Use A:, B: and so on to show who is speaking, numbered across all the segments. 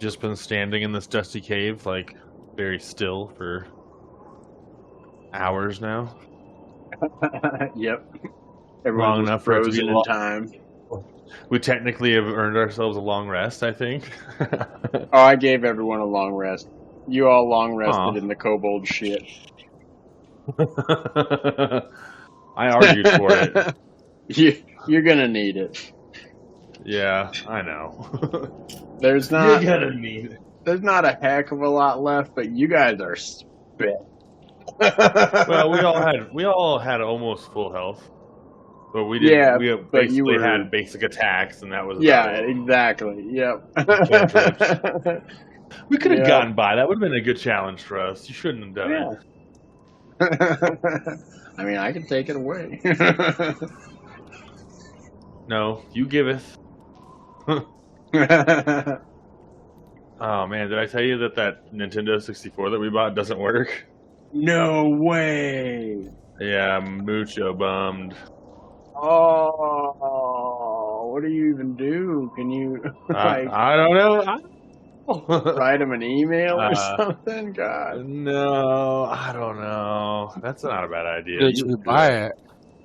A: just been standing in this dusty cave, like very still for hours now.
B: Yep.
A: Long
B: Everyone's
A: enough for it to be
B: frozen in time.
A: We technically have earned ourselves a long rest, I think.
B: Oh, I gave everyone a long rest. You all long rested
A: Aw.
B: in the kobold shit.
A: I argued for it.
B: You're gonna need it.
A: Yeah, I know.
B: There's not.
A: You're gonna need it.
B: There's not a heck of a lot left, but you guys are spit.
A: Well, we all had almost full health, but we didn't.
B: Yeah,
A: we
B: but you
A: basically
B: were-
A: had basic attacks, and that was
B: Yeah,
A: about it.
B: exactly. Yep.
A: We could have
B: Yeah.
A: gotten by. That would have been a good challenge for us. You shouldn't have done
B: Yeah.
A: it.
B: I mean, I can take it away.
A: No, you giveth. Oh man, did I tell you that Nintendo 64 that we bought doesn't work?
B: No way.
A: Yeah, I'm mucho bummed.
B: Oh, what do you even do? Can you like
A: I don't know.
B: write him an email or
A: Uh,
B: something? God.
A: No, I don't know. That's not a bad idea.
C: Did you buy it?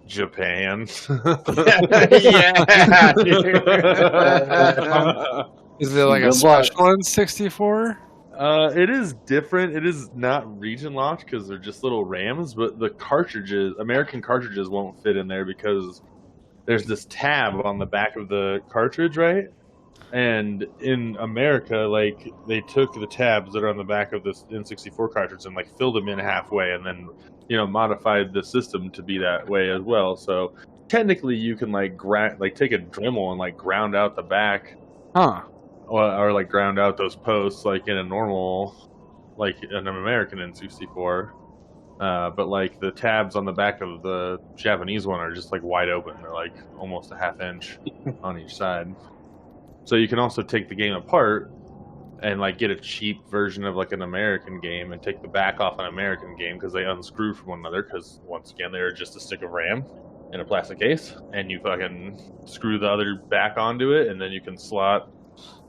A: Japan.
B: Yeah, dude.
C: Is it like a
B: Good luck.
C: special N64?
A: It is different. It is not region locked because they're just little RAMs, but the cartridges, American cartridges, won't fit in there because there's this tab on the back of the cartridge, right? And in America, like, they took the tabs that are on the back of this N64 cartridge and like filled them in halfway, and then modified the system to be that way as well. So technically, you can like take a Dremel and like ground out the back.
C: Huh.
A: Or like ground out those posts like in a normal, like an American N64. But like the tabs on the back of the Japanese one are just like wide open. They're like almost a half inch on each side. So you can also take the game apart and like get a cheap version of like an American game and take the back off an American game because they unscrew from one another because once again they're just a stick of RAM in a plastic case, and you fucking screw the other back onto it, and then you can slot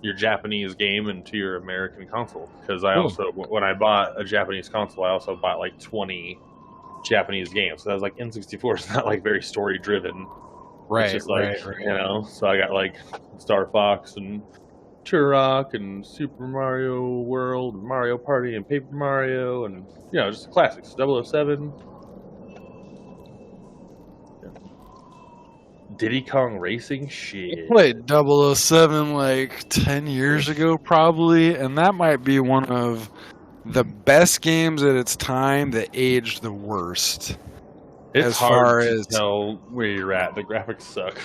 A: your Japanese game into your American console. Because I also, when I bought a Japanese console, I also bought like 20 Japanese games. So that was like N64 is not like very story driven.
C: Right,
A: It's just like,
C: right.
A: so I got like Star Fox and Turok and Super Mario World, Mario Party and Paper Mario, and just the classics. 007. Diddy Kong Racing? Shit.
C: Played 007 like 10 years ago, probably, and that might be one of the best games at its time that aged the worst.
A: It's
C: as
A: hard
C: far
A: to
C: as-
A: tell where you're at. The graphics suck.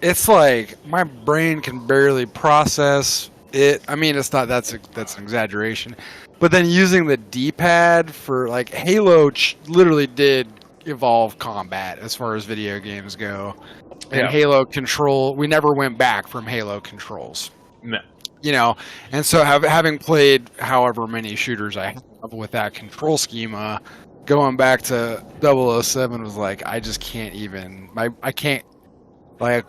C: It's like my brain can barely process it. I mean, it's not that's an exaggeration, but then using the D-pad for like Halo literally did evolve combat as far as video games go. And
A: Yeah.
C: Halo control, we never went back from Halo controls.
A: No.
C: And so having played however many shooters I have with that control schema, going back to 007 was like, I just can't even, I can't, like,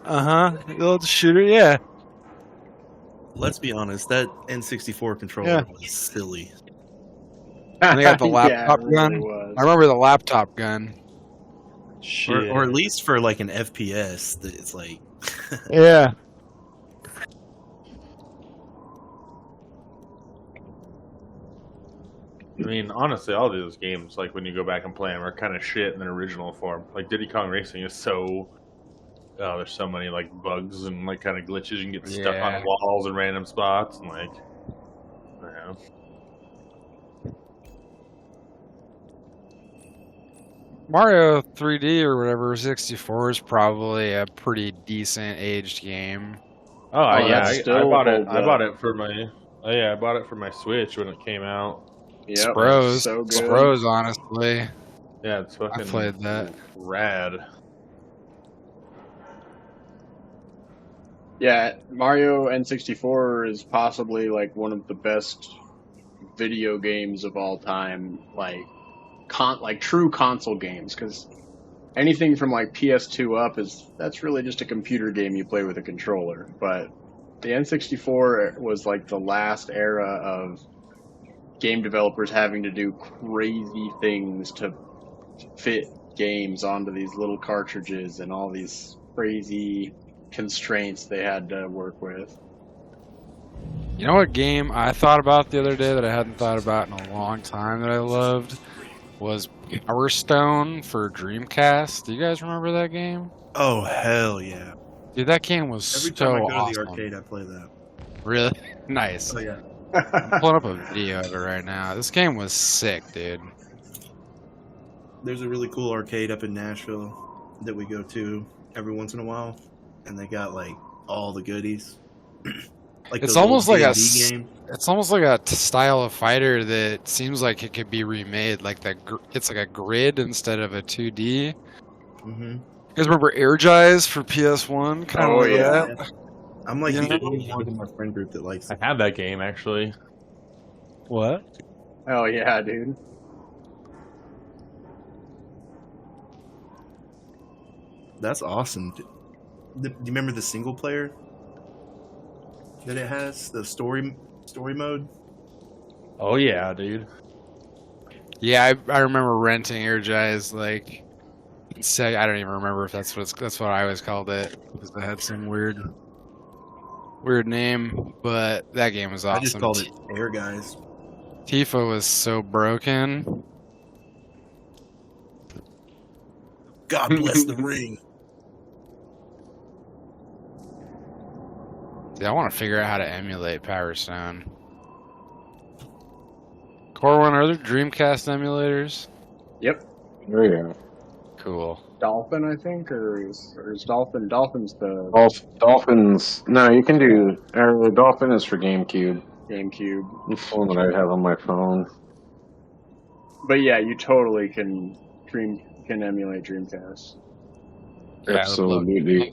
C: the old shooter, yeah.
D: Let's be honest, that N64 controller was silly.
C: And they got the
B: Yeah,
C: laptop
B: it really
C: gun.
B: was.
C: I remember the laptop gun.
A: Shit.
D: Or at least for like an FPS, it's like...
C: Yeah.
A: I mean, honestly, all those games, like when you go back and play them, are kind of shit in their original form. Like Diddy Kong Racing is so. Oh, there's so many like bugs and like kind of glitches. You can get stuck
C: Yeah.
A: on walls and random spots, and like, I don't know.
C: Mario 3D or whatever 64 is probably a pretty decent aged game.
A: Oh, yeah,
B: that's
A: I
B: still
A: bought it.
B: holds
A: I
B: up.
A: bought it for my. Oh yeah, I bought it for my Switch when it came out.
B: Yep,
C: Spros,
B: so good.
C: Spros, honestly.
A: Yeah, it's fucking.
C: I played that.
A: Rad.
B: Yeah, Mario N64 is possibly like one of the best video games of all time, like true console games, because anything from like PS2 up that's really just a computer game you play with a controller. But The N64 was like the last era of game developers having to do crazy things to fit games onto these little cartridges and all these crazy constraints they had to work with.
C: You know what game I thought about the other day that I hadn't thought about in a long time that I loved was Power Stone for Dreamcast. Do you guys remember that game?
D: Oh hell yeah!
C: Dude, that game was
D: Every
C: so
D: time I go to
C: awesome.
D: the arcade, I play that.
C: Really? Nice.
D: Oh yeah.
C: I'm pulling up a video of it right now. This game was sick, dude.
D: There's a really cool arcade up in Nashville that we go to every once in a while, and they got like all the goodies. Like
C: It's
D: the
C: almost
D: little
C: like
D: D&D game.
C: It's almost like a style of fighter that seems like it could be remade. Like it's like a grid instead of a 2D.
D: Mm-hmm.
C: You guys remember Airgize for PS1? Kind of
B: Oh,
C: like
B: yeah.
C: that.
D: I'm like
C: You
D: the
C: know?
D: only one in my friend group that likes
A: I
D: it.
A: have that game actually.
C: What?
B: Oh yeah, dude.
D: That's awesome. Do you remember the single player that it has? The story mode?
A: Oh yeah, dude.
C: Yeah, I remember renting Airgize like. Say I don't even remember if that's what I always called it because it had some weird name, but that game was awesome.
D: I just called it Air Guys.
C: Tifa was so broken.
D: God bless the ring.
C: Dude, I want to figure out how to emulate Power Stone. Corwin, are there Dreamcast emulators?
B: Yep.
E: Oh yeah.
C: Cool.
B: Dolphin, I think, or is Dolphin? Dolphin's the
E: Dolphins. No, you can do. Dolphin is for GameCube.
B: GameCube.
E: It's the one that I have on my phone.
B: But yeah, you totally can emulate Dreamcast.
C: Yeah,
E: Absolutely.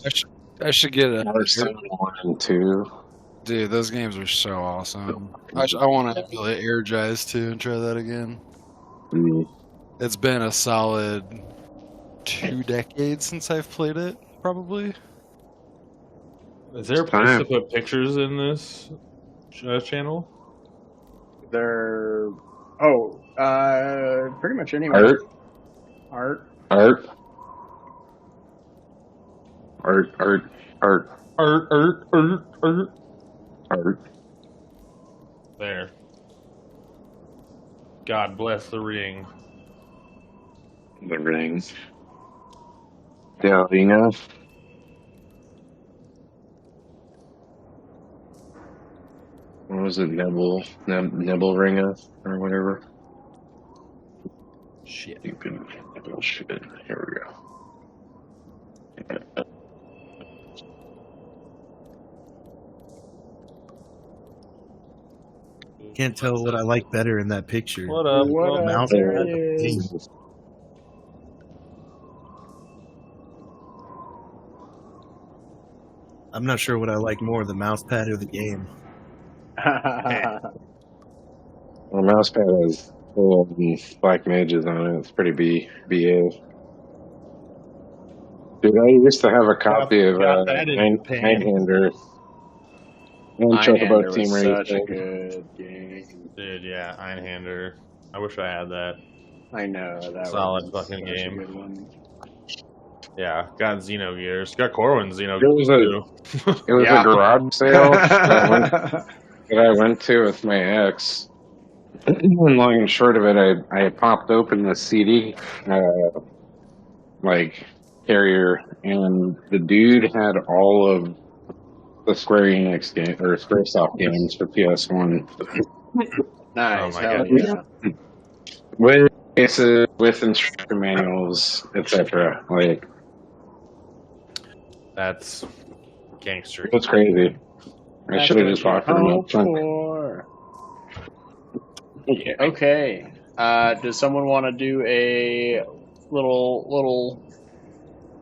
C: I should get a.
E: Power Stone 1 and 2.
C: Dude, those games are so awesome. I want to emulate Airgize too and try that again.
E: Mm.
C: It's been a solid 2 decades since I've played it, probably.
A: Is there a place to put pictures in this channel?
B: They're pretty much anywhere.
E: Art.
B: Art.
E: Art. Art. Art. Art.
A: Art, art, art, art.
E: Art.
A: There. God bless the ring.
E: The ring. Delina. What was it? Nebel Ringa or whatever.
A: Shit.
E: Stupid bullshit. Here we go.
D: Can't tell what I like better in that picture.
A: What up?
B: What
A: Well,
B: up? There it is.
D: I'm not sure what I like more, the mouse pad or the game.
E: The mouse pad has little black mages on it. It's pretty BA. Dude, I used to have a copy of
A: got that in Japan.
E: Einhander. And Chocobo
B: Einhander
E: Team
B: was such a
E: Racing.
B: good game.
A: Dude, yeah, Einhander. I wish I had that.
B: I know that
A: Solid
B: was
A: fucking
B: such a
A: game.
B: good one.
A: Yeah, got Xenogears. Got Corwin Xenogears
E: It was a-
A: too.
E: It was
B: Yeah.
E: a garage sale that I went to with my ex. And long and short of it, I popped open the CD carrier, and the dude had all of the Square Enix game or SquareSoft games for PS1
B: Nice.
A: Oh my
B: hell
A: God.
B: yeah.
E: with cases, with instruction manuals, etc. Like
A: That's gangster.
E: it was crazy. I should have just offered him a chunk. Yeah.
B: Okay. Does someone want to do a little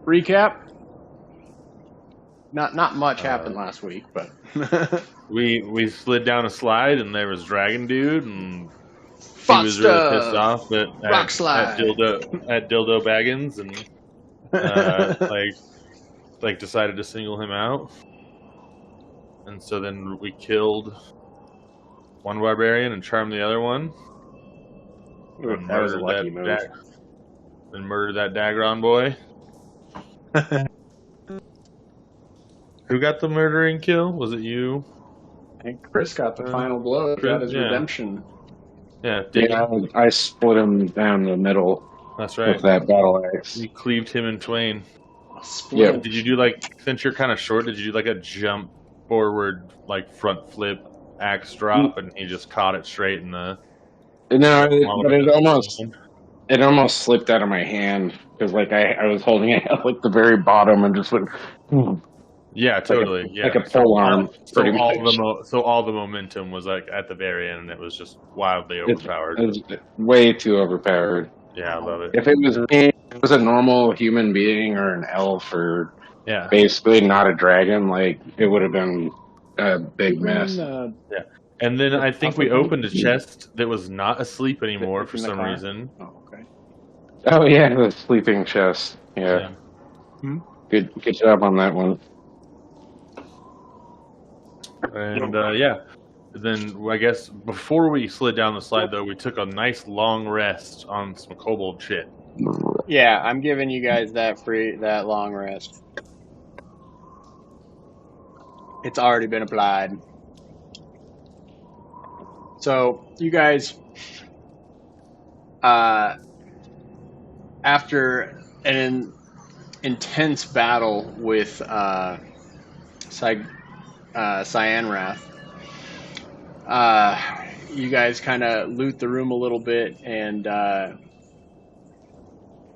B: recap? Not much happened last week, but
A: We slid down a slide and there was Dragon Dude and he
B: Fun
A: was really
B: stuff.
A: pissed off
B: Rock slide.
A: at Dildo Baggins and like decided to single him out. And so then we killed one barbarian and charmed the other one.
B: Ooh,
A: And
B: that was a
A: murdered
B: lucky move.
A: Then murdered that Dagron boy. Who got the murdering kill? Was it you?
B: I think Chris got the final blow. He got his
A: Yeah.
B: redemption.
A: Yeah, Dick.
E: Yeah, I split him down the middle
A: That's
E: with
A: right.
E: that battle axe.
A: You cleaved him in twain.
B: Split.
E: Yeah.
A: Did you do like, since you're kind of short, did you do like a jump forward, like front flip axe drop, and he just caught it straight in the?
E: No, but it almost slipped out of my hand because like I was holding it at like the very bottom and just went.
A: Yeah, totally.
E: Like a pole arm.
A: So
E: pretty
A: all
E: much.
A: all the momentum was like at the very end, and it was just wildly overpowered.
E: It was way too overpowered.
A: Yeah, I love it.
E: If it was me, it was a normal human being or an elf or basically not a dragon, like it would have been a big mess.
A: Yeah. And then I think we opened a chest that was not asleep anymore for some reason.
B: Oh, okay.
E: Oh yeah, the sleeping chest. Yeah. Good job on that one.
A: And then I guess before we slid down the slide, though, we took a nice long rest on some kobold shit.
B: Yeah, I'm giving you guys that long rest. It's already been applied. So you guys, after an intense battle with Cyanrath, you guys kind of loot the room a little bit and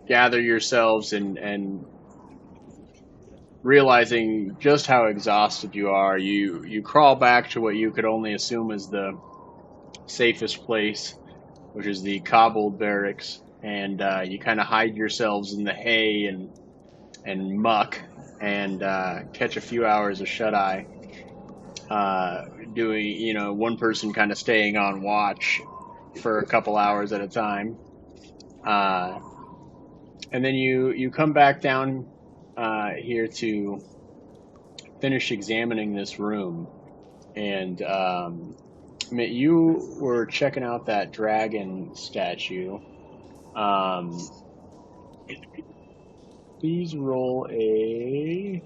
B: gather yourselves and realizing just how exhausted you are, you crawl back to what you could only assume is the safest place, which is the kobold barracks, and you kind of hide yourselves in the hay and muck and catch a few hours of shut-eye. Doing, one person kind of staying on watch for a couple hours at a time. And then you come back down here to finish examining this room. And you were checking out that dragon statue. Please roll a...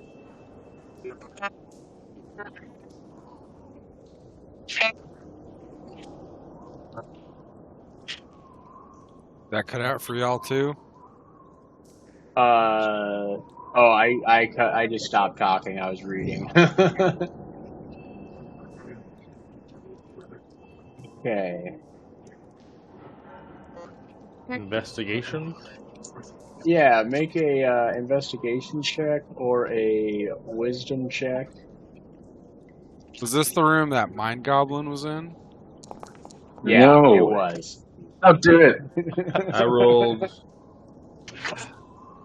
C: That cut out for y'all too?
B: I just stopped talking. I was reading. Okay.
A: Investigation?
B: Yeah, make a investigation check or a wisdom check.
C: Was this the room that Mind Goblin was in?
B: Yeah,
E: No.
B: it was.
E: I'll do it.
A: I rolled.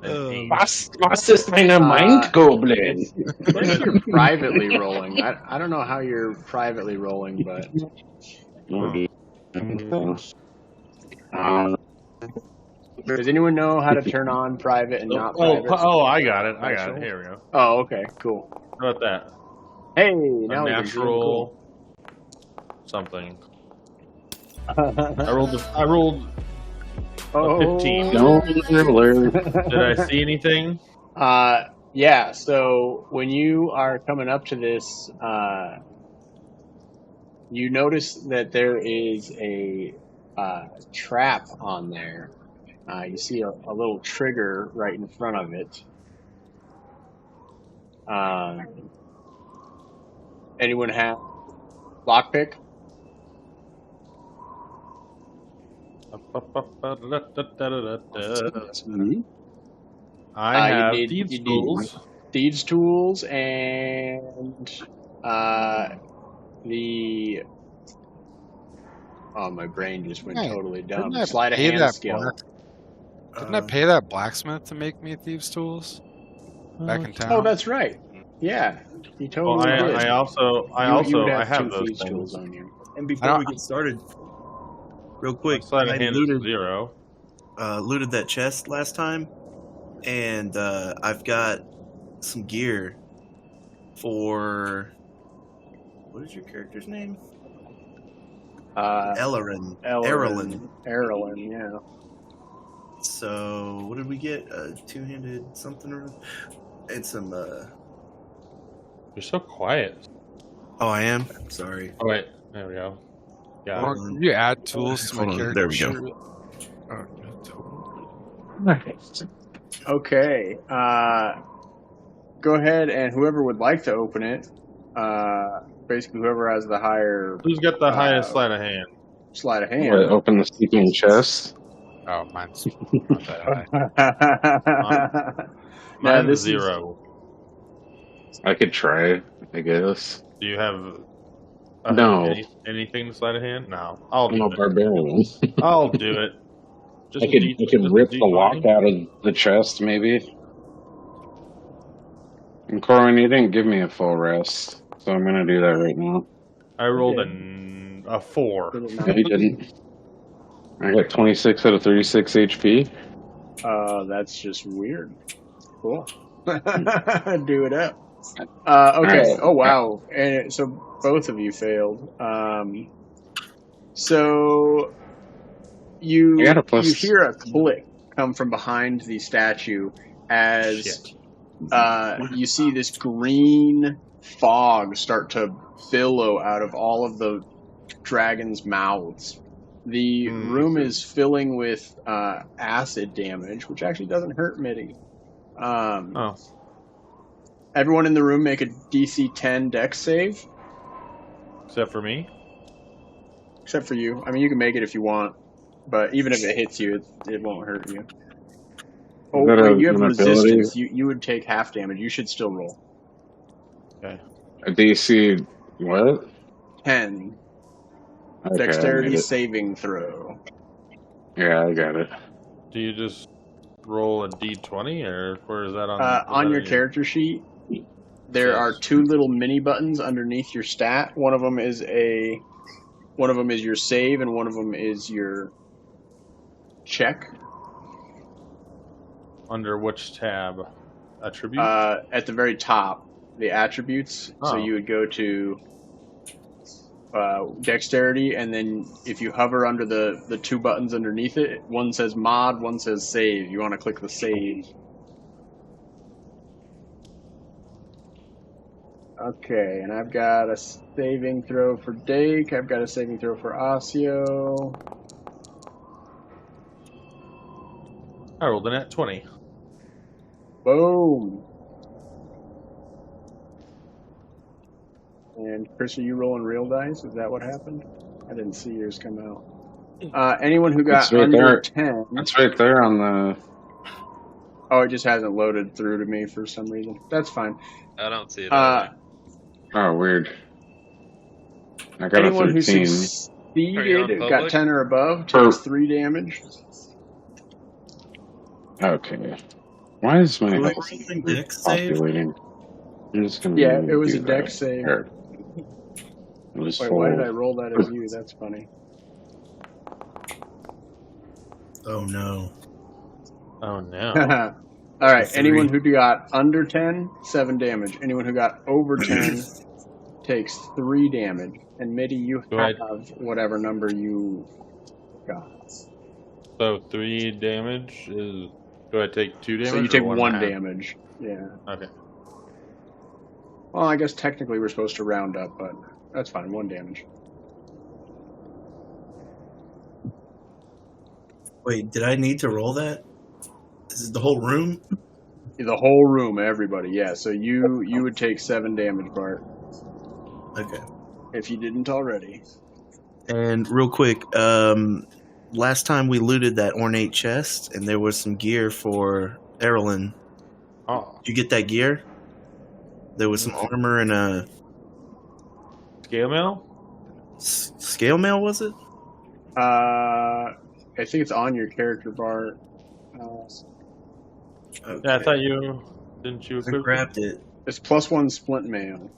E: Was ist eine Mind Goblin?
B: I think you're privately rolling. I don't know how you're privately rolling, but... Does anyone know how to turn on private and not private?
A: I got it. Here we go.
B: Oh, okay, cool.
A: How about that?
B: Hey, now
A: A
B: we can
A: natural something. I rolled a 15.
E: Don't learn.
A: Did I see anything?
B: Yeah, so when you are coming up to this, you notice that there is a trap on there. You see a little trigger right in front of it. Anyone have lockpick?
A: I have
B: you
A: thieves'
B: need
A: tools.
B: Thieves' tools and the... Oh, my brain just went totally dumb.
C: Didn't I
B: Sleight of
C: pay
B: hand
C: that
B: skill.
C: Didn't I pay that blacksmith to make me thieves' tools back in town?
B: Oh, that's right. Yeah, you totally did.
A: I also have
B: two
A: those
B: thieves' tools
A: things.
B: on you.
D: And before we get started, real quick,
A: Sleight of
D: I
A: hand
D: looted
A: 0.
D: looted that chest last time, and I've got some gear for What is your character's name?
B: Uh,
D: Ellerin.
B: Erlen, yeah.
D: So, what did we get? A two-handed something or and some.
A: You're so quiet.
D: Oh, I am. Sorry.
A: Oh wait, there we go. Yeah.
C: Or can you add tools to my
D: Hold on,
C: character?
D: there we go.
C: sheet? Oh,
B: Okay. Go ahead and whoever would like to open it, basically whoever has the higher
A: Who's got the highest sleight of hand?
B: sleight of
E: What,
B: hand.
E: open the sleeping chest?
C: oh, mine's not that high.
A: Mine's
B: this is-
A: 0.
E: I could try, I guess.
A: Do you have
E: No.
A: anything to sleight of hand? No. I'll
E: I'm
A: do
E: a
A: it.
E: barbarian.
A: I'll do it. Just
E: I could rip the lock
A: D20.
E: out of the chest, maybe. And Corwin, you didn't give me a full rest, so I'm gonna do that right now.
A: I rolled a 4.
E: No, you didn't. I got 26 out of 36 HP.
B: That's just weird. Cool. Do it up. Okay. Oh wow. And so both of you failed. So you
E: I got a plus-
B: you hear a click come from behind the statue as
A: Shit.
B: you see this green fog start to billow out of all of the dragon's mouths. The room is filling with acid damage, which actually doesn't hurt Mitty.
A: Oh.
B: Everyone in the room make a DC 10 Dex save,
A: Except for me?
B: except for you. I mean, you can make it if you want, but even if it hits you, it won't hurt you. Oh,
E: that
B: wait, you have
E: an ability?
B: resistance. You would take half damage. You should still roll.
A: Okay.
E: A DC, what?
B: 10.
E: Okay, I
B: Dexterity
E: made it.
B: saving throw.
E: Yeah, I got it.
A: Do you just roll a D20, or where is that on?
B: On your character sheet, there are two little mini buttons underneath your stat. One of them is your save, and one of them is your check.
A: Under which tab? Attribute?
B: At the very top, the attributes. So
A: Oh.
B: you would go to dexterity, and then if you hover under the two buttons underneath it, one says mod, one says save. You want to click the save. Okay, and I've got a saving throw for Dake. I've got a saving throw for Asio.
A: I rolled a nat 20.
B: Boom. And Chris, are you rolling real dice? Is that what happened? I didn't see yours come out. Anyone who got
E: It's right
B: under
E: there.
B: 10.
E: That's right there on the.
B: Oh, it just hasn't loaded through to me for some reason. That's fine.
F: I don't see it.
E: Oh, weird. I got
B: Anyone
E: a
B: who
E: 13.
F: Are you
B: succeeded,
F: on
B: got
F: public?
B: 10 or above,
E: Oh.
B: takes 3 damage.
E: Okay. Why is my
D: Wait,
E: health
D: something Dex save?
E: populating? I'm just gonna
B: Yeah, it was
E: do
B: a dex
E: that.
B: save.
E: There. It was
B: Wait,
E: full.
B: why did I roll that as you? That's funny.
D: Oh no.
A: Oh no.
B: All right,
D: 3.
B: anyone who got under 10, 7 damage. Anyone who got over 10 takes 3 damage. And Mitty, you
A: Do I-
B: have whatever number you got.
A: So 3 damage is. Do I take 2 damage?
B: So you
A: or
B: take
A: 1
B: 1
A: and a half?
B: damage. Yeah.
A: Okay.
B: Well, I guess technically we're supposed to round up, but that's fine. 1 damage.
D: Wait, did I need to roll that? This is the whole room?
B: The whole room, everybody. Yeah. So you would take 7 damage, Bart,
D: Okay.
B: if you didn't already.
D: And real quick, last time we looted that ornate chest, and there was some gear for Erlen.
A: Oh.
D: Did you get that gear? There was some armor and a
A: Scale mail?
D: scale mail, was it?
B: I think it's on your character, Bart.
D: Okay.
A: Yeah, I thought you. Didn't you
D: I
A: equip it?
D: grabbed it.
B: It's +1 splint mail.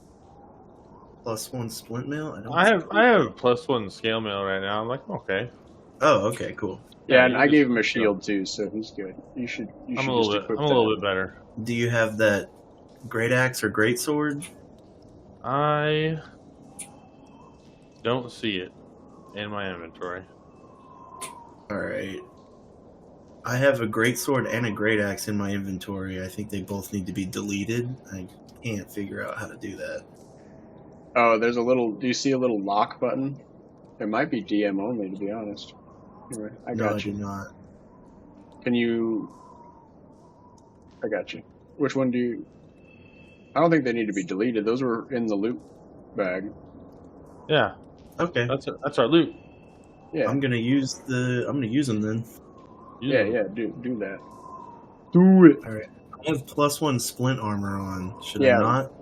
D: +1 splint mail?
A: I have +1 scale mail right now. I'm like, okay.
D: Oh, okay, cool.
B: Yeah, and
A: you
B: I
A: just-
B: gave him a shield too, so he's good. You should. You
A: I'm
B: should
A: a little
B: just
A: bit.
B: equip
A: I'm a
B: that.
A: little bit better.
D: Do you have that great axe or great sword?
A: I don't see it in my inventory.
D: Alright. I have a great sword and a great axe in my inventory. I think they both need to be deleted. I can't figure out how to do that.
B: Oh, there's a little. Do you see a little lock button? It might be DM only, to be honest. Anyway, I
D: No, I
B: got
D: do
B: you.
D: not.
B: Can you? I got you. Which one do you? I don't think they need to be deleted. Those were in the loot bag.
A: Yeah,
D: Okay.
A: that's our loot.
B: Yeah.
D: I'm gonna use them then.
B: Yeah. Do that. Do it.
D: Alright. I have +1 splint armor on. Should
B: Yeah.
D: I not?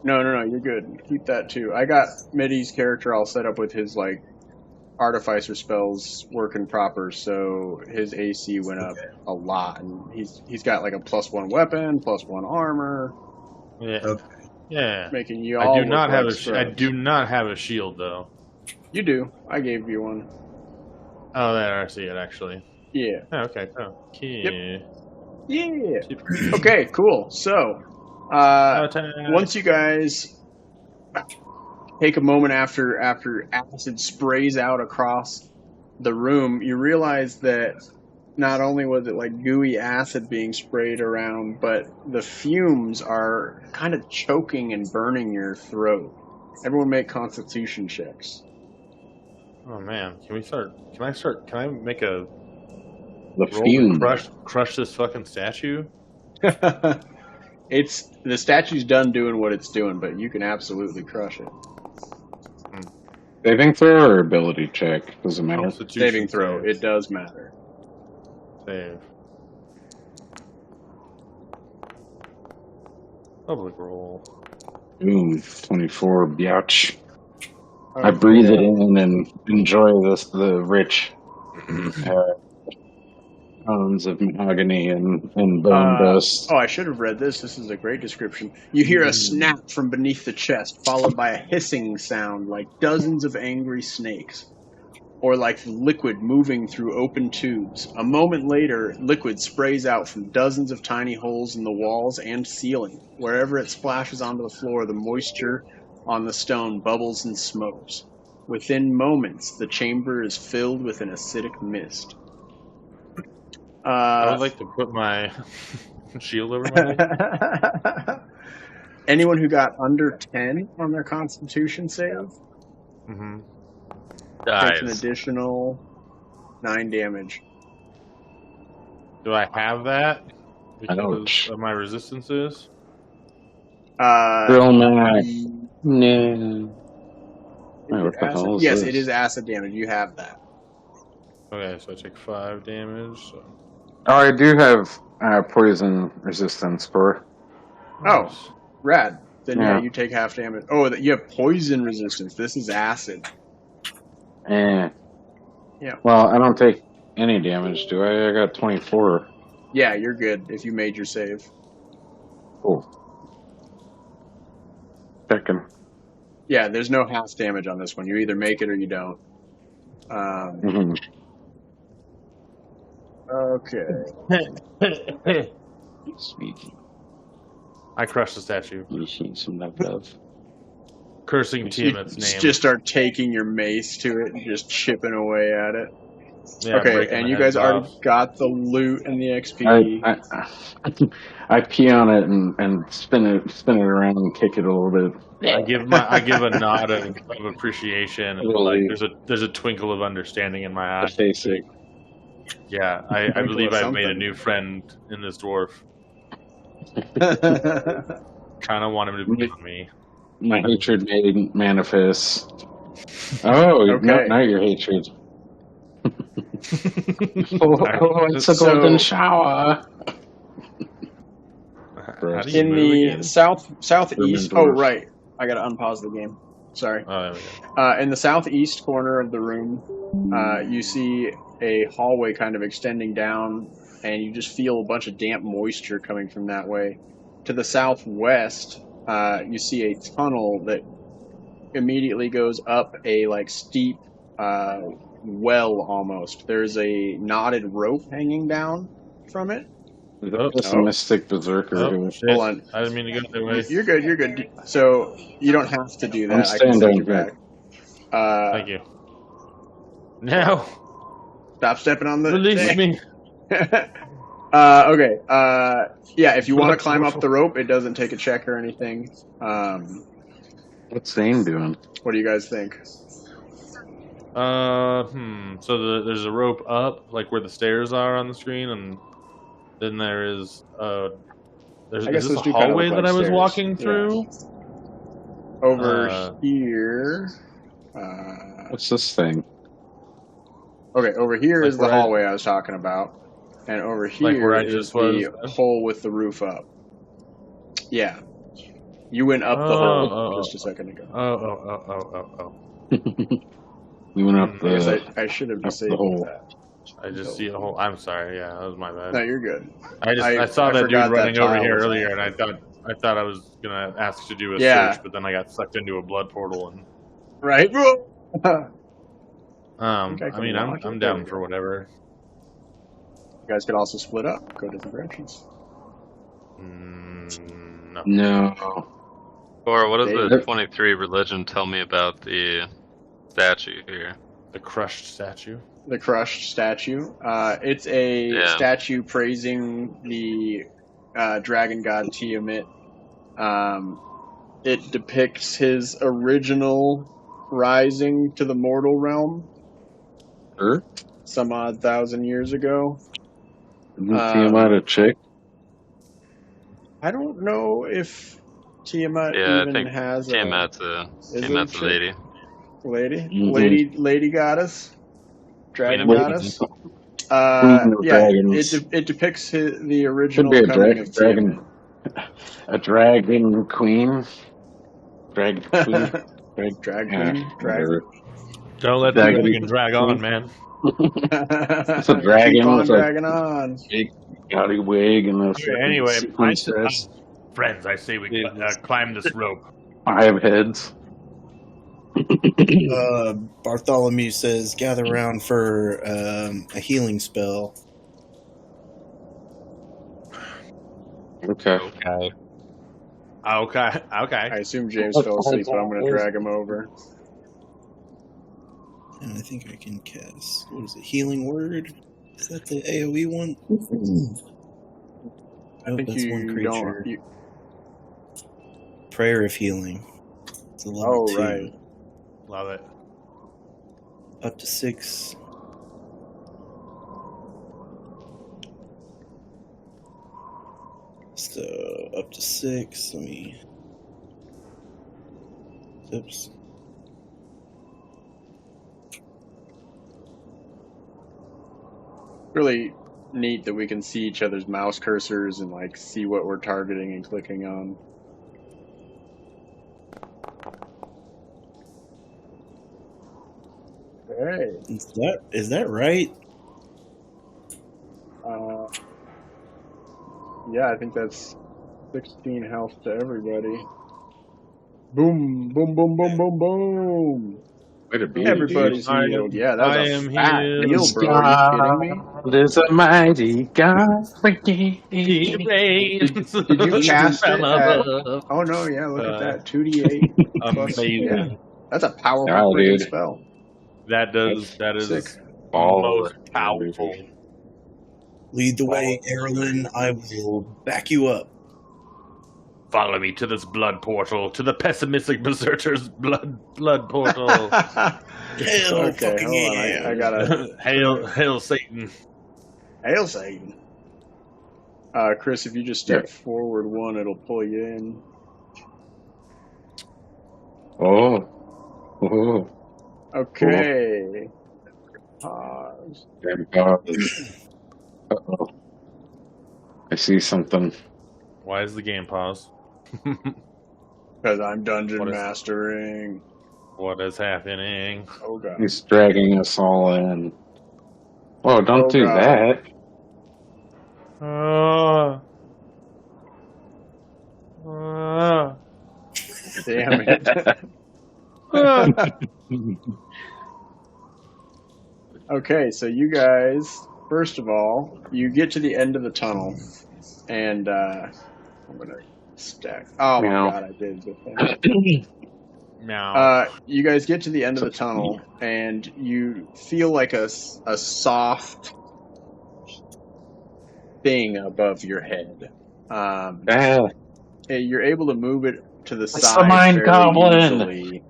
B: No, you're good. Keep that too. I got Middy's character all set up with his like artificer spells working proper, so his AC went up a lot, and he's got like a +1 weapon, +1 armor,
A: Yeah.
D: Okay.
A: Yeah.
B: making you
A: I
B: all.
A: do not
B: look
A: have
B: like
A: I
B: scrubs.
A: do not have a shield though.
B: You do. I gave you one.
A: Oh, there I see it actually.
B: Yeah.
A: Oh, okay. Oh, okay.
B: Yeah. Okay. Cool. So, once you guys take a moment after acid sprays out across the room, you realize that not only was it like gooey acid being sprayed around, but the fumes are kind of choking and burning your throat. Everyone make constitution checks.
A: Oh man, can I make a
E: The
A: roll
E: fume.
A: to crush this fucking statue?
B: It's the statue's done doing what it's doing, but you can absolutely crush it.
E: Saving throw or ability check? Doesn't matter.
A: Constitution
B: Saving throw,
A: save.
B: it does matter.
A: Save. Public roll.
E: Ooh, 24, biatch. I breathe it in and enjoy the rich tones of mahogany and bone dust.
B: Oh, I should have read this. This is a great description. You hear a snap from beneath the chest, followed by a hissing sound like dozens of angry snakes, or like liquid moving through open tubes. A moment later, liquid sprays out from dozens of tiny holes in the walls and ceiling. Wherever it splashes onto the floor, the moisture on the stone bubbles and smokes. Within moments, the chamber is filled with an acidic mist.
A: I would like to put my shield over my head.
B: Anyone who got under 10 on their Constitution save
A: Mm-hmm.
B: takes an
A: Dies.
B: additional 9 damage.
A: Do I have that? Because
E: Ouch.
A: of my resistances?
E: Drill mag. No. Wait, what the
B: Acid?
E: hell is
B: Yes,
E: this?
B: it is acid damage. You have that.
A: Okay, so I take 5 damage. So.
E: Oh, I do have poison resistance for.
B: Oh, rad. Then yeah,
E: Yeah.
B: you take half damage. Oh, you have poison resistance. This is acid.
E: Eh.
B: Yeah.
E: Well, I don't take any damage, do I? I got 24.
B: Yeah, you're good if you made your save.
E: Cool. Checking.
B: Yeah, there's no half damage on this one. You either make it or you don't.
E: Mm-hmm.
B: Okay.
E: Sweet.
A: I crushed the statue.
E: You see some love.
A: Cursing Tiamat's name.
B: Just start taking your mace to it and just chipping away at it.
A: Yeah,
B: Okay,
A: breaking
B: and
A: the
B: you guys
A: heads
B: already
A: off.
B: got the loot and the XP.
E: I pee on it and spin it around and kick it a little bit.
A: I give a nod of appreciation and
E: Really?
A: like there's a twinkle of understanding in my eye.
E: Basic.
A: Yeah, I
B: Twinkle
A: believe
B: of
A: I've made a
B: something.
A: new friend in this dwarf. Kind of want him to be on me.
E: My hatred made manifest. Oh,
B: Okay.
E: not your hatred. It's a
B: So-
E: golden shower.
A: How do you
B: In
A: move
B: the
A: again?
B: southeast.
E: German
B: Oh,
E: dwarf.
B: right. I gotta unpause the game. Sorry.
A: Oh, there we go.
B: In the southeast corner of the room, you see a hallway kind of extending down, and you just feel a bunch of damp moisture coming from that way. To the southwest, you see a tunnel that immediately goes up a like steep well almost. There's a knotted rope hanging down from it.
E: That's a mystic berserker.
A: Oh,
E: who-
A: shit.
B: Hold on.
A: I didn't mean to go that way.
B: You're good. So you don't have to do
E: I'm
B: that. I can
E: staying
B: send
E: down
B: you
E: here.
B: back.
A: Thank you. Now,
B: Stop stepping on the
A: release
B: thing.
A: me.
B: Okay. Yeah, if you want to climb up the rope, it doesn't take a check or anything.
E: What's Zane doing?
B: What do you guys think?
A: So there's a rope up, like where the stairs are on the screen, and then there is there's
B: I guess
A: is this
B: those
A: a
B: do kind of
A: hallway
B: look
A: that
B: like
A: I was
B: stairs.
A: walking
B: Yeah.
A: through.
B: Over here.
E: What's this thing?
B: Okay, over here
A: Like
B: is the
A: where I-
B: hallway I was talking about, and over
A: Like where
B: here
A: I
B: is
A: just
B: the
A: was?
B: hole with the roof up. Yeah, you went up the hole just a second ago.
A: Oh.
E: We went up
B: I guess
E: the.
B: I should have
E: up the
B: disabled
E: hole.
B: that.
A: I just see a hole. I'm sorry. Yeah, that was my bad.
B: No, you're good.
A: I saw that dude
B: forgot
A: running
B: that
A: over
B: tile
A: here
B: was
A: earlier,
B: off.
A: and I thought I was gonna ask to do a
B: Yeah.
A: search, but then I got sucked into a blood portal, and
B: Right?
A: I
B: can
A: mean,
B: walk it.
A: I'm
B: There
A: down
B: we
A: for
B: go.
A: whatever.
B: You guys could also split up, go different directions.
A: No.
E: No.
F: Or what does the
B: Dave.
F: 23 religion tell me about the statue here?
A: The crushed statue.
B: The crushed statue. It's a
F: Yeah.
B: statue praising the dragon god Tiamat. It depicts his original rising to the mortal realm
E: Her?
B: some odd thousand years ago.
E: Isn't Tiamat a chick?
B: I don't know if Tiamat
F: Yeah, I
B: even
F: think
B: has
F: Tiamat's
B: a
F: a
B: chick?
F: lady.
B: lady,
E: Mhm.
B: lady goddess, dragon
F: Queen of
B: goddess.
E: Queen of
B: Yeah,
E: dragons.
B: it depicts the
E: Could
B: original
E: be a
B: coming of
E: dragon.
B: Tiamat.
E: A dragon queen. Dragon queen.
B: Drag
E: Yeah,
B: queen, drag.
E: whatever.
A: Don't let the
E: Dragon.
A: dragon drag on, man.
E: It's a dragon
B: Keep on
E: with a
B: dragging on.
E: big gaudy wig and a
A: Okay, anyway,
E: sequence dress.
A: friends, I say we climb this rope.
E: 5 heads.
D: Bartholomew says, gather around for a healing spell.
E: Okay.
F: Okay.
A: Okay.
B: I assume James fell asleep, but I'm going to drag him over.
D: And I think I can cast, what is it, Healing Word? Is that the AoE one?
B: I think
D: that's one
B: you
D: creature.
B: don't.
D: Prayer of Healing. It's a level 2.
B: Right.
A: Love it.
D: Up to 6. So, up to 6. Let me... Oops.
B: Really neat that we can see each other's mouse cursors and like see what we're targeting and clicking on. Hey.
D: Is that right?
B: Yeah, I think that's 16 health to everybody. Boom, boom, boom, boom, boom, boom.
E: Way to be.
B: Everybody's
A: I am-
B: healed. Yeah, that was
A: I
B: a
A: am
B: fat
A: healed.
B: heal, bro. Are you kidding me?
E: There's a mighty God.
A: Did
B: Did you cast it at... Oh no, yeah, look at that. 2d8 plus...
A: Amazing.
B: Yeah, that's a powerful
E: Wow,
B: freaking
E: dude.
B: spell.
A: That is
B: Sick.
E: All
A: most powerful.
D: Lead the way, Erlen. I will back you up.
A: Follow me to this blood portal, to the pessimistic berserker's blood portal.
D: Hell
B: Okay,
D: fucking
B: hold on.
D: yeah.
B: I gotta...
A: Hail Satan.
B: Hail Satan. Chris, if you just step forward 1, it'll pull you in.
E: Oh. Oh.
B: Okay. Pause.
E: Damn God. Uh-oh. I see something.
A: Why is the game paused?
B: Because I'm dungeon
A: What is-
B: mastering.
A: What is happening?
B: Oh god.
E: He's dragging us all in. Oh, don't
B: Oh,
E: do
B: God.
E: that.
B: Damn it. Okay, so you guys, first of all, you get to the end of the tunnel, and I'm gonna stack. Oh my
E: Meow.
B: god, I did the thing.
A: Meow.
B: You guys get to the end of the tunnel, and you feel like a soft thing above your head. You're able to move it to the
E: It's
B: side
E: the Mind
B: fairly
E: Goblin.
B: easily.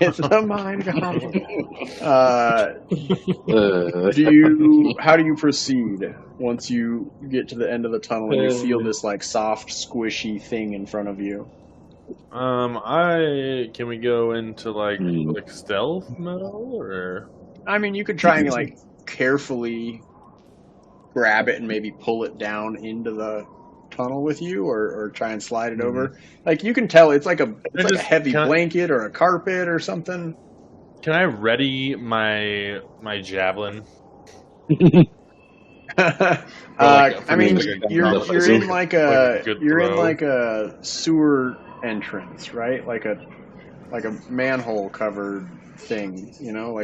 B: It's the Mind Goblin. How do you proceed once you get to the end of the tunnel and you feel this like soft, squishy thing in front of you?
A: Can we go into like stealth mode or?
B: I mean, you could try and like carefully grab it and maybe pull it down into the tunnel with you, or try and slide it over. Like you can tell it's like a heavy blanket or a carpet or something.
A: Can I ready my javelin?
B: I mean, you're in like a sewer entrance, right? Like a manhole covered thing, you know,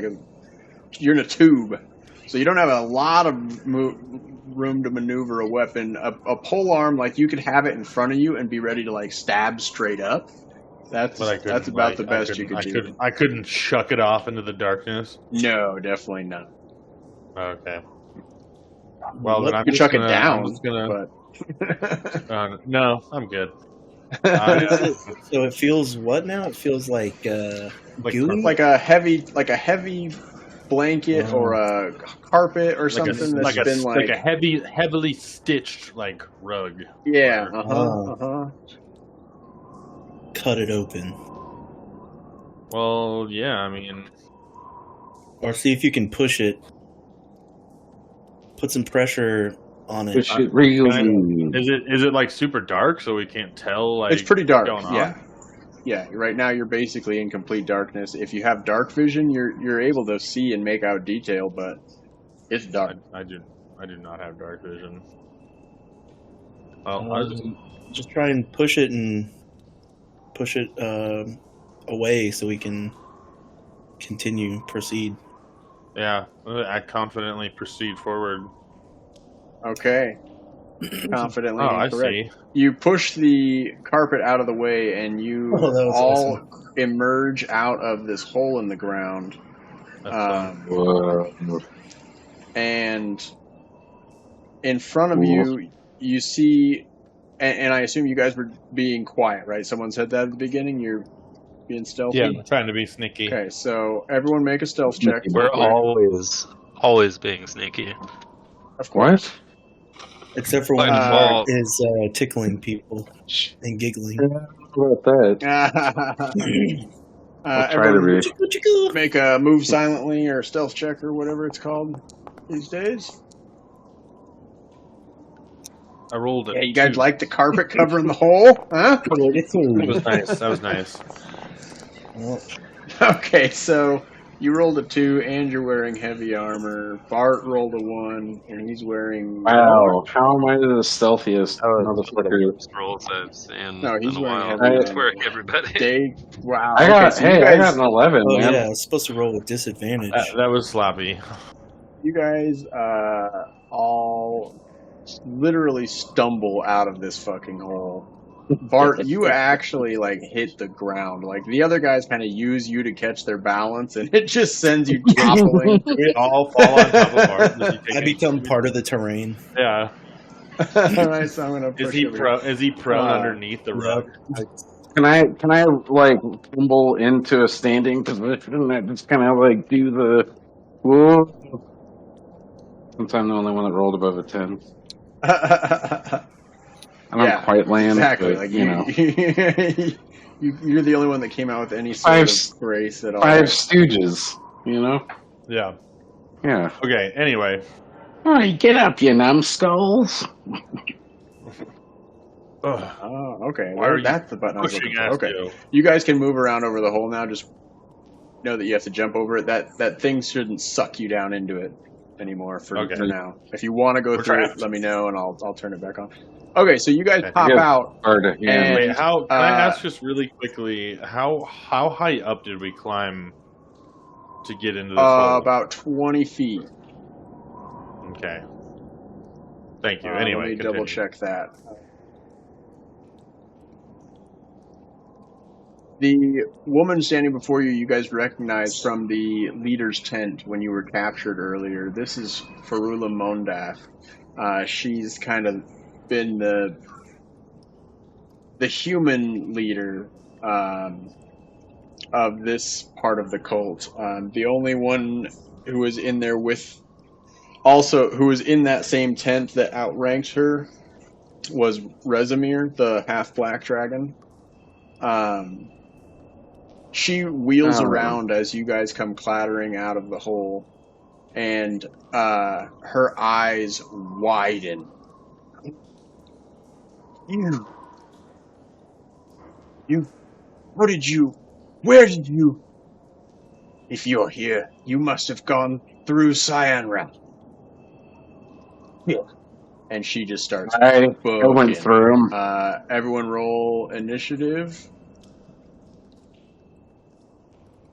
B: you're in a tube, so you don't have a lot of room to maneuver a weapon. A pole arm, like you could have it in front of you and be ready to like stab straight up. That's about the best you could do.
A: I couldn't chuck it off into the darkness.
B: No, definitely not.
A: Okay. Well, then I'm
B: you
A: just
B: chuck
A: gonna,
B: it down.
A: I'm just gonna,
B: but
A: no, I'm good.
D: So it feels what now? It feels like gooey?
B: like a heavy blanket or a carpet or something that's been
A: like a heavily stitched like rug.
B: Yeah.
D: Cut it open.
A: Well, yeah. I mean,
D: or see if you can push it. Put some pressure on it.
E: Push it really.
A: Is it like super dark so we can't tell? Like
B: it's pretty dark.
A: What's going on?
B: Yeah. Right now you're basically in complete darkness. If you have dark vision, you're able to see and make out detail, but it's dark.
A: I do not have dark vision. Well,
D: just try and push it away so we can proceed.
A: Yeah, I confidently proceed forward.
B: Okay. Confidently.
A: I
B: correct.
A: see.
B: You push the carpet out of the way, and you all emerge out of this hole in the ground. And in front of you, you see, and I assume you guys were being quiet, right? Someone said that at the beginning. You're being stealthy.
A: Yeah, I'm trying to be sneaky.
B: Okay, so everyone make a stealth check.
F: We're always being sneaky.
B: Of course.
D: Except for when Bart is tickling people and giggling.
E: How about that? I'll try to
B: make a move silently or stealth check or whatever it's called these days.
A: I rolled it.
B: Yeah, you guys like the carpet covering the hole? Huh?
A: That was nice. That was nice.
B: Okay, so you rolled a 2 and you're wearing heavy armor. Bart rolled a 1 and he's wearing...
E: Wow, how am I the stealthiest motherfucker?
F: Rolls and
B: no, he's wearing heavy
F: armor. It's where everybody.
B: Wow.
E: I got an 11,
D: man.
E: man.
D: Yeah, I was supposed to roll with disadvantage.
A: That was sloppy.
B: You guys all literally stumble out of this fucking hole. Bart, you actually like hit the ground. Like the other guys kind of use you to catch their balance, and it just sends you toppling.
A: We all fall on top of Bart.
D: I become part of the terrain.
A: Yeah.
B: All right, so I'm gonna push
A: Is he prone underneath the rug?
E: Can I like tumble into a standing position and just kind of like do the whoa? Since I'm the only one that rolled above a 10. I don't quite land.
B: Exactly.
E: But,
B: like
E: you know.
B: You're the only one that came out with any sort of grace at all.
E: 5 Stooges, you know?
A: Yeah.
E: Yeah.
A: Okay, anyway.
E: All right, get up, you numbskulls.
B: Oh, okay. Well, that's the button I was looking for. Okay.
A: You.
B: You guys can move around over the hole now. Just know that you have to jump over it. That thing shouldn't suck you down into it anymore for now. If you want to go through it, let me know and I'll turn it back on. Okay, so you guys pop out.
E: And,
A: wait, can I ask just really quickly, how high up did we climb to get into this hole?
B: About 20 feet.
A: Okay. Thank you. Anyway,
B: let me double check that. The woman standing before you, you guys recognize from the leader's tent when you were captured earlier. This is Farula Mondaf. She's kind of been the human leader of this part of the cult. The only one who was in there who was in that same tent that outranked her was Rezimir, the half black dragon. She wheels around as you guys come clattering out of the hole, and her eyes widen. Where did you? If you're here, you must have gone through Cyanra. Yeah. And she just starts
E: I
B: booking.
E: went through them.
B: Everyone roll initiative.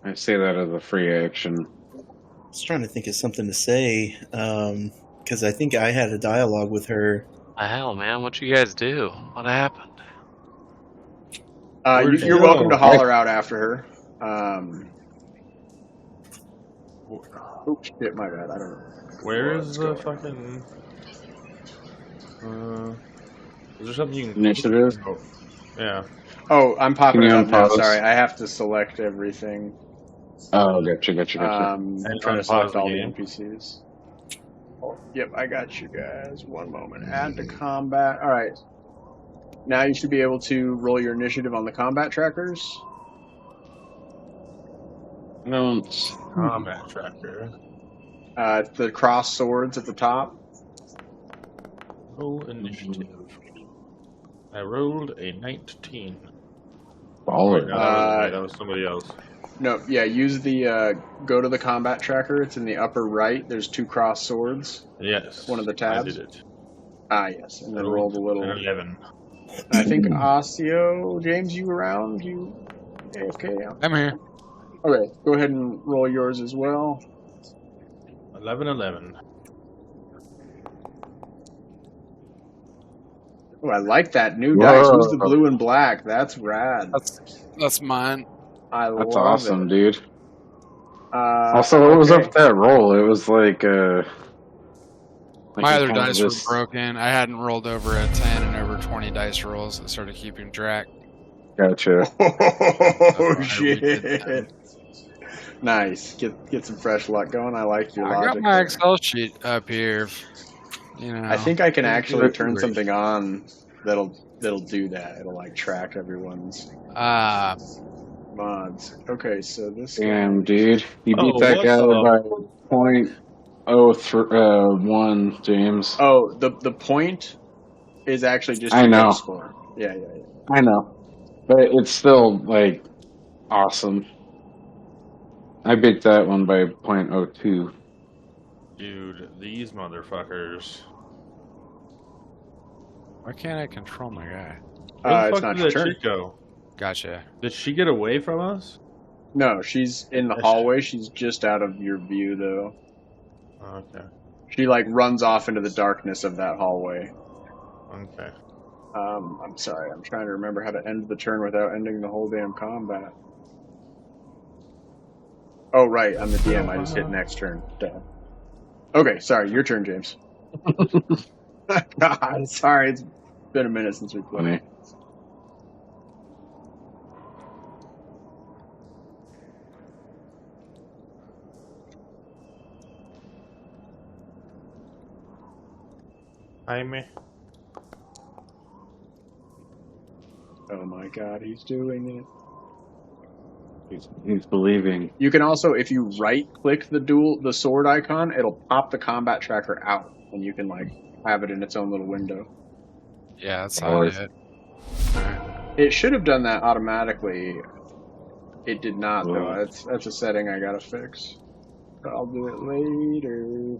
E: I say that as a free action.
D: I was trying to think of something to say, because I think I had a dialogue with her.
F: The hell, man? What'd you guys do? What happened?
B: You're welcome to holler out after her. Oh shit, my bad. I don't know.
A: Where is the fucking? Is there something you can
E: Initiative?
A: Oh, yeah.
B: Oh, I'm popping
E: Can
B: it
E: you
B: up now.
E: unpause?
B: Sorry, I have to select everything.
E: Oh, gotcha.
B: I'm trying to select
A: unpause the
B: all the
A: game.
B: NPCs. Oh, yep, I got you guys. One moment. Add to combat. All right. Now you should be able to roll your initiative on the combat trackers.
E: No.
A: Combat tracker.
B: It's the cross swords at the top.
A: Roll initiative. I rolled a 19.
E: Baller.
A: No, that wasn't me. That was somebody else.
B: No, yeah, use the, go to the combat tracker. It's in the upper right. There's 2 cross swords.
A: Yes.
B: One of the tabs.
A: I did it.
B: Ah, yes. And then roll the little...
A: An 11.
B: I think Osseo, James, you around? You AFK? Yeah.
C: I'm here.
B: Okay, go ahead and roll yours as well.
A: 11.
B: Oh, I like that new dice. Who's the
E: Whoa.
B: blue and black? That's rad.
C: That's mine.
E: That's
B: love
E: awesome,
B: it.
E: dude. Also, what was up
B: okay.
E: with that roll? It was like
C: My
E: it
C: other
E: kind of
C: dice
E: just-
C: were broken. I hadn't rolled over a 10 and over 20 dice rolls. I started keeping track.
E: Gotcha.
B: Oh,
C: I
B: shit.
C: redid them.
B: Nice. Get some fresh luck going. I like your
C: I
B: logic.
C: got my
B: there.
C: Excel sheet up here. You know,
B: I think I can actually turn
C: Great.
B: something on that'll do that. It'll like track everyone's mods. Okay, so this
E: Damn, dude. You beat
A: Oh,
E: that
A: what's
E: guy
A: up?
E: by .01, James.
B: Oh, the point is actually just
E: I
B: your
E: know.
B: score. Yeah.
E: I know. But it's still, like, awesome. I beat that one by .02.
A: Dude, these motherfuckers.
C: Why can't I control my guy?
A: Where the
B: It's
A: fuck
B: not
A: did
B: your
A: that
B: turn.
A: chick go?
C: Gotcha.
A: Did she get away from us?
B: No, she's in the hallway. She's just out of your view, though.
A: Okay.
B: She like runs off into the darkness of that hallway.
A: Okay.
B: I'm sorry. I'm trying to remember how to end the turn without ending the whole damn combat. Oh, right. I'm the DM. I just hit next turn. Duh. Okay, sorry. Your turn, James. God, sorry. It's been a minute since we played.
E: Funny.
A: Jaime.
B: Oh my God, he's doing it.
E: He's believing.
B: You can also, if you right-click the sword icon, it'll pop the combat tracker out, and you can like have it in its own little window.
C: Yeah, that's how I
E: Nice.
C: did it. Alright.
B: It should have done that automatically. It did not, though.
E: Well.
B: That's a setting I gotta fix. But I'll do it later.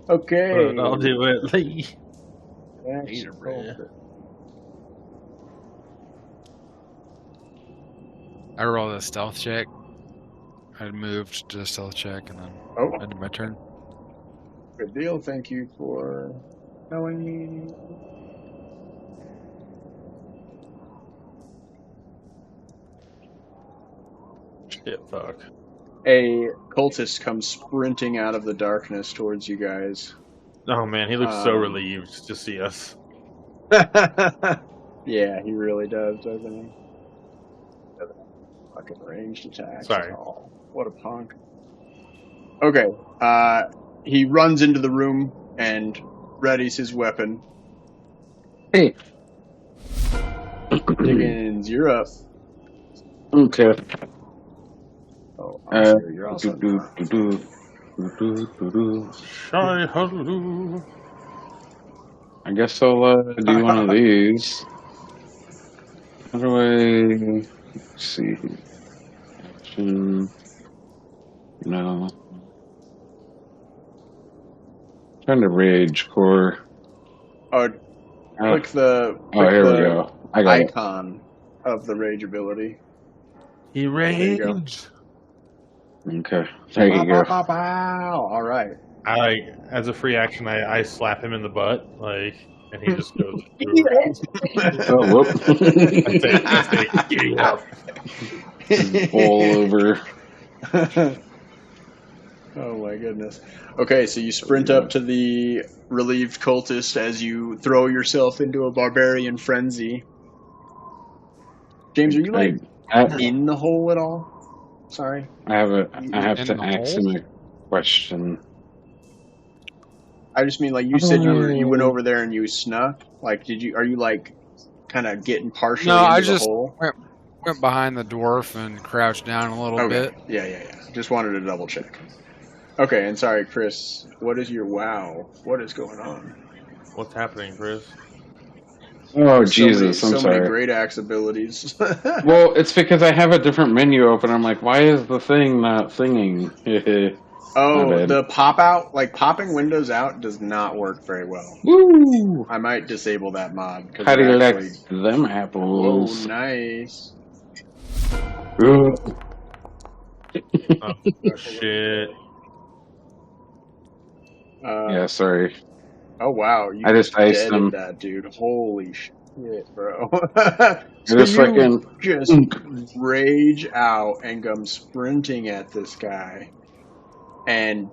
B: Okay.
A: But I'll do it later.
B: That's
A: Later, bruh.
C: I rolled a stealth check. I moved to a stealth check and then
B: Oh,
C: ended my turn.
B: good deal. Thank you for telling me.
A: Shit, fuck.
B: A cultist comes sprinting out of the darkness towards you guys.
A: Oh man, he looks so relieved to see us.
B: Yeah, he really does, doesn't he? Doesn't have fucking ranged attacks
A: Sorry.
B: at all. What a punk. Okay, he runs into the room and readies his weapon.
E: Hey.
B: Diggins, you're up.
E: Okay.
B: Oh, I'm sure you're also not.
A: Shy hallelujah.
E: I guess I'll do one of these. How do let's see. Action. No. Trying to rage core.
B: Oh, click the
E: here we go. I got
B: icon of the rage ability.
A: He
B: you go.
A: raged.
E: Okay. There you go.
B: All right.
A: As a free action, I slap him in the butt, and he just goes.
E: Oh, whoop.
A: I say, "Giddy up."
E: All over.
B: Oh my goodness. Okay, so you sprint up to the relieved cultist as you throw yourself into a barbarian frenzy. James, are you in the hole at all? Sorry.
E: I have to ask him a question.
B: I just mean, you said you went over there and you snuck. Are you kind of getting partially into the hole?
C: Went behind the dwarf and crouched down a little bit.
B: Yeah. Just wanted to double check. Okay, and sorry, Chris. What is your wow? What is going on?
A: What's happening, Chris?
E: Oh, Jesus, I'm sorry.
B: Many great axe abilities.
E: Well, it's because I have a different menu open. I'm like, why is the thing not singing?
B: Oh, the pop out, popping windows out does not work very well.
E: Woo!
B: I might disable that mod.
E: How do you like them apples?
B: Oh, nice.
E: Ooh.
A: Oh, shit.
E: Yeah, sorry.
B: Oh, wow. You
E: I just iced him.
B: That, dude. Holy shit, bro.
E: So just
B: rage out and come sprinting at this guy and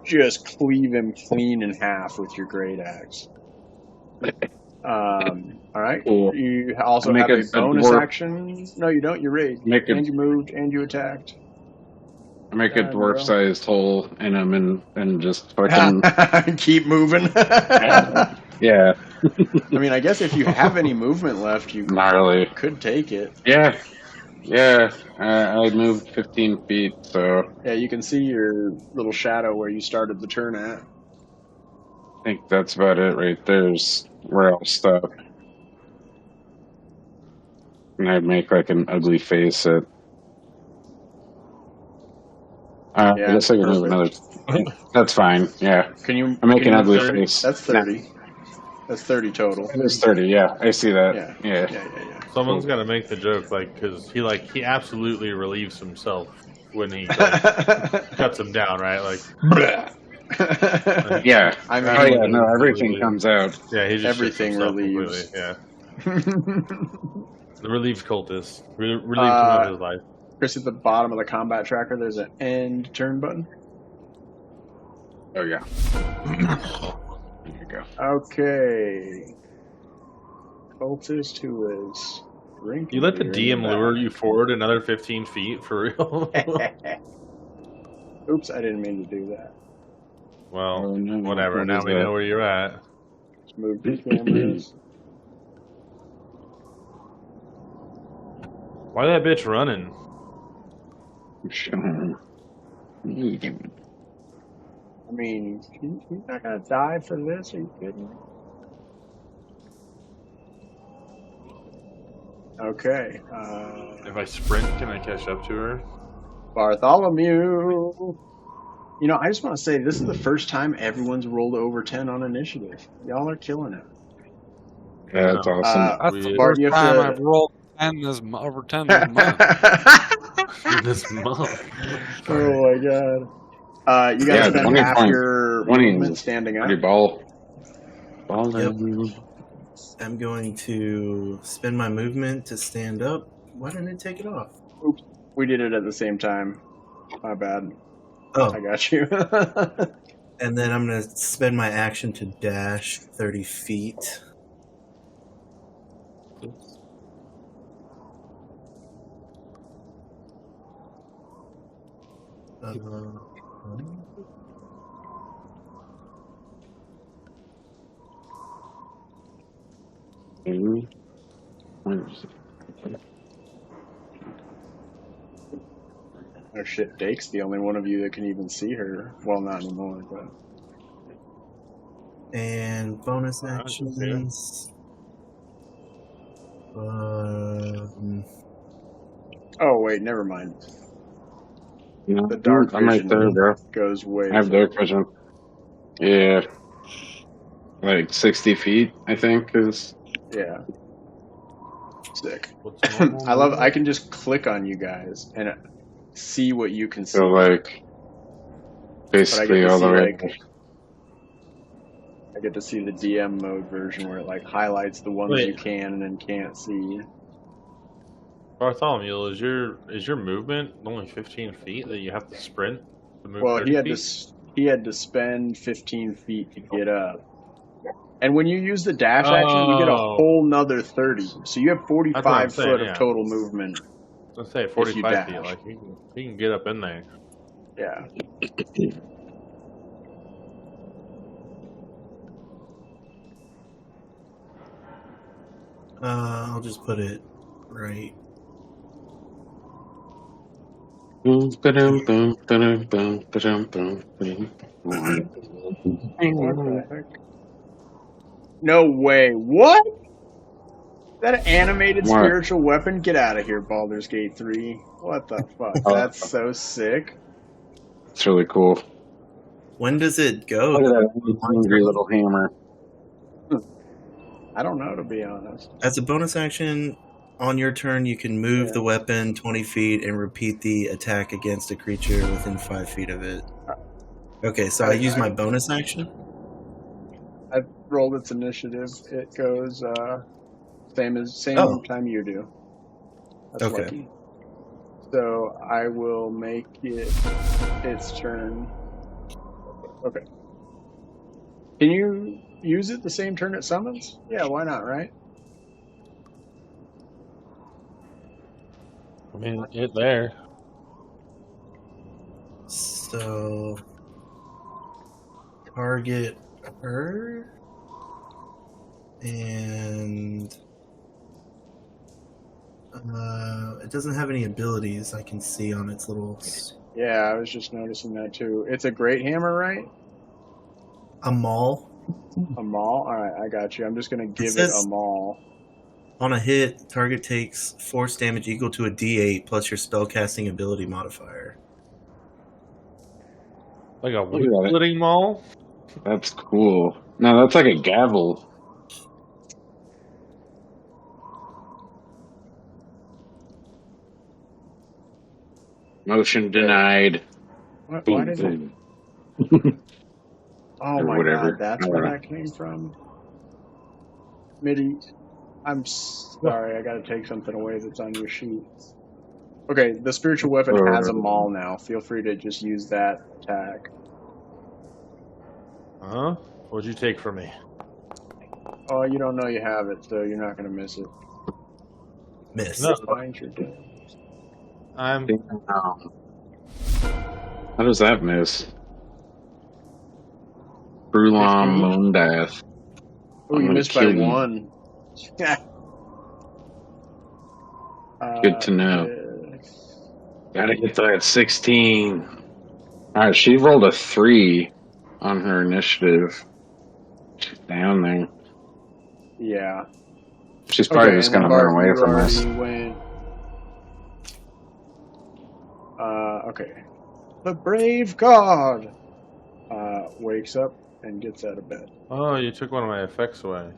B: just cleave him clean in half with your great axe. All right.
E: Cool.
B: You also have a bonus action. No, you don't. You raged. And you moved and you attacked.
E: I make a dwarf-sized hole in him and just fucking
B: keep moving.
E: Yeah.
B: I mean, I guess if you have any movement left, you could take it.
E: Yeah. I moved 15 feet, so
B: yeah, you can see your little shadow where you started the turn at.
E: I think that's about it right there's where I'll stop. And I'd make an ugly face at. I guess I can move another. That's fine. Yeah.
B: Can you?
E: I make an ugly face.
B: That's 30. That's 30 total.
E: It's 30. Yeah, I see that. Yeah.
A: Someone's got to make the joke, because he absolutely relieves himself when he cuts him down, right?
E: Yeah.
B: I mean,
E: no, everything comes out.
A: Yeah, he just
B: everything relieves.
A: Yeah. The relieved cultist relieves him of his life.
B: Chris, at the bottom of the combat tracker, there's an end turn button.
E: Oh, yeah. There you go.
B: Okay. Cultist who is drinking.
A: You let the DM lure you forward another 15 feet, for real?
B: Oops, I didn't mean to do that.
A: Well, whatever. Now we know where you're at.
B: Let's move the cameras.
A: Why that bitch running?
B: I mean, he's not gonna die for this. Are you kidding me? Okay.
A: If I sprint, can I catch up to her?
B: Bartholomew. I just want to say this is the first time everyone's rolled over 10 on initiative. Y'all are killing it.
E: Yeah, that's awesome.
C: That's the first time I've rolled 10 over 10 this month.
A: This month.
B: Oh my god. You guys spend half your movement standing up.
E: Ball.
D: Yep. I'm going to spend my movement to stand up. Why didn't it take it off?
B: Oops. We did it at the same time. My bad.
D: Oh,
B: I got you.
D: and then I'm going to spend my action to dash 30 feet. Oops.
B: Oh shit, Dake's the only one of you that can even see her. Well, not anymore, but.
D: And bonus
A: Wow, that's okay.
D: actions.
B: Oh wait, never mind.
E: No,
B: The dark
E: I'm right
B: vision
E: there, bro.
B: goes way.
E: I have dark vision. Yeah. Like 60 feet, I think, is.
B: Yeah. Sick.
A: What's normal
B: I love.
A: movement?
B: I can just click on you guys and see what you can see.
E: So, like, basically
B: to
E: all the
B: see,
E: way.
B: like, I get to see the DM mode version where it like highlights the ones
A: Wait.
B: you can and can't see.
A: Bartholomew, is your movement only 15 feet that you have to sprint to move
B: Well,
A: 30 feet?
B: he had to spend 15 feet to get up. And when you use the dash action, you get a
A: Oh.
B: whole nother 30. So you have
A: That's what I'm
B: 45
A: saying,
B: foot
A: yeah.
B: of total movement.
A: Let's say
B: you
A: 45 feet.
B: dash.
A: Like he can get up in there.
B: Yeah.
D: I'll just put it right.
B: What the heck? No way. What? That animated
E: What?
B: spiritual weapon? Get out of here, Baldur's Gate 3. What the fuck? That's so sick.
E: It's really cool.
D: When does it go?
E: Look at that hungry little hammer.
B: I don't know, to be honest.
D: As a bonus action, on your turn, you can move the weapon 20 feet and repeat the attack against a creature within 5 feet of it. Okay, so I use my bonus action?
B: I rolled its initiative. It goes same time you do. That's
D: Okay.
B: lucky. So I will make it its turn. Okay. Can you use it the same turn it summons? Yeah, why not, right?
A: I mean, it there.
D: So target her, and it doesn't have any abilities I can see on its little.
B: Yeah, I was just noticing that too. It's a great hammer, right?
D: A maul.
B: A maul? Alright, I got you. I'm just gonna give it
D: says-
B: a maul.
D: On a hit, target takes force damage equal to a D8 plus your spellcasting ability modifier.
A: Like a
E: Look at that.
A: splitting maul?
E: That's cool. No, that's like a gavel. Motion denied.
B: What? Why did it?
E: Boom.
B: Oh
E: Or
B: my
E: whatever.
B: god, that's where that came from? MIDI. I'm sorry, I gotta take something away that's on your sheet. Okay, the spiritual weapon has a maul now. Feel free to just use that attack.
A: Huh? What'd you take from me?
B: Oh, you don't know you have it, so you're not gonna miss it.
D: Miss.
A: No.
B: Find your day.
A: I'm
E: How does that miss? Brulon
B: 15?
E: Lone Death.
B: Oh,
E: I'm
B: you
E: gonna
B: missed by
E: kill you.
B: 1.
E: Good to know. Gotta get to that 16. Alright, she rolled a 3 on her initiative. She's down there.
B: Yeah.
E: She's probably just
B: and
E: gonna
B: then
E: run
B: Bart,
E: away
B: you
E: from us.
B: already went. Okay. The brave god wakes up and gets out of bed.
A: Oh, you took one of my effects away.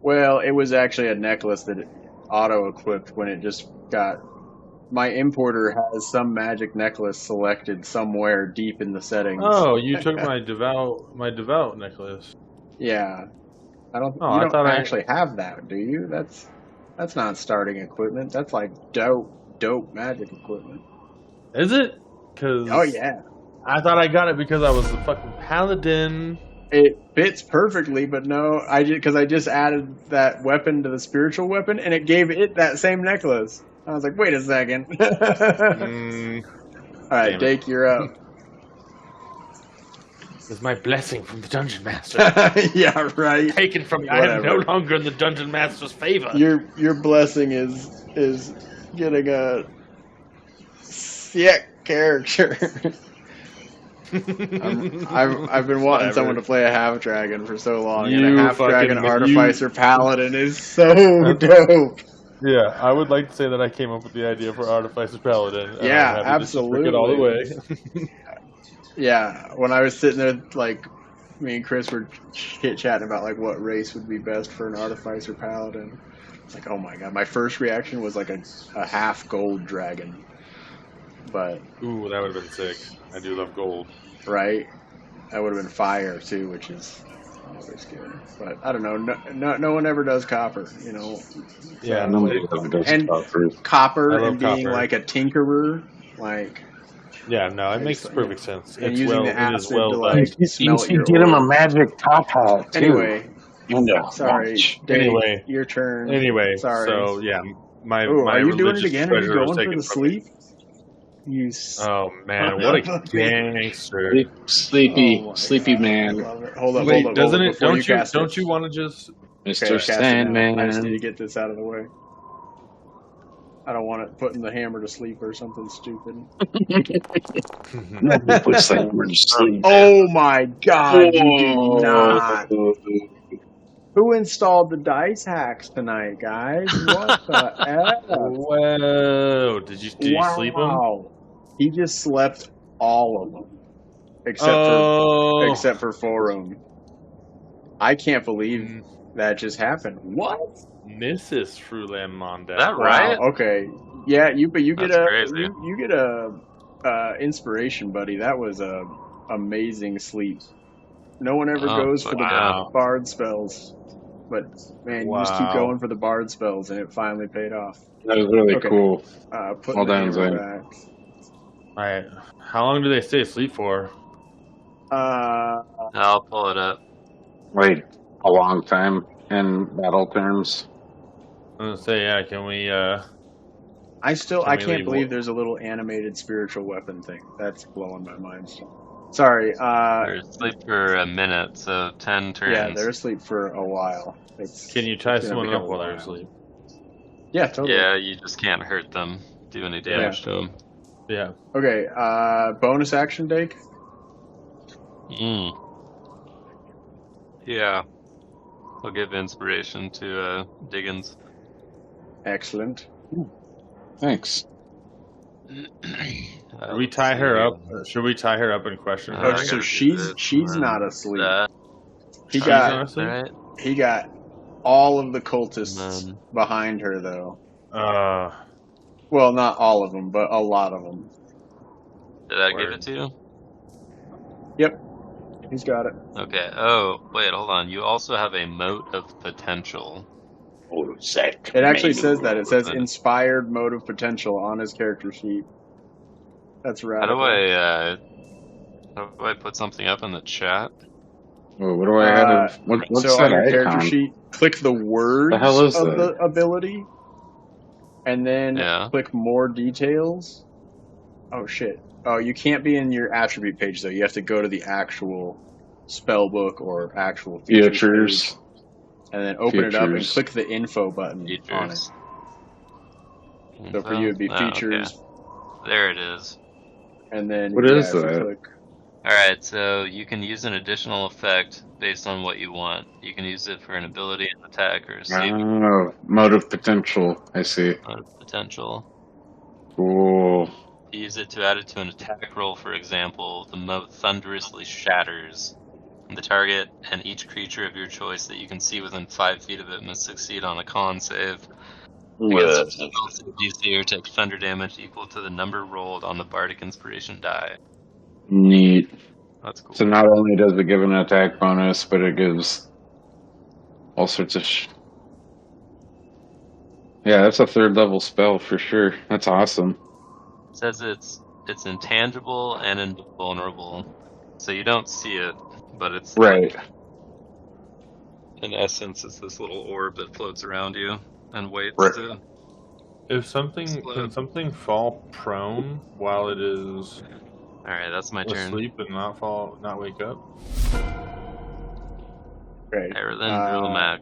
B: Well, it was actually a necklace that it auto-equipped when it just got... My importer has some magic necklace selected somewhere deep in the settings.
A: Oh, you took my devout necklace.
B: Yeah. I don't.
A: Oh,
B: you
A: I
B: don't
A: thought I-
B: actually have that, do you? That's not starting equipment. That's like dope. dope magic equipment.
A: Is it? Because
B: Oh yeah,
A: I thought I got it because I was a fucking paladin.
B: it fits perfectly, but no, I just added that weapon to the spiritual weapon, and it gave it that same necklace. I was like, wait a second. All right,
A: Damn it.
B: Dake, you're up.
A: This is my blessing from the dungeon master.
B: Yeah, right.
A: Taken from me. I am no
B: Whatever.
A: longer in the dungeon master's favor.
B: Your blessing is getting a sick character. I've been wanting someone to play a half dragon for so long, and a half dragon artificer paladin is so dope.
A: Yeah, I would like to say that I came up with the idea for artificer paladin. And
B: Yeah,
A: I'm happy to just bring it all the way.
B: Yeah, when I was sitting there, like, me and Chris were chit-chatting about, like, what race would be best for an artificer paladin. It's like, oh my god. My first reaction was, like, a half gold dragon. But,
A: Ooh, that would have been sick. I do love gold.
B: right? That would have been fire, too, which is always good. But, I don't know. No one ever does copper, you know?
A: Yeah,
B: So,
E: Nobody ever does
B: and
E: copper.
B: copper
A: I love
B: and being,
A: copper.
B: like, a tinkerer, like...
A: Yeah, no, it makes
B: just,
A: perfect sense.
B: And
A: It's
B: using
A: well,
B: the
A: it is
B: acid
A: well
B: to,
A: done.
B: like, smelt your
E: get him a
B: ore.
E: magic top hat, too.
B: Anyway,
E: Yeah,
B: sorry,
E: watch.
B: Dave,
A: Anyway.
B: your turn.
A: Anyway,
B: Sorry.
A: so yeah, my
B: Ooh,
A: my
B: are you doing it
A: religious
B: again? Are you
A: treasure was
B: going for
A: taken
B: the
A: from me.
B: sleep? You
A: Oh man, what a gangster!
E: Sleepy
B: I
E: man,
B: love it. Hold up,
A: Wait,
B: hold up,
A: doesn't
B: hold
A: it?
B: up before
A: Don't you?
B: cast
A: Don't
B: it.
A: you want to just?
E: Mr.
B: Okay, cast it now. I just need to
E: Sandman.
B: get this out of the way. I don't want it putting the hammer to sleep or something stupid.
E: Puts the hammer to sleep.
B: Oh my god, you do not. Who installed the dice hacks tonight, guys? What the F?
A: Whoa! Did you sleep him?
B: Wow. He just slept all of them. Except for Forum. I can't believe that just happened. What?
A: Mrs. Frulam Monda.
F: That right?
B: Wow, okay. Yeah, you get
F: That's
B: a
F: crazy.
B: you get a inspiration, buddy. That was a amazing sleep. No one ever
F: Oh,
B: goes for the
A: wow.
B: bard spells. But man, you just keep
A: Wow.
B: going for the bard spells and it finally paid off.
E: That was really
B: Okay.
E: cool.
B: Putting
E: Well
B: the
E: done,
B: hammer
E: Zane.
B: back.
A: All right. How long do they stay asleep for?
F: I'll pull it up.
E: Wait, a long time in battle terms.
A: I'm gonna say, yeah. Can we?
B: I
A: Can we
B: can't
A: leave
B: believe
A: what-
B: there's a little animated spiritual weapon thing. That's blowing my mind. Sorry.
F: They're asleep for a minute, so 10 turns.
B: Yeah, they're asleep for a while.
A: Can you tie
B: it's gonna
A: someone
B: become
A: up
B: a
A: while they're
B: while.
A: asleep?
B: Yeah, totally.
F: Yeah, you just can't hurt them, do any damage to them.
A: Yeah.
B: Okay. Bonus action, Dake.
F: Yeah. I'll give inspiration to Diggins.
B: Excellent.
E: Thanks.
A: Should we tie her up? Should we tie her up and question her?
B: Oh,
F: I
B: so
F: gotta do
B: she's
F: this,
B: she's
F: and
B: not
F: then
B: asleep.
F: that.
B: He
A: She's
B: got
A: not asleep?
F: Alright.
B: he got all of the cultists
F: And then-
B: behind her, though. Well, not all of them, but a lot of them.
F: Did I give
A: Word.
F: it to you?
B: Yep, he's got it.
F: Okay. Oh, wait, hold on. You also have a mote of potential.
B: It actually says that. It says inspired mode of potential on his character sheet. That's
F: How
B: radical.
F: do I put something up in the chat?
E: Well, what do I have? What's
B: so
E: that
B: on your character
E: icon?
B: sheet, click the words
E: The hell is
B: of
E: that?
B: the ability, and then
F: Yeah.
B: click more details. Oh shit! Oh, you can't be in your attribute page though. You have to go to the actual spell book or actual
E: Features.
B: page, and then open it up and
E: Features.
B: click the info button on it.
F: Features.
B: So for you, it'd be
F: Oh, okay.
B: features,
F: There it is.
B: and then
E: What is
B: if you
E: that?
B: click-
F: Alright, so you can use an additional effect based on what you want. You can use it for an ability, an attack, or a saving
E: Oh, mode of potential. I see.
F: potential.
E: Cool.
F: Use it to add it to an attack roll, for example. The mote thunderously shatters. The target and each creature of your choice that you can see within 5 feet of it must succeed on a con save. Against a spell save DC or take thunder damage equal to the number rolled on the Bardic Inspiration die.
E: Neat.
F: That's cool.
E: So not only does it give an attack bonus, but it gives all sorts of Yeah, that's a 3rd level spell for sure. That's awesome.
F: It says it's intangible and invulnerable, so you don't see it, but it's
E: Right.
F: like, in essence, it's this little orb that floats around you and waits
E: Right.
F: to
A: If something
F: explode.
A: can something fall prone while it is
F: All right, that's my turn.
A: asleep and not wake up?
B: Great.
F: Better than Drill Mac.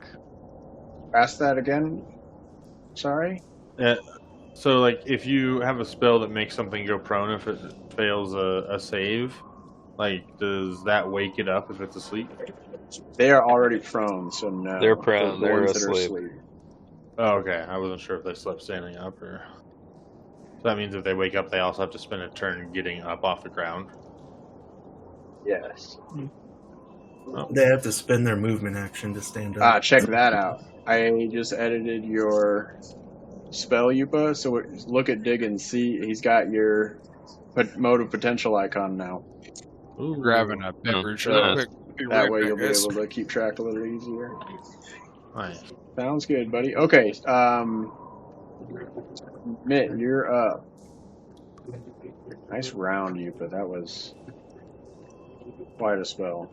B: Ask that again. Sorry.
A: So like if you have a spell that makes something go prone if it fails a save, like does that wake it up if it's asleep?
B: They are already prone, so no.
F: They're prone.
B: The
F: They're
B: ones that are
F: asleep.
B: asleep.
A: Oh, okay. I wasn't sure if they slept standing up or. So that means if they wake up, they also have to spend a turn getting up off the ground.
B: Yes.
D: They have to spend their movement action to stand up.
B: Check that out. I just edited your spell, Yupa. So look at Dig and see. He's got your mode of potential icon now.
A: Ooh,
C: Grabbing a beverage
B: So
C: real quick. Be
B: that
C: right
B: way
C: back,
B: you'll be
C: guys.
B: able to keep track a little easier.
A: nice.
B: Sounds good, buddy. Okay. Mitt, you're up. Nice round, Yupa. That was quite a spell.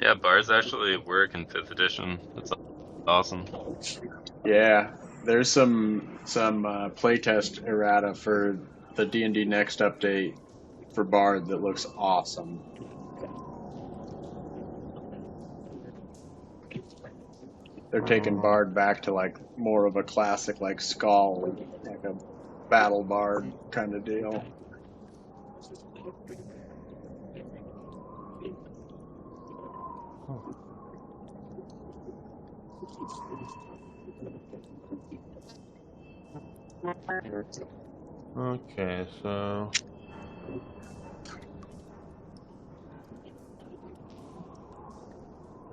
F: Yeah, bars actually work in 5th edition. That's awesome.
B: Yeah, there's some playtest errata for the D&D Next update for Bard that looks awesome. They're taking Bard back to like more of a classic like Skull, like a battle Bard kind of deal.
A: Okay, so.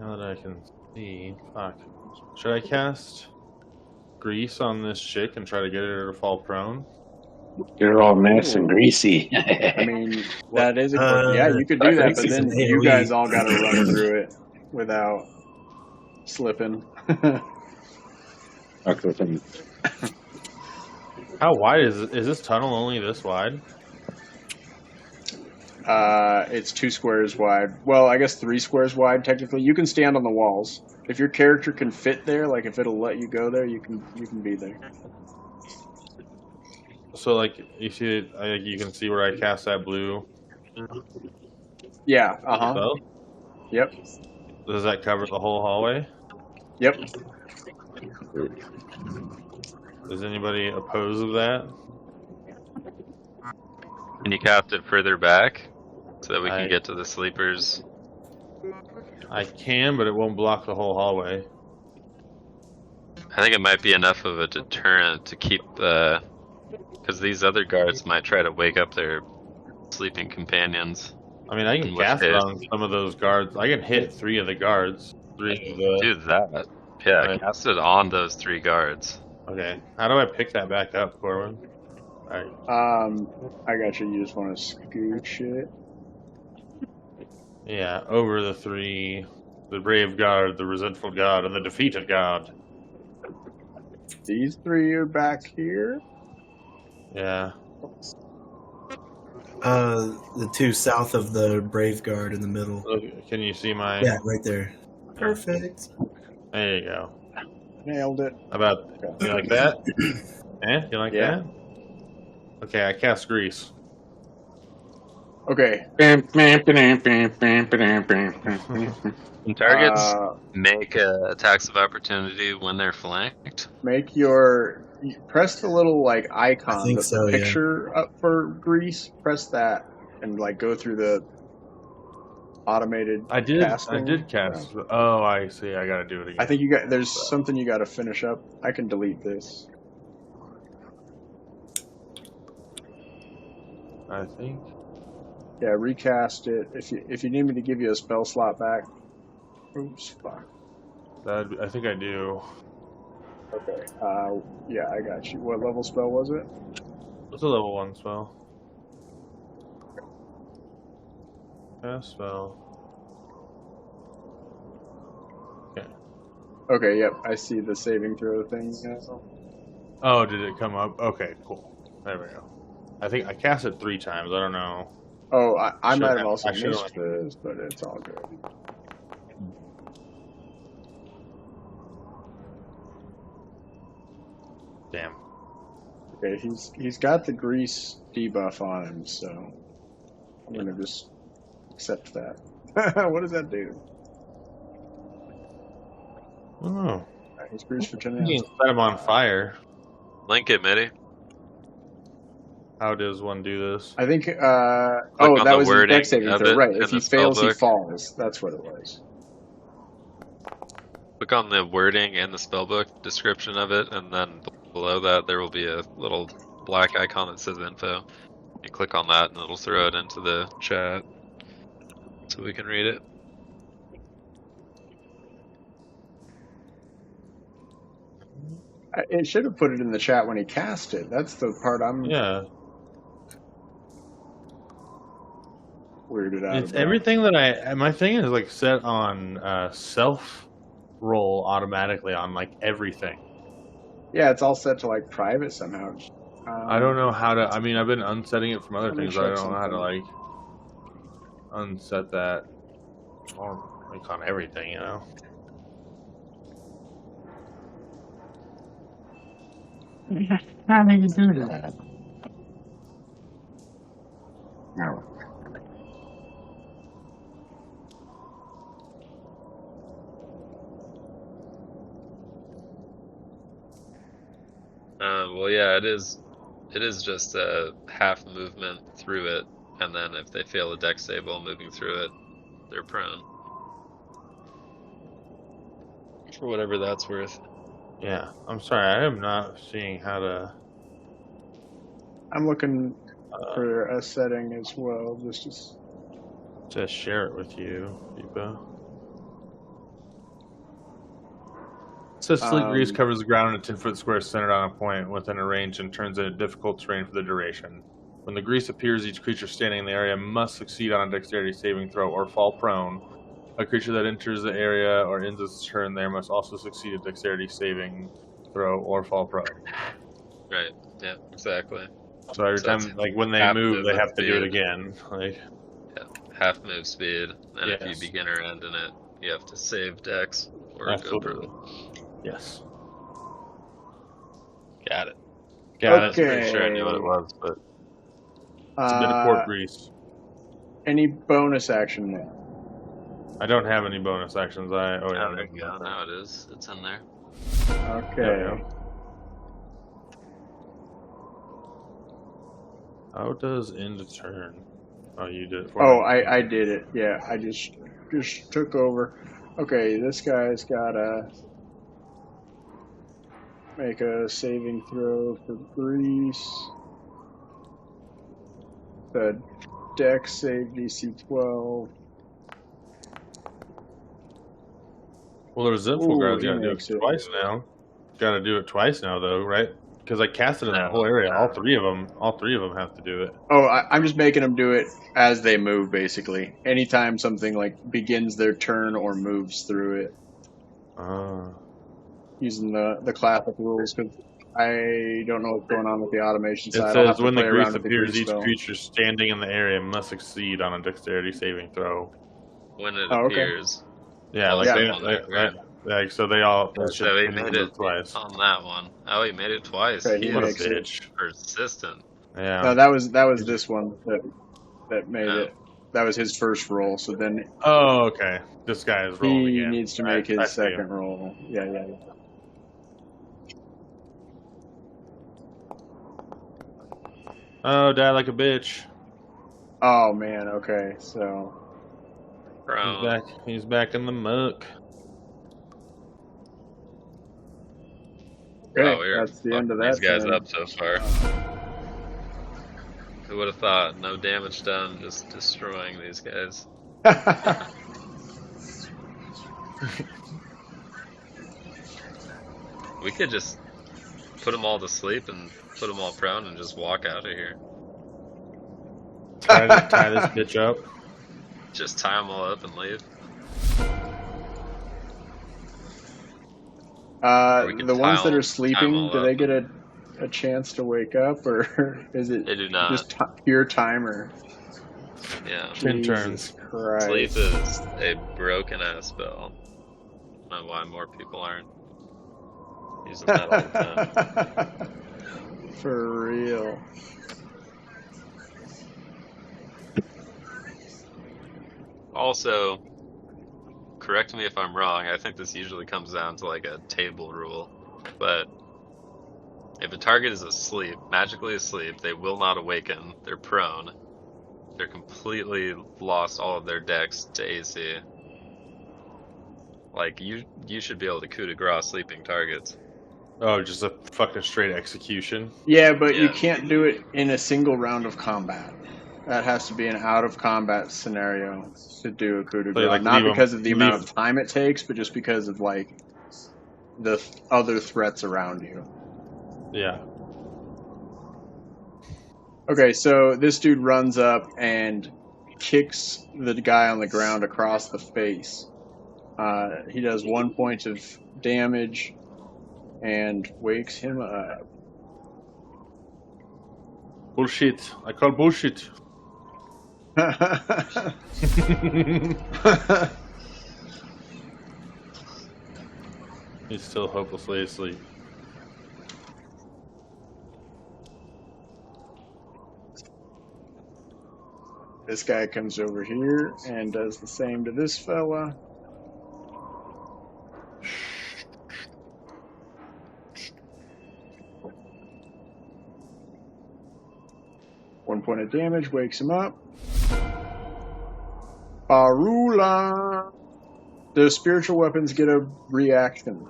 A: Now that I can see, fuck. Should I cast grease on this chick and try to get her to fall prone?
E: You're all nice and
B: Ooh.
E: greasy.
B: I mean, that is a yeah, you could do that, but then
D: Greasy's an
B: you
D: AoE.
B: guys all got to run through it without slipping.
E: Okay.
A: How wide is this tunnel? Only this wide?
B: It's 2 squares wide. Well, I guess 3 squares wide technically. You can stand on the walls. If your character can fit there, like if it'll let you go there, you can be there.
A: So like you see, you can see where I cast that blue.
B: Yeah.
A: spell?
B: Yep.
A: Does that cover the whole hallway?
B: Yep.
A: Does anybody oppose of that?
F: Can you cast it further back so that we
A: I-
F: can get to the sleepers?
A: I can, but it won't block the whole hallway.
F: I think it might be enough of a deterrent to keep the... Because these other guards might try to wake up their sleeping companions.
A: I mean, I
F: In
A: can
F: which
A: cast it
F: case-
A: on some of those guards. I can hit 3 of the guards. 3 of the.
F: Do that. Yeah,
A: Right.
F: cast it on those 3 guards.
A: Okay. How do I pick that back up, Corwin? Alright.
B: I got you. You just want to scooch it.
A: Yeah, over the 3. The brave guard, the resentful god, and the defeated god.
B: These 3 are back here.
A: Yeah.
D: The 2 south of the Brave Guard in the middle.
A: Look, can you see my?
D: Yeah, right there. Perfect.
A: There you go.
B: Nailed it.
A: How about you like that? You like
B: Yeah.
A: that? Okay, I cast grease.
B: Okay.
F: And targets make attacks of opportunity when they're flanked.
B: Make your press the little like icon,
D: I think
B: the
D: so, yeah.
B: picture up for grease. Press that and like go through the automated.
A: I did
B: casting.
A: cast. Oh, I see. I gotta do it again.
B: I think you got. There's something you got to finish up. I can delete this.
A: I think.
B: Yeah, recast it. If you need me to give you a spell slot back. Oops, fuck.
A: I think I do.
B: Okay. Yeah, I got you. What level spell was it?
A: What's a level 1 spell? Cast spell.
B: Okay, yep, I see the saving throw thing now.
A: Oh, did it come up? Okay, cool. There we go. I think I cast it 3 times. I don't know.
B: Oh, I might have
A: I
B: also
A: should
B: missed this, but it's all good.
A: Damn.
B: Okay, he's got the grease debuff on him, so I'm gonna just accept that. What does that do?
A: Oh,
B: He's grease for 10
A: you can
B: rounds.
A: set him on fire.
G: Link it, Mitty.
A: How does one do this?
B: I think.
G: Click
B: Oh,
G: on
B: that
G: the
B: was his
G: wording
B: dex saving
G: of
B: throw.
G: it
B: Right.
G: in
B: If he
G: the
B: fails, he
G: spellbook.
B: falls. That's what it was.
G: Click on the wording in the spellbook description of it, and then below that there will be a little black icon that says info. You click on that, and it'll throw it into the chat so we can read it.
B: It should have put it in the chat when he cast it. That's the part I'm weirded out
A: It's
B: about.
A: everything that my thing is like set on self roll automatically on like everything.
B: Yeah, it's all set to like private somehow.
A: I don't know how to. I mean, I've been unsetting it from other
B: Let me
A: things. But I
B: check
A: don't know how to
B: something.
A: like unset that or like on everything. You know.
H: How do you do that? No.
G: Well, yeah, it is. It is just a half movement through it, and then if they fail a dex save while moving through it, they're prone. For whatever that's worth.
A: Yeah, I'm sorry. I am not seeing how to.
B: I'm looking for a setting as well, just
A: to share it with you, Deepa. It says sleek grease covers the ground in a 10-foot square centered on a point within a range and turns into difficult terrain for the duration. When the grease appears, each creature standing in the area must succeed on a dexterity saving throw or fall prone. A creature that enters the area or ends its turn there must also succeed a dexterity saving throw or fall prone.
G: Right. Yeah. Exactly.
A: So every time, like when they move, they have to do it again. Like
G: half move speed, and
A: yes.
G: if you beginner end in it, you have to save dex or go prone.
A: Yes.
G: Got it.
A: Got
B: okay.
A: it.
G: Pretty sure I knew what it was, but
A: it's a bit of port grease.
B: Any bonus action now?
A: I don't have any bonus actions.
G: there you go. Now it is. It's in there.
B: Okay.
A: How does end a turn? Oh, you did it for
B: Oh,
A: me.
B: I did it. Yeah, I just took over. Okay, this guy's gotta make a saving throw for grease. The dex save DC 12.
A: Well, the resentful guard's
B: he
A: got to do it
B: makes it.
A: twice now. Got to do it twice now, though, right? Because I cast it in that whole area. All three of them have to do it.
B: Oh, I'm just making them do it as they move, basically. Anytime something like begins their turn or moves through it. Using the classic rules, because I don't know what's going on with the automation side.
A: It says when the grease appears, each creature standing in the area must succeed on a dexterity saving throw.
G: When it appears.
A: Yeah, like so they all.
G: So he made it twice on that one. Oh, he made it twice.
B: Okay,
G: he
A: what a
G: is
A: bitch.
G: persistent.
A: Yeah.
B: No, that was this one that made it. That was his first roll. So then.
A: Oh, okay. This guy is rolling
B: He
A: again.
B: needs to make his second roll. Yeah.
A: Oh, die like a bitch.
B: Oh man. Okay, so.
A: He's back in the muck.
B: Okay, that's the end of that.
G: These guys up so far. Who would have thought? No damage done, just destroying these guys. We could just put them all to sleep and put them all prone and just walk out of here.
A: Tie this bitch up.
G: Just tie them all up and leave.
F: we can
B: The ones that
F: time
B: are sleeping,
F: all
B: do
F: up.
B: they get a chance to wake up, or is it
F: They do not.
B: just pure timer?
F: Yeah.
B: Jesus Christ.
F: Sleep is a broken ass spell. I don't know why more people aren't using that all the time.
B: For real.
F: Also, correct me if I'm wrong, I think this usually comes down to like a table rule, but if a target is asleep, magically asleep, they will not awaken, they're prone, they're completely lost all of their dex to AC. Like, you should be able to coup de grace sleeping targets.
A: Oh, just a fucking straight execution.
B: Yeah, but you
F: Yeah.
B: can't do it in a single round of combat. That has to be an out of combat scenario to do a coup de
A: So you,
B: grace.
A: like,
B: Not
A: leave 'em-
B: because of the amount
A: leave-
B: of time it takes, but just because of like the other threats around you.
A: Yeah.
B: Okay, so this dude runs up and kicks the guy on the ground across the face. He does 1 point of damage and wakes him up.
A: Bullshit. I call bullshit. He's still hopelessly asleep.
B: This guy comes over here and does the same to this fella. One point of damage, wakes him up. Barula! Do spiritual weapons get a reaction?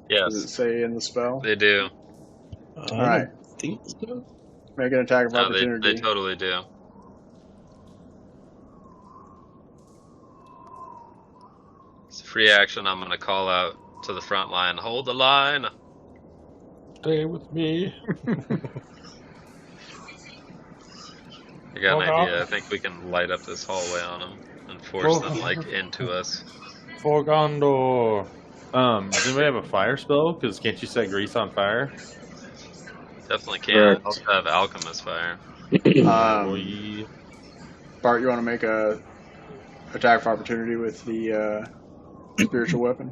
B: Does it
F: Yes,
B: say in the spell?
F: they do.
B: Alright.
D: Think so.
B: Make an attack of
F: No, they
B: opportunity.
F: totally do. It's a free action. I'm going to call out to the front line. Hold the line.
A: Stay with me.
F: I got an
H: Hold
F: idea.
H: on.
F: I think we can light up this hallway on them and force them like into us.
H: For Gondor.
A: Does anybody have a fire spell? Because can't you set grease on fire?
F: Definitely can.
E: Correct.
F: Also have alchemist fire.
A: Boy.
B: Bart, you want to make a attack of opportunity with the spiritual weapon?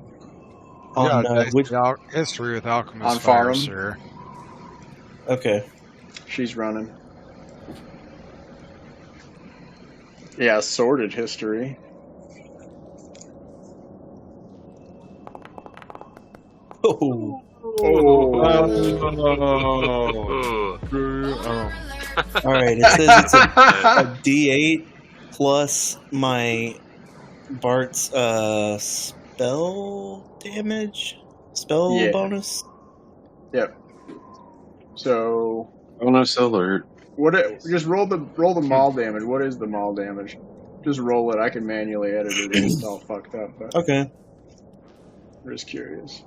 D: On,
C: yeah,
D: which,
C: history with alchemist
B: On
C: fire,
B: Farum?
C: sir.
D: okay.
B: She's running. Yeah, sordid history.
D: Oh,
B: Oh.
F: Ooh.
D: all right. It says it's a D8 plus my Bart's spell damage, spell
B: Yeah.
D: bonus.
B: Yep. So
E: Bonus alert.
B: just roll the maul damage. What is the maul damage? Just roll it. I can manually edit it if it's all fucked up, but
D: Okay.
B: I'm just curious.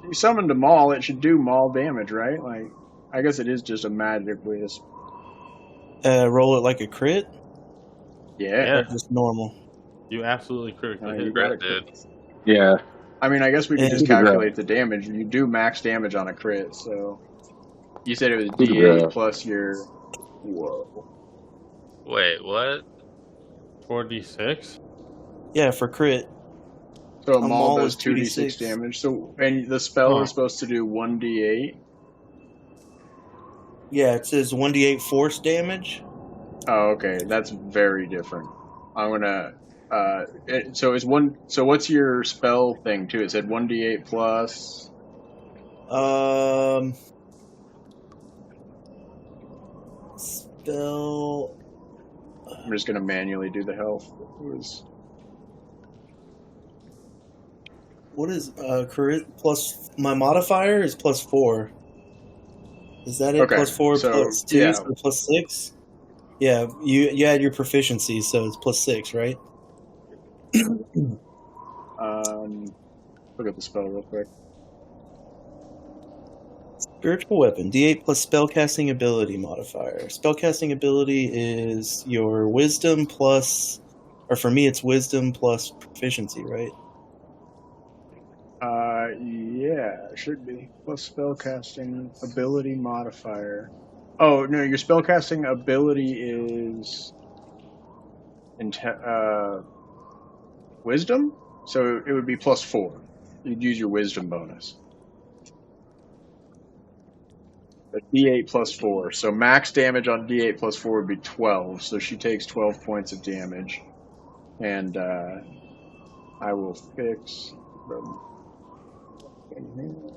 B: You summoned a maul, it should do maul damage, right? Like, I guess it is just a magic whiz.
D: Roll it like a crit.
B: Yeah.
D: Or just normal.
A: You absolutely critically
B: You
A: hit.
B: got it.
F: Dude.
E: Yeah.
B: I mean, I guess we could
D: Yeah.
B: just calculate the damage. You do max damage on a crit, so you said it was
E: Good
B: D8
E: job.
B: plus your. Whoa.
F: Wait, what?
A: 4d6?
D: Yeah, for crit.
B: So a
D: A
B: maul
D: maul
B: does
D: is
B: 2d6
D: 2d6
B: damage. So and the spell
A: Huh.
B: is supposed to do 1d8.
D: Yeah, it says 1d8 force damage.
B: Oh, okay, that's very different. I'm gonna. So what's your spell thing too? It said 1d8 plus.
D: Spell.
B: I'm just gonna manually do the health. It was
D: What is crit plus my modifier is +4. Is that it?
B: Okay,
D: +4
B: so,
D: +2
B: yeah.
D: so +6. Yeah, you add your proficiency, so it's +6, right?
B: Look at the spell real quick.
D: Spiritual weapon, D8 plus spellcasting ability modifier. Spellcasting ability is your wisdom plus Or for me, it's wisdom plus proficiency, right?
B: Yeah, it should be. Plus spellcasting ability modifier. Oh, no, your spellcasting ability is wisdom? So it would be +4. You'd use your wisdom bonus. A D8 +4. So max damage on D8 +4 would be 12. So she takes 12 points of damage. And I will fix the thing here.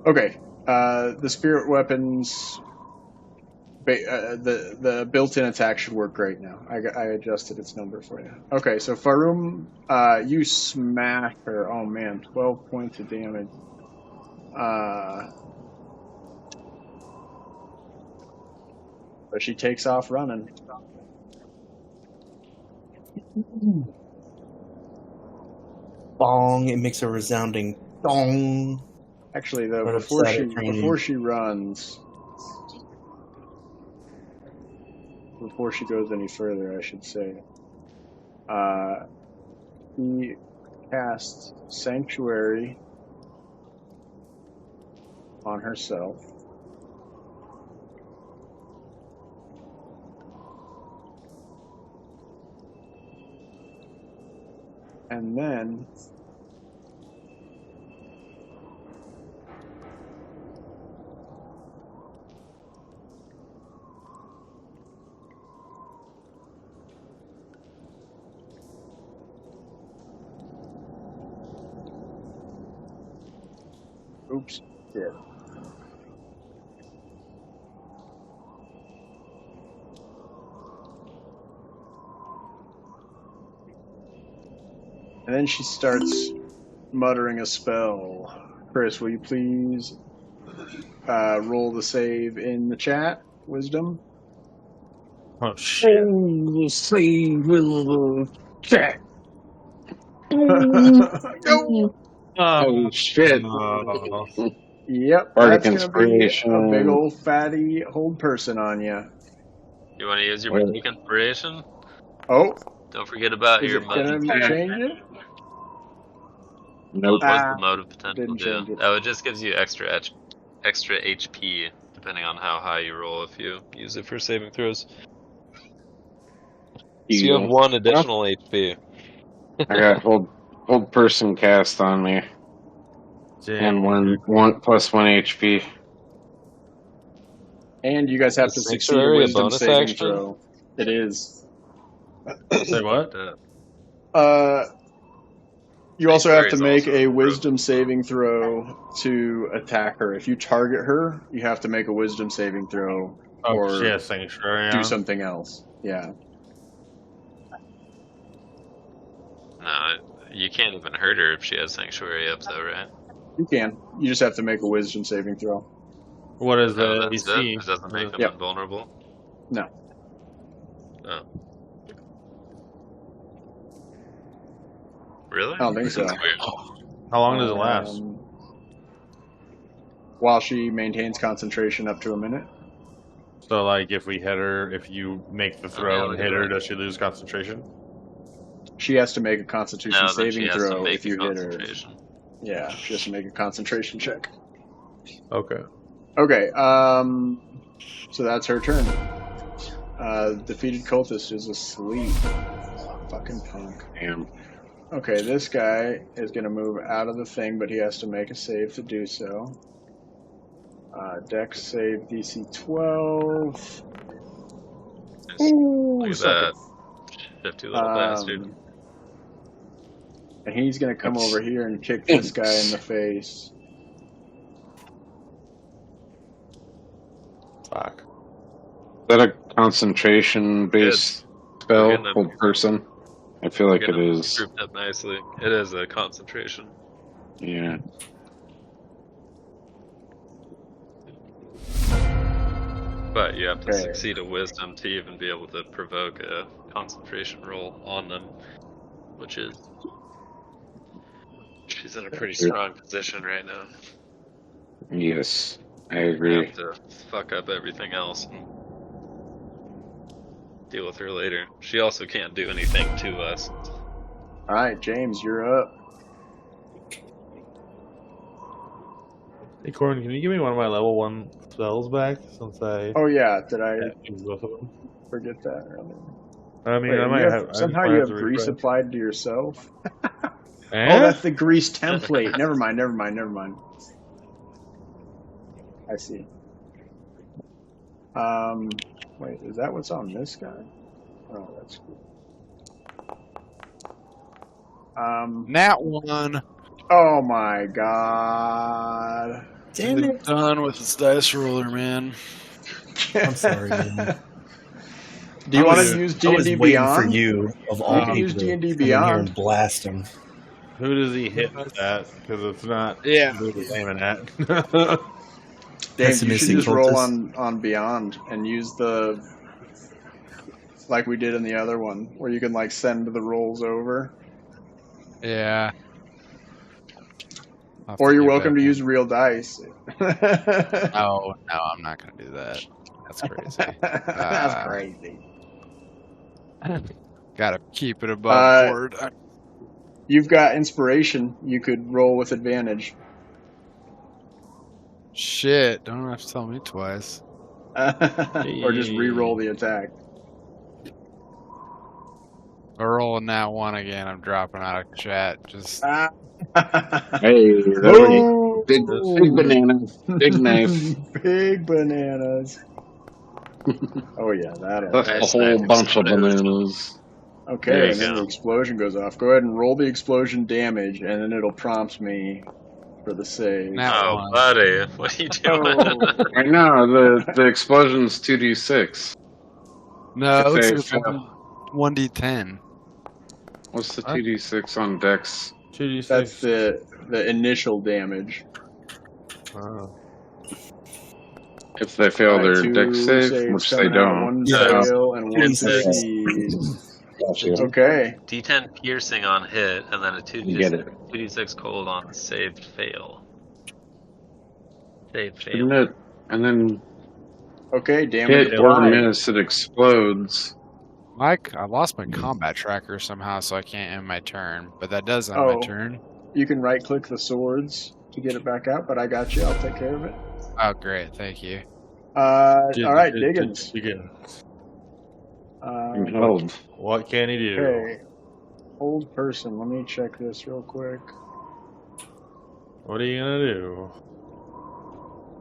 B: Okay, the spirit weapons, the built-in attack should work great now. I adjusted its number for you. Okay, so Farum, you smash her. Oh man, 12 points of damage. But she takes off running.
D: Bong! It makes a resounding dong.
B: Actually, though,
D: Right
B: before
D: upside it,
B: before she runs, before she goes any further, I should say, he casts Sanctuary on herself. And then oops, yeah. And then she starts muttering a spell. Chris, will you please roll the save in the chat? Wisdom.
A: Oh shit!
B: Go.
E: Oh shit!
B: Yep,
E: Bardic
B: that's gonna be
E: inspiration.
B: a big old fatty hold person on you.
F: You want to use your Bardic Inspiration?
B: Oh,
F: Don't forget about
B: is
F: your
B: it gonna change it?
E: Nope.
F: What does the motive potential
B: didn't change
F: do?
B: it.
F: Oh, it just gives you extra HP depending on how high you roll if you use it for saving throws. So you have 1 additional HP.
E: I got hold person cast on me, and one +1 HP.
B: And you guys have
F: Is
B: to succeed a
F: Sanctuary a
B: wisdom
F: bonus
B: saving
F: action?
B: throw. It is.
A: Say what?
B: You also have to
F: Sanctuary's
B: make
F: also
B: a
F: a
B: wisdom saving throw to attack her. If you target her, you have to make a wisdom saving throw
A: Oh,
B: or
A: she has Sanctuary
B: do
A: on?
B: something else. Yeah.
F: No, you can't even hurt her if she has Sanctuary up, though, right?
B: You can. You just have to make a wisdom saving throw.
A: What is
F: No,
A: the
F: that's
A: AC?
F: it. It doesn't make them
B: Yep.
F: invulnerable.
B: No.
F: Oh. Really?
B: I don't think so.
F: That's weird.
A: How long does it last?
B: While she maintains concentration up to a minute.
A: So, like, if we hit her, if you make the throw
F: yeah,
A: and
F: look
A: hit
F: at
A: her,
F: that.
A: does she lose concentration?
B: She has to make a constitution
F: No, then she
B: saving
F: has to
B: throw
F: make
B: if
F: a
B: you hit her.
F: concentration.
B: Yeah, she has to make a concentration check.
A: Okay.
B: Okay, so that's her turn. Defeated cultist is asleep. Fucking punk.
E: Damn.
B: Okay, this guy is going to move out of the thing, but he has to make a save to do so. Dex save DC 12. Ooh,
F: Look at
B: suck
F: that. Shifty little bastard.
B: And he's going to come over here and kick this guy in the face.
A: Fuck.
E: Is that a concentration based spell spell,
G: We're getting them-
E: hold person? I feel like it
G: Getting them
E: is.
G: grouped up nicely. It is a concentration.
E: Yeah.
G: But you have to
B: Okay.
G: succeed a wisdom to even be able to provoke a concentration roll on them, which is she's in a pretty strong position right now.
E: Yes, I
G: You
E: agree.
G: have to fuck up everything else and deal with her later. She also can't do anything to us.
B: All right, James, you're up.
A: Hey, Corin, can you give me one of my level 1 spells back? Since I
B: Oh yeah, did I
A: used both of them.
B: forget that earlier?
A: I mean,
B: Wait,
A: I
B: you
A: might
B: have-
A: have. I
B: somehow
A: might
B: you
A: have
B: have
A: to
B: grease
A: refresh.
B: applied to yourself.
A: Eh?
B: Oh, that's the grease template. Never mind. I see. Wait, is that what's on this guy? Oh, that's cool.
C: Nat 1.
B: Oh my god.
D: Damn it!
C: Done with this dice roller, man.
D: I'm sorry, man.
B: Do you
D: I
B: want
D: was-
B: to use
D: I was
B: D&D
D: waiting
B: Beyond?
D: for you, of all
B: You can use
D: people, to
B: D&D
D: come in here
B: Beyond.
D: and blast him.
A: Who does he hit with that? Because it's not
C: Yeah.
A: who he's aiming at.
B: Dave, you should
D: Pessimistic
B: just roll
D: cultist.
B: on Beyond and use the like we did in the other one, where you can like send the rolls over.
C: Yeah. I'll have
B: Or you're
C: do
B: welcome
C: that,
B: to
C: man.
B: use real dice.
C: No, I'm not gonna do that. That's crazy.
B: That's crazy.
C: Gotta keep it above board.
B: You've got inspiration. You could roll with advantage.
C: Shit, don't have to tell me twice.
B: Or just re-roll the attack.
C: We're rolling that one again. I'm dropping out of chat. Just
E: Hey, big banana, big knife.
B: Big bananas. Oh yeah, that'll.
E: That's a
F: Nice,
E: whole
F: nice.
E: bunch of bananas.
B: Okay,
F: There
B: and
F: you
B: then
F: go.
B: the explosion goes off. Go ahead and roll the explosion damage, and then it'll prompt me for the save.
C: Nat
F: Oh,
C: one.
F: buddy, what are you doing?
B: Oh.
E: I know the explosion's 2d6.
C: No,
E: If
C: it's
E: they-
C: 1d10.
E: What's the 2d6 on Dex?
A: 2d6.
B: That's the initial damage.
A: Oh.
E: If they fail
B: Alright,
E: their
B: two
E: Dex save,
B: saves
E: which they
B: coming out,
E: don't.
B: One
G: Yeah.
B: fail and one
G: Yes.
B: succeed.
E: Gotcha.
B: Okay.
F: D10 piercing on hit, and then a
E: You get it.
F: 2d6 cold on saved fail. Saved fail.
E: Isn't it? And then
B: Okay, damage
E: hit or
B: applied.
E: miss, it explodes.
C: Mike, I lost my combat tracker somehow, so I can't end my turn. But that does end
B: Oh.
C: my turn.
B: You can right click the swords to get it back out, but I got you. I'll take care of it.
C: Oh, great. Thank you.
B: Alright, Diggins.
A: Diggins.
E: Held.
A: What can he do?
B: Okay. Old person. Let me check this real quick.
A: What are you gonna do?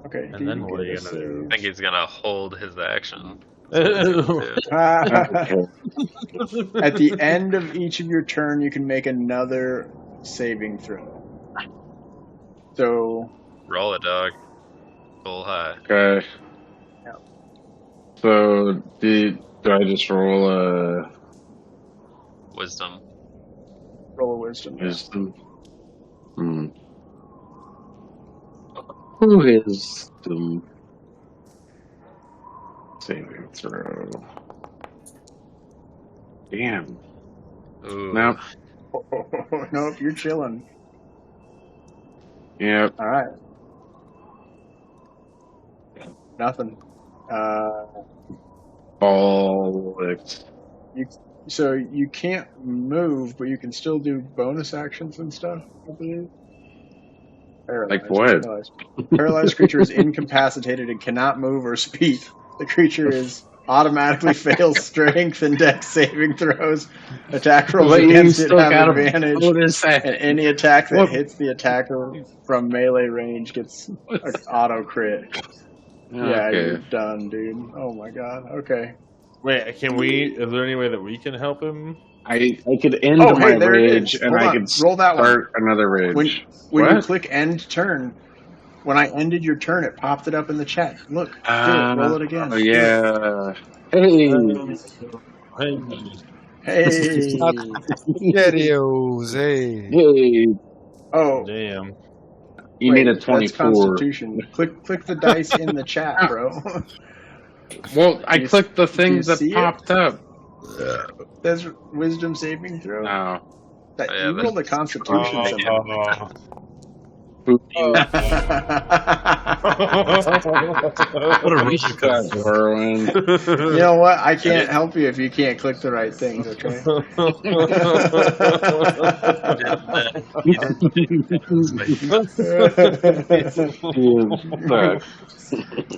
B: Okay.
A: And
B: do
A: then
B: you
A: what are
B: get
A: you
B: a
A: gonna do?
F: I think he's gonna hold his action.
B: save?
E: Okay.
B: At the end of each of your turn, you can make another saving throw. So,
F: Roll it, dog. Full high.
E: Okay.
B: Yeah.
E: So do I just roll a
F: Wisdom.
B: roll a wisdom.
E: wisdom? Hmm. Who is the saving throw? Damn.
F: Ooh.
E: Nope.
B: Nope, you're chilling.
E: Yep.
B: All right. Nothing.
E: All licked.
B: So you can't move, but you can still do bonus actions and stuff, I believe.
E: Like what?
B: Paralyzed creature is incapacitated and cannot move or speak. The creature is automatically fails strength and dex saving throws. Attack rolls
E: But you
B: against it
E: still
B: have
E: got
B: advantage.
E: bonus
B: And any attack that
E: What?
B: hits the attacker from melee range gets an auto crit. Yeah, you're
E: Okay.
B: done, dude. Oh my god. Okay.
A: Wait, can we? Is there any way that we can help him?
E: I could end
B: Oh,
E: my
B: hey, there it
E: rage
B: is.
E: and
B: Hold
E: I
B: on.
E: could
B: Roll that one.
E: start another rage.
B: When you
E: What?
B: click end turn, when I ended your turn, it popped it up in the chat. Look, do it. Roll it again.
E: Oh
B: Do it.
E: yeah. Hey.
B: Hey.
C: Spaghettios, hey.
E: Yay!
B: Oh,
A: Damn.
E: You
B: wait,
E: need a
B: that's
E: 24.
B: Constitution. Click the dice in the chat, bro.
E: Well, I
B: Do you-
E: clicked the
B: do
E: thing
B: you
E: that
B: see it?
E: popped up.
B: That's wisdom saving throw.
E: No.
B: That
F: Yeah,
B: you rolled a
F: that's-
B: Constitution.
A: Oh,
B: saving.
E: Boop.
D: What a
E: Stop borrowing.
B: You know what? I can't help you if you can't click the right things, okay?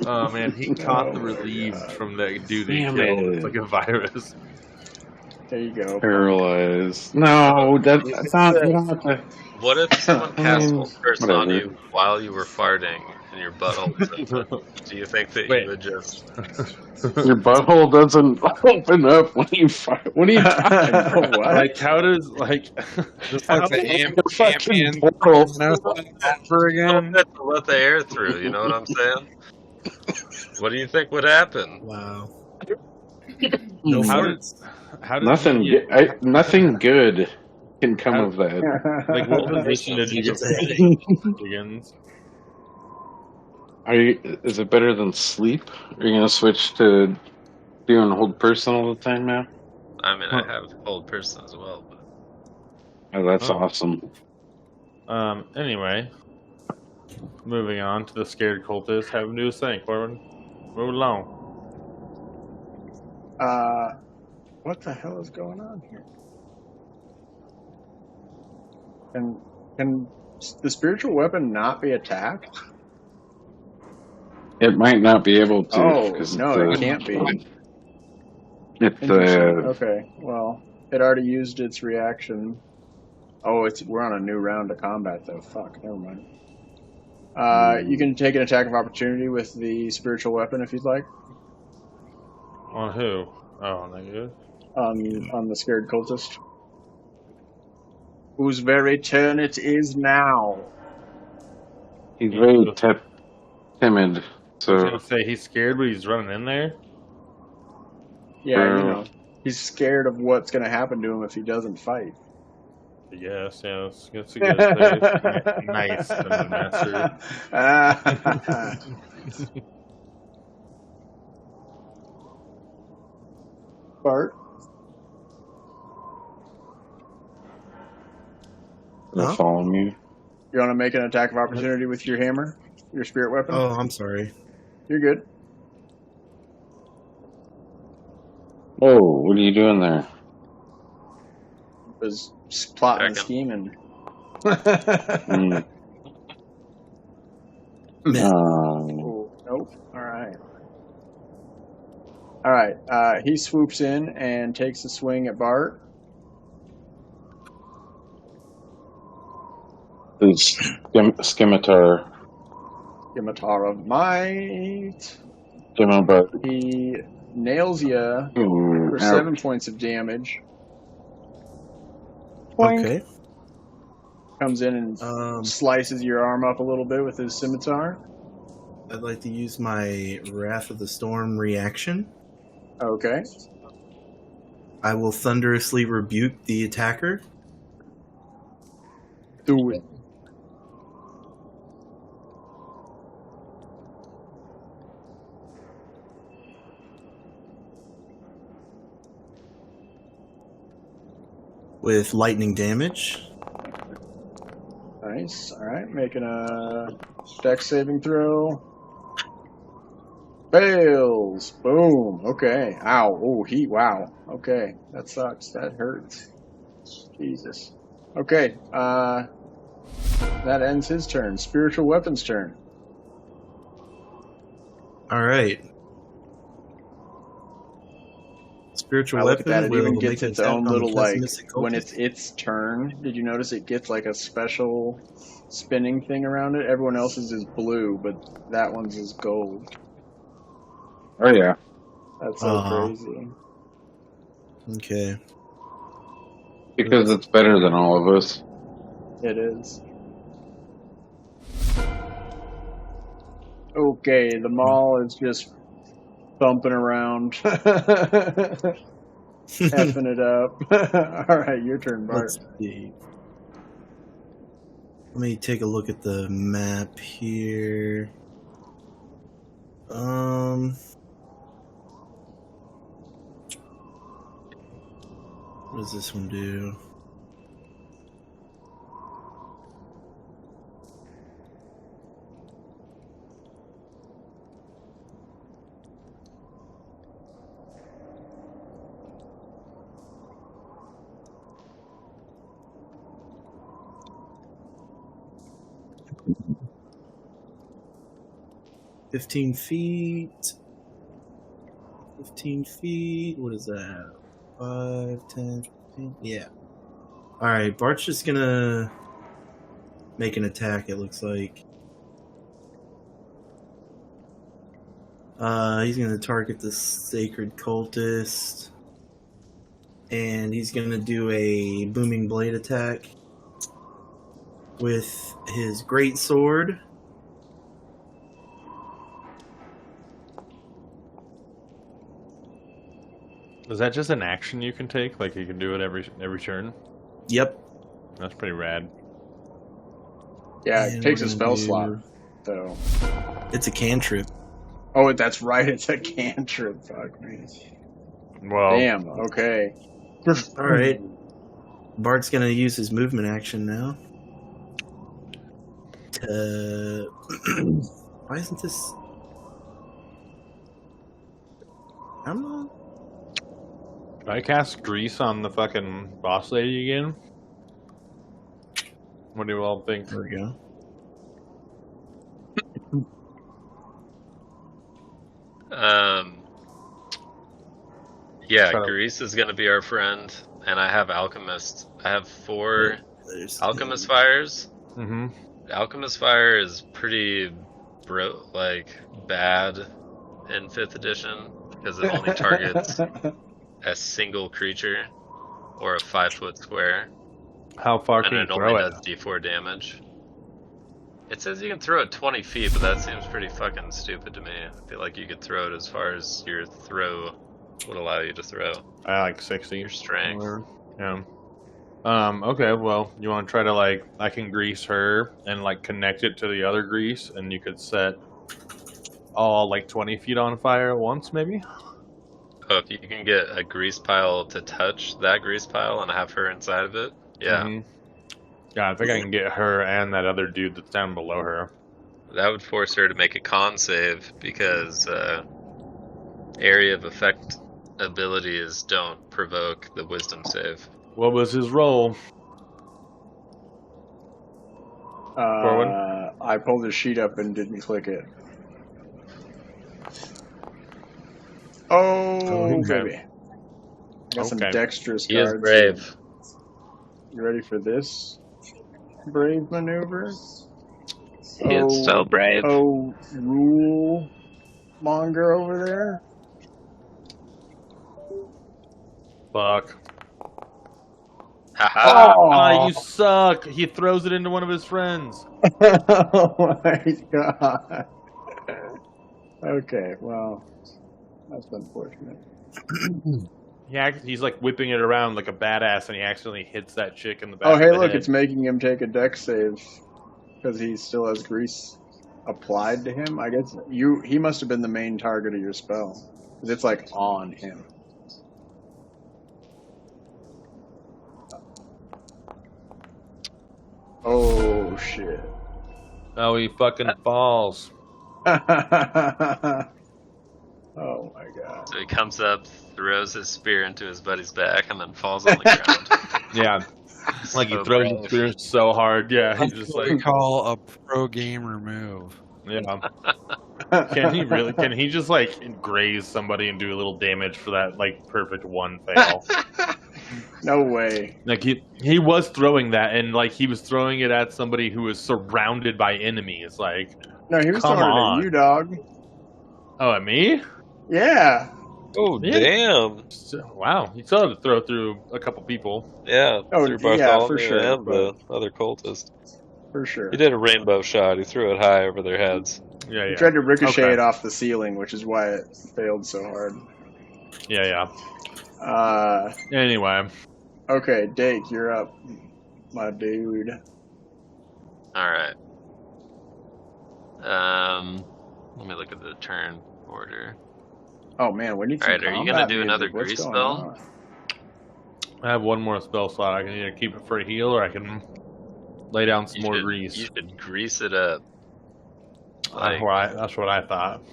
A: Oh man, he caught the relieved from that dude he
E: Damn
A: killed.
E: it.
A: It's like a virus.
B: There you go.
E: Paralyzed. No, that's not. You don't have to.
F: What if someone cast
E: mean,
F: Hold Person on
E: whatever.
F: you while you were farting and your butthole was open? Do you think that
A: Wait.
F: you would just...
E: Your butthole doesn't open up when you fart. What are you talking about?
B: What?
A: Like how does
C: Just like the
E: fucking
C: ambient
E: portal.
C: for again.
F: to let the air through, you know what I'm saying? What do you think would happen?
D: Wow.
A: how did
E: Nothing.
A: you get,
E: Nothing good can come
A: How-
E: of that.
A: like what position did you get begins?
E: Is it better than sleep? Are you gonna switch to doing hold person all the time now?
F: I mean, I have Hold Person as well, but...
E: Oh, that's
A: Oh.
E: awesome.
A: Anyway, moving on to the scared cultist. Have him do his thing, Corbin. Move along.
B: What the hell is going on here? Can the spiritual weapon not be attacked?
E: It might not be able to.
B: Oh,
E: 'cause
B: no,
E: it's
B: it can't be.
E: It's
B: Interesting. Okay, well, it already used its reaction. Oh, we're on a new round of combat though. Fuck, never mind. You can take an attack of opportunity with the spiritual weapon if you'd like.
A: On who? Oh, on that good.
B: On the scared cultist. Whose very turn it is now.
E: he's very timid.
A: I was
E: So
A: gonna say he's scared, but he's running in there.
B: Yeah, you know, he's scared of what's going to happen to him if he doesn't fight.
A: Yes, that's a good place. Nice, Dungeon Master.
B: Bart,
E: they'll follow me.
B: you want to make an attack of opportunity with your hammer, your spirit weapon?
D: Oh, I'm sorry.
B: You're good.
E: Oh, what are you doing there?
B: Was plotting and
F: Checking.
B: scheming.
E: Mm.
B: Oh, nope. All right. He swoops in and takes a swing at Bart.
E: The scimitar.
B: Scimitar of Might.
E: Scimitar.
B: He nails you for 7 points of damage. Boink.
D: Okay.
B: Comes in and slices your arm up a little bit with his scimitar.
D: I'd like to use my Wrath of the Storm reaction.
B: Okay.
D: I will thunderously rebuke the attacker.
B: Do it.
D: With lightning damage.
B: Nice. All right. Making a dex saving throw. Fails. Boom. Okay. Ow. Oh, heat. Wow. Okay. That sucks. That hurts. Jesus. Okay. That ends his turn. Spiritual weapon's turn.
D: Alright. Spiritual
B: I look at
D: weapon
B: that. It
D: will
B: even
D: make
B: gets
D: an
B: its
D: attack
B: own
D: on
B: little,
D: the
B: like,
D: pessimistic
B: when
D: cultist.
B: it's its turn. Did you notice it gets, like, a special spinning thing around it? Everyone else's is blue, but that one's is gold.
E: Oh yeah.
B: That's so crazy.
D: Okay.
E: Because it's better than all of us.
B: It is. Okay, the mall is just bumping around. Effing it up. All right, your turn, Bart.
D: Let's see. Let me take a look at the map here. What does this one do? $15 feet. 15 feet. What is that? 5, 10, 15? Yeah. Alright, Bart's just gonna make an attack, it looks like. He's gonna target the Sacred Cultist. And he's gonna do a Booming Blade attack with his Great Sword.
A: Is that just an action you can take? Like you can do it every turn?
D: Yep.
A: That's pretty rad.
B: Yeah,
D: And
B: it takes a
D: we're
B: spell
D: gonna
B: slot,
D: do-
B: though.
D: It's a cantrip.
B: Oh, that's right. It's a cantrip. Fuck me.
A: Well,
B: Damn. Okay.
D: Alright. Bart's gonna use his movement action now. Why isn't this... Come on.
A: Can I cast Grease on the fucking boss lady again? What do you all think?
D: There we go.
G: Yeah,
A: Try to-
G: Grease is going to be our friend, and I have Alchemist. I have 4
D: There's
G: Alchemist Fires.
A: Mm-hmm.
G: Alchemist Fire is pretty bad in 5th edition because it only targets a single creature or a 5-foot square,
A: How far
G: and
A: can you
G: it
A: throw
G: only
A: it?
G: does d4 damage. It says you can throw it 20 feet, but that seems pretty fucking stupid to me. I feel like you could throw it as far as your throw would allow you to throw.
A: I like 60.
G: Your strength.
A: Yeah. Okay, well, you want to try to, like, I can grease her and, like, connect it to the other grease, and you could set all, like, 20 feet on fire at once, maybe?
G: Oh, if you can get a grease pile to touch that grease pile and have her inside of it, yeah.
A: Mhm. Yeah, I think I can get her and that other dude that's down below her.
G: That would force her to make a con save because area of effect abilities don't provoke the wisdom save.
A: What was his roll? Forward?
B: I pulled the sheet up and didn't click it. Oh,
A: Okay.
B: baby. Got some
A: Okay.
B: dexterous
G: He is
B: cards.
G: brave.
B: You ready for this brave maneuver?
G: He is so brave.
B: Oh, rule monger over there.
A: Fuck.
G: Haha.
A: Ah, you suck! He throws it into one of his friends.
B: Oh my god. Okay, well, that's unfortunate.
A: He's like whipping it around like a badass, and he accidentally hits that chick in the back.
B: Oh,
A: of
B: hey,
A: the
B: look,
A: head.
B: it's making him take a dex save because he still has grease applied to him. I guess he must have been the main target of your spell because it's like on him. Oh shit!
A: Oh, he fucking falls.
B: Oh my god!
G: So he comes up, throws his spear into his buddy's back, and then falls on the ground.
A: Yeah, like he
G: So
A: throws
G: brave.
A: his spear so hard. Yeah, he's
C: That's
A: just
C: what
A: like,
C: we call a pro gamer move.
A: yeah. Can he really? Can he just like graze somebody and do a little damage for that like perfect one fail?
B: No way!
A: Like he was throwing that, and like he was throwing it at somebody who was surrounded by enemies. Like,
B: No, he was
A: Come
B: throwing it
A: on.
B: at you, dog.
A: oh, at me?
B: Yeah.
G: Oh,
A: Yeah.
G: damn.
A: Wow, he still had to throw through a couple people.
G: Yeah,
B: Oh,
G: through
B: yeah,
G: Bartholomew
B: for sure,
G: and the other cultist.
B: For sure.
G: He did a rainbow shot. He threw it high over their heads.
A: Yeah,
B: He
A: yeah.
B: tried to ricochet
A: Okay.
B: it off the ceiling, which is why it failed so hard.
A: Yeah, yeah. Anyway,
B: Okay, Dake, you're up, my dude.
F: Alright. Let me look at the turn order.
B: Oh man, we need some
F: Alright, are you
B: combat
F: gonna do
B: music.
F: another
B: What's
F: grease
B: going
F: spell?
B: on?
A: I have one more spell slot. I can either keep it for a heal or I can lay down some more
F: You
A: grease.
F: should grease it up.
A: That's what I thought.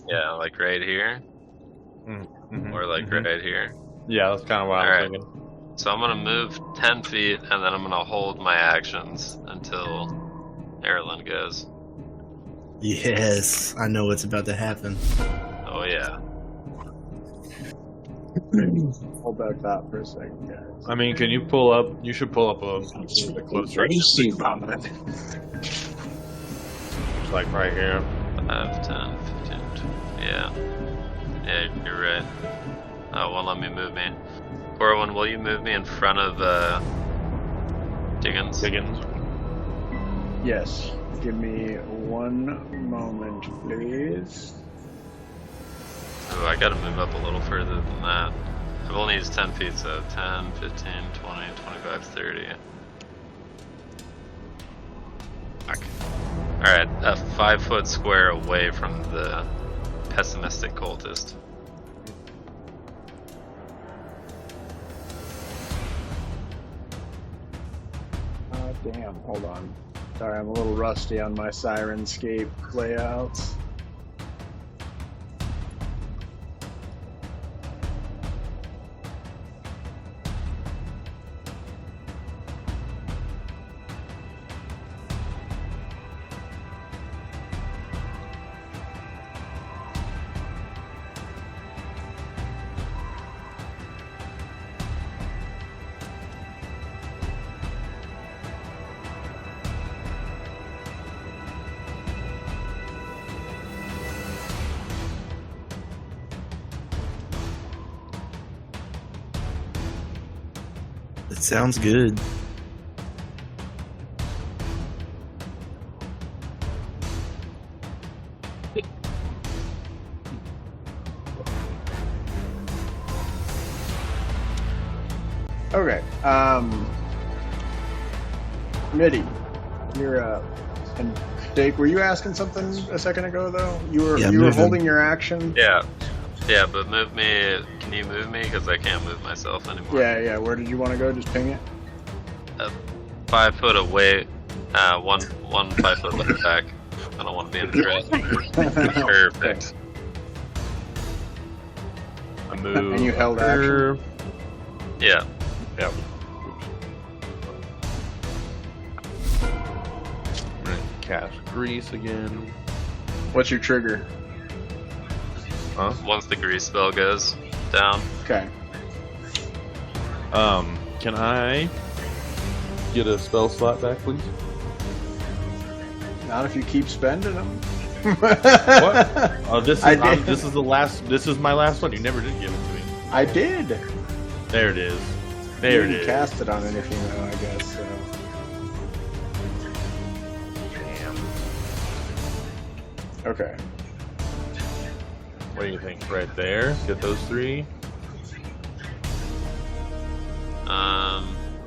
F: Yeah, like right here.
A: Mm-hmm,
F: Or like right here.
A: Yeah, that's kind of what I was
F: Alright.
A: thinking.
F: So I'm gonna move 10 feet and then I'm gonna hold my actions until Erlen goes.
D: Yes, I know what's about to happen.
F: Oh yeah.
B: Hold back that for a second, guys.
A: I mean, can you pull up? You should pull up a close range. Like right here.
F: 5, 10, 15, 20. Yeah. Yeah, you're right. Oh, won't let me move me. Corwin, will you move me in front of Diggins?
B: Yes. Give me one moment, please.
F: Oh, I gotta move up a little further than that. I've only used 10 feet, so 10, 15, 20, 25, 30. Alright, a 5-foot square away from the pessimistic cultist.
B: Damn, hold on. Sorry, I'm a little rusty on my Sirenscape layouts.
D: It sounds good.
B: Okay, Mitty, you're up. And Dake, were you asking something a second ago, though? You were
D: moving.
B: holding your action?
F: Yeah. Yeah, but move me. Can you move me? Because I can't move myself anymore.
B: Yeah. Where did you want to go? Just ping it?
F: 5 foot away. One 5 foot left back. I don't want to be in the threat. Perfect.
A: I move.
B: And you held action?
F: Yeah.
A: Yep. I'm gonna cast grease again.
B: What's your trigger?
A: Huh?
F: Once the grease spell goes down.
B: Okay.
A: Can I get a spell slot back, please?
B: Not if you keep spending them.
A: What? Oh, this is the last. This is my last one. You never did give it to me.
B: I did.
A: There it is.
B: You
A: There it
B: didn't
A: is.
B: cast it on anything, though, I guess. So.
A: Damn.
B: Okay.
A: What do you think? Right there. Get those 3.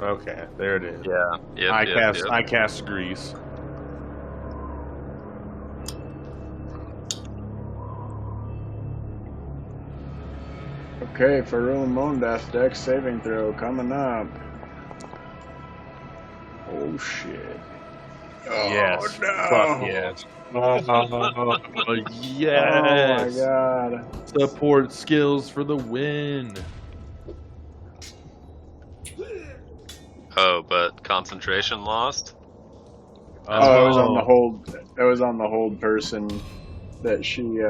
A: Okay, there it is.
F: Yeah. Yep,
A: I cast grease.
B: Okay, for Ruin Moondeath Dex saving throw coming up. Oh shit. Oh,
A: Yes.
B: no.
A: Fuck yes. Oh, yes.
B: Oh my god.
A: Support skills for the win.
F: Oh, but concentration lost?
B: Oh, it was on the hold. It was on the hold person that she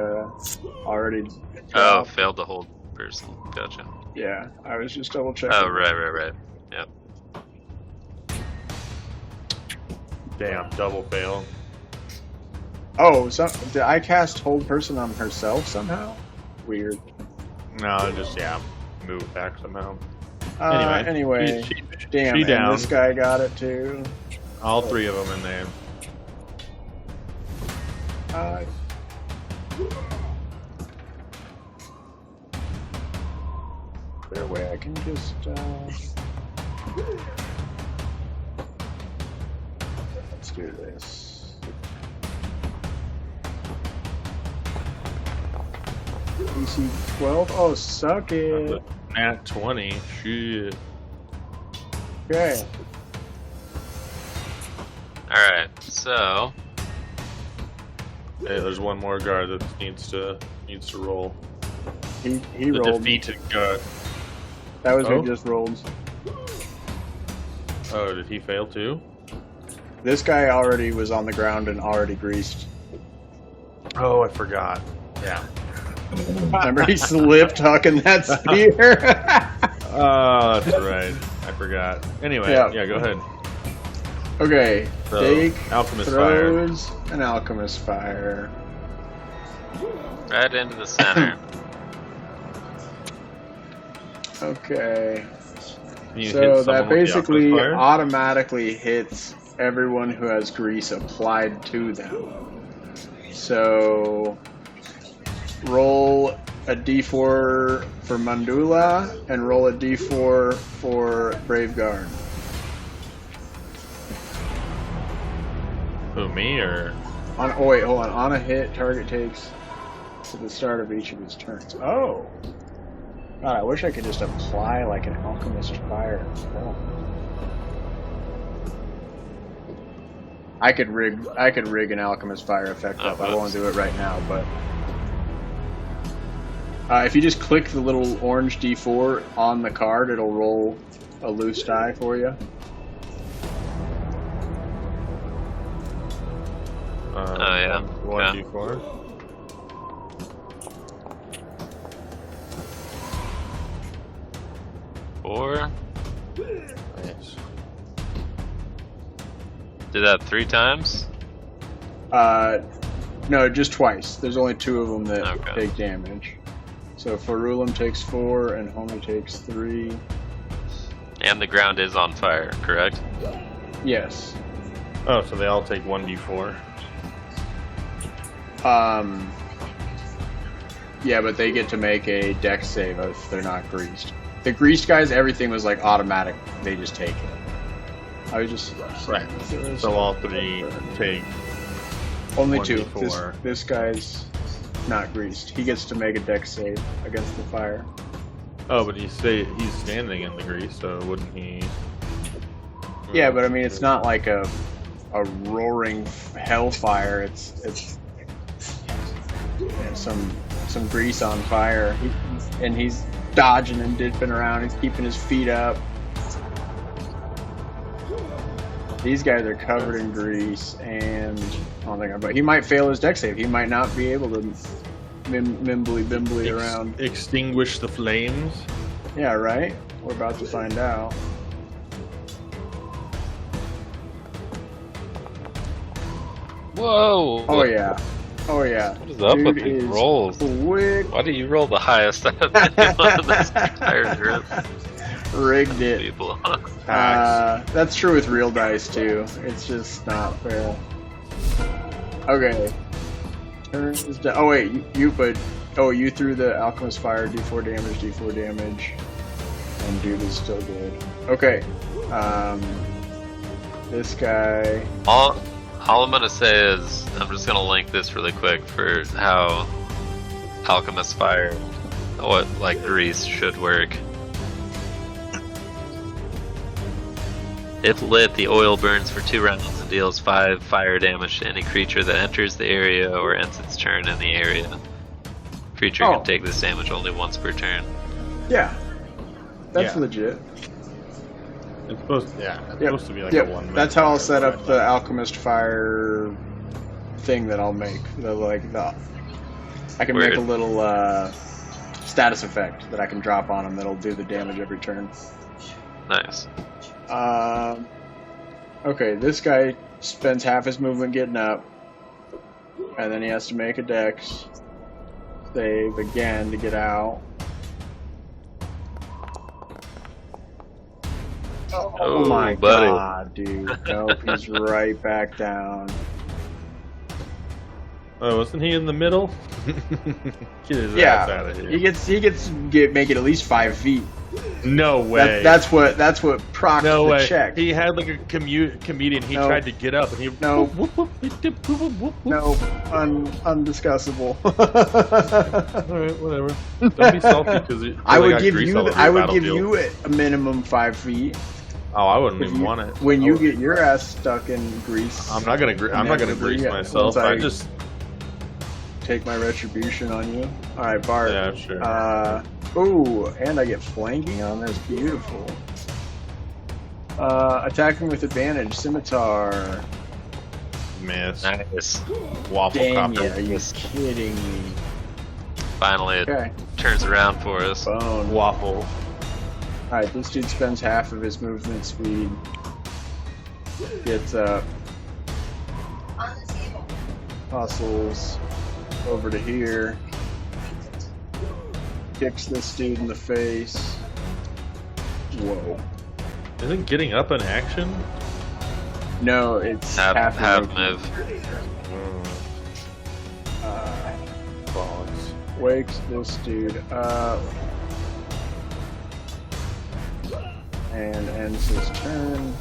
B: already.
F: Oh, failed to hold person. Gotcha.
B: Yeah, I was just double checking.
F: Oh, right. Yep.
A: Damn, double fail.
B: Oh, did I cast hold person on herself somehow? Weird.
A: No, just move back somehow.
B: Anyway, damn,
A: she
B: and
A: down.
B: this guy got it too.
A: All 3 of them in there.
B: there a way I can just... Let's do this. DC 12? Oh, suck it.
A: Nat 20. Shit.
B: Okay.
F: Alright, so
A: Hey, there's one more guard that needs to roll.
B: He
A: The
B: rolled.
A: defeated guard.
B: That was
A: Oh?
B: who just rolled.
A: Oh, did he fail too?
B: This guy already was on the ground and already greased.
A: Oh, I forgot. Yeah.
B: Remember, he slipped hucking that spear?
A: Oh, that's right. I forgot. Anyway, yeah, go ahead.
B: Okay,
A: So,
B: Dake
A: Alchemist Fire.
B: throws an Alchemist Fire.
F: right into the center.
B: Okay.
A: You hit
B: So
A: someone
B: that
A: with the
B: basically
A: Alchemist Fire?
B: automatically hits everyone who has grease applied to them. So roll a d4 for Mandula and roll a d4 for Brave Guard.
A: Who, me or?
B: Oh wait, hold on. On a hit, target takes to the start of each of his turns. Oh. God, I wish I could just apply like an Alchemist Fire. Oh. I could rig an Alchemist Fire effect up. I won't do it right now, but if you just click the little orange D4 on the card, it'll roll a loose die for you.
F: Oh, yeah.
A: 1d4.
F: Four.
A: Nice.
F: Did that 3 times?
B: No, just twice. There's only 2 of them that
F: Okay.
B: take damage. So Farulam takes 4 and Homie takes 3.
F: And the ground is on fire, correct?
B: Yes.
A: Oh, so they all take 1d4.
B: Yeah, but they get to make a dex save if they're not greased. The greased guys, everything was like automatic. They just take it. I was just
A: Right. So all 3 take.
B: only 2.
A: 1d4.
B: This guy's not greased. He gets to make a dex save against the fire.
A: Oh, but he's standing in the grease, so wouldn't he?
B: Yeah, but I mean, it's not like a roaring hellfire. It's some grease on fire, and he's dodging and dipping around. He's keeping his feet up. These guys are covered in grease, and but he might fail his dex save. He might not be able to bimbly around.
A: Extinguish the flames.
B: Yeah, right. We're about to find out.
G: Whoa!
B: Oh yeah. Oh yeah.
G: What is up
B: Dude
G: with these
B: is
G: rolls?
B: quick.
G: Why do you roll the highest out of anyone in this entire group?
B: Rigged it.
F: People.
B: That's true with real dice too. It's just not fair. Okay. Turns down. Oh wait, you threw the Alchemist Fire, D4 damage, and dude is still good. Okay. This guy.
F: All I'm gonna say is I'm just gonna link this really quick for how Alchemist Fire, what like grease should work. If lit, the oil burns for 2 rounds and deals 5 fire damage to any creature that enters the area or ends its turn in the area. Creature can take this damage only once per turn.
B: Yeah. That's
A: Yeah.
B: legit.
A: It's supposed to be like
B: Yep.
A: a 1 minute.
B: That's how I'll set up the Alchemist Fire thing that I'll make. I can make
F: Weird.
B: a little status effect that I can drop on him that'll do the damage every turn.
F: Nice.
B: Okay, this guy spends half his movement getting up, and then he has to make a dex save again to get out. Oh my
F: buddy.
B: god, dude. Nope, he's right back down.
A: Oh, wasn't he in the middle? Get his ass out of here.
B: He gets make it at least 5 feet.
A: No way.
B: That's what procs
A: no
B: the
A: way.
B: check.
A: He had like a comedian. He tried to get up and he
B: no undiscussable.
A: All right, whatever. Don't be salty because
B: I would give you a minimum 5 feet.
A: Oh, I wouldn't even want it.
B: When you get your ass stuck in grease,
A: I'm not gonna grease myself. I just
B: take my retribution on you. All right, Bart.
A: Yeah, sure.
B: Ooh, and I get flanking on this. Beautiful. Attacking with advantage, scimitar.
A: Miss.
F: Nice.
A: Waffle
B: Dang
A: copter.
B: it, are you kidding me?
F: Finally, it turns around for us.
B: Bone.
A: Waffle.
B: Alright, this dude spends half of his movement speed. Gets up. Hustles over to here. Kicks this dude in the face. Whoa.
A: Isn't getting up an action?
B: No, it's
F: half move.
A: Bogs.
B: Wakes this dude up. And ends his turn.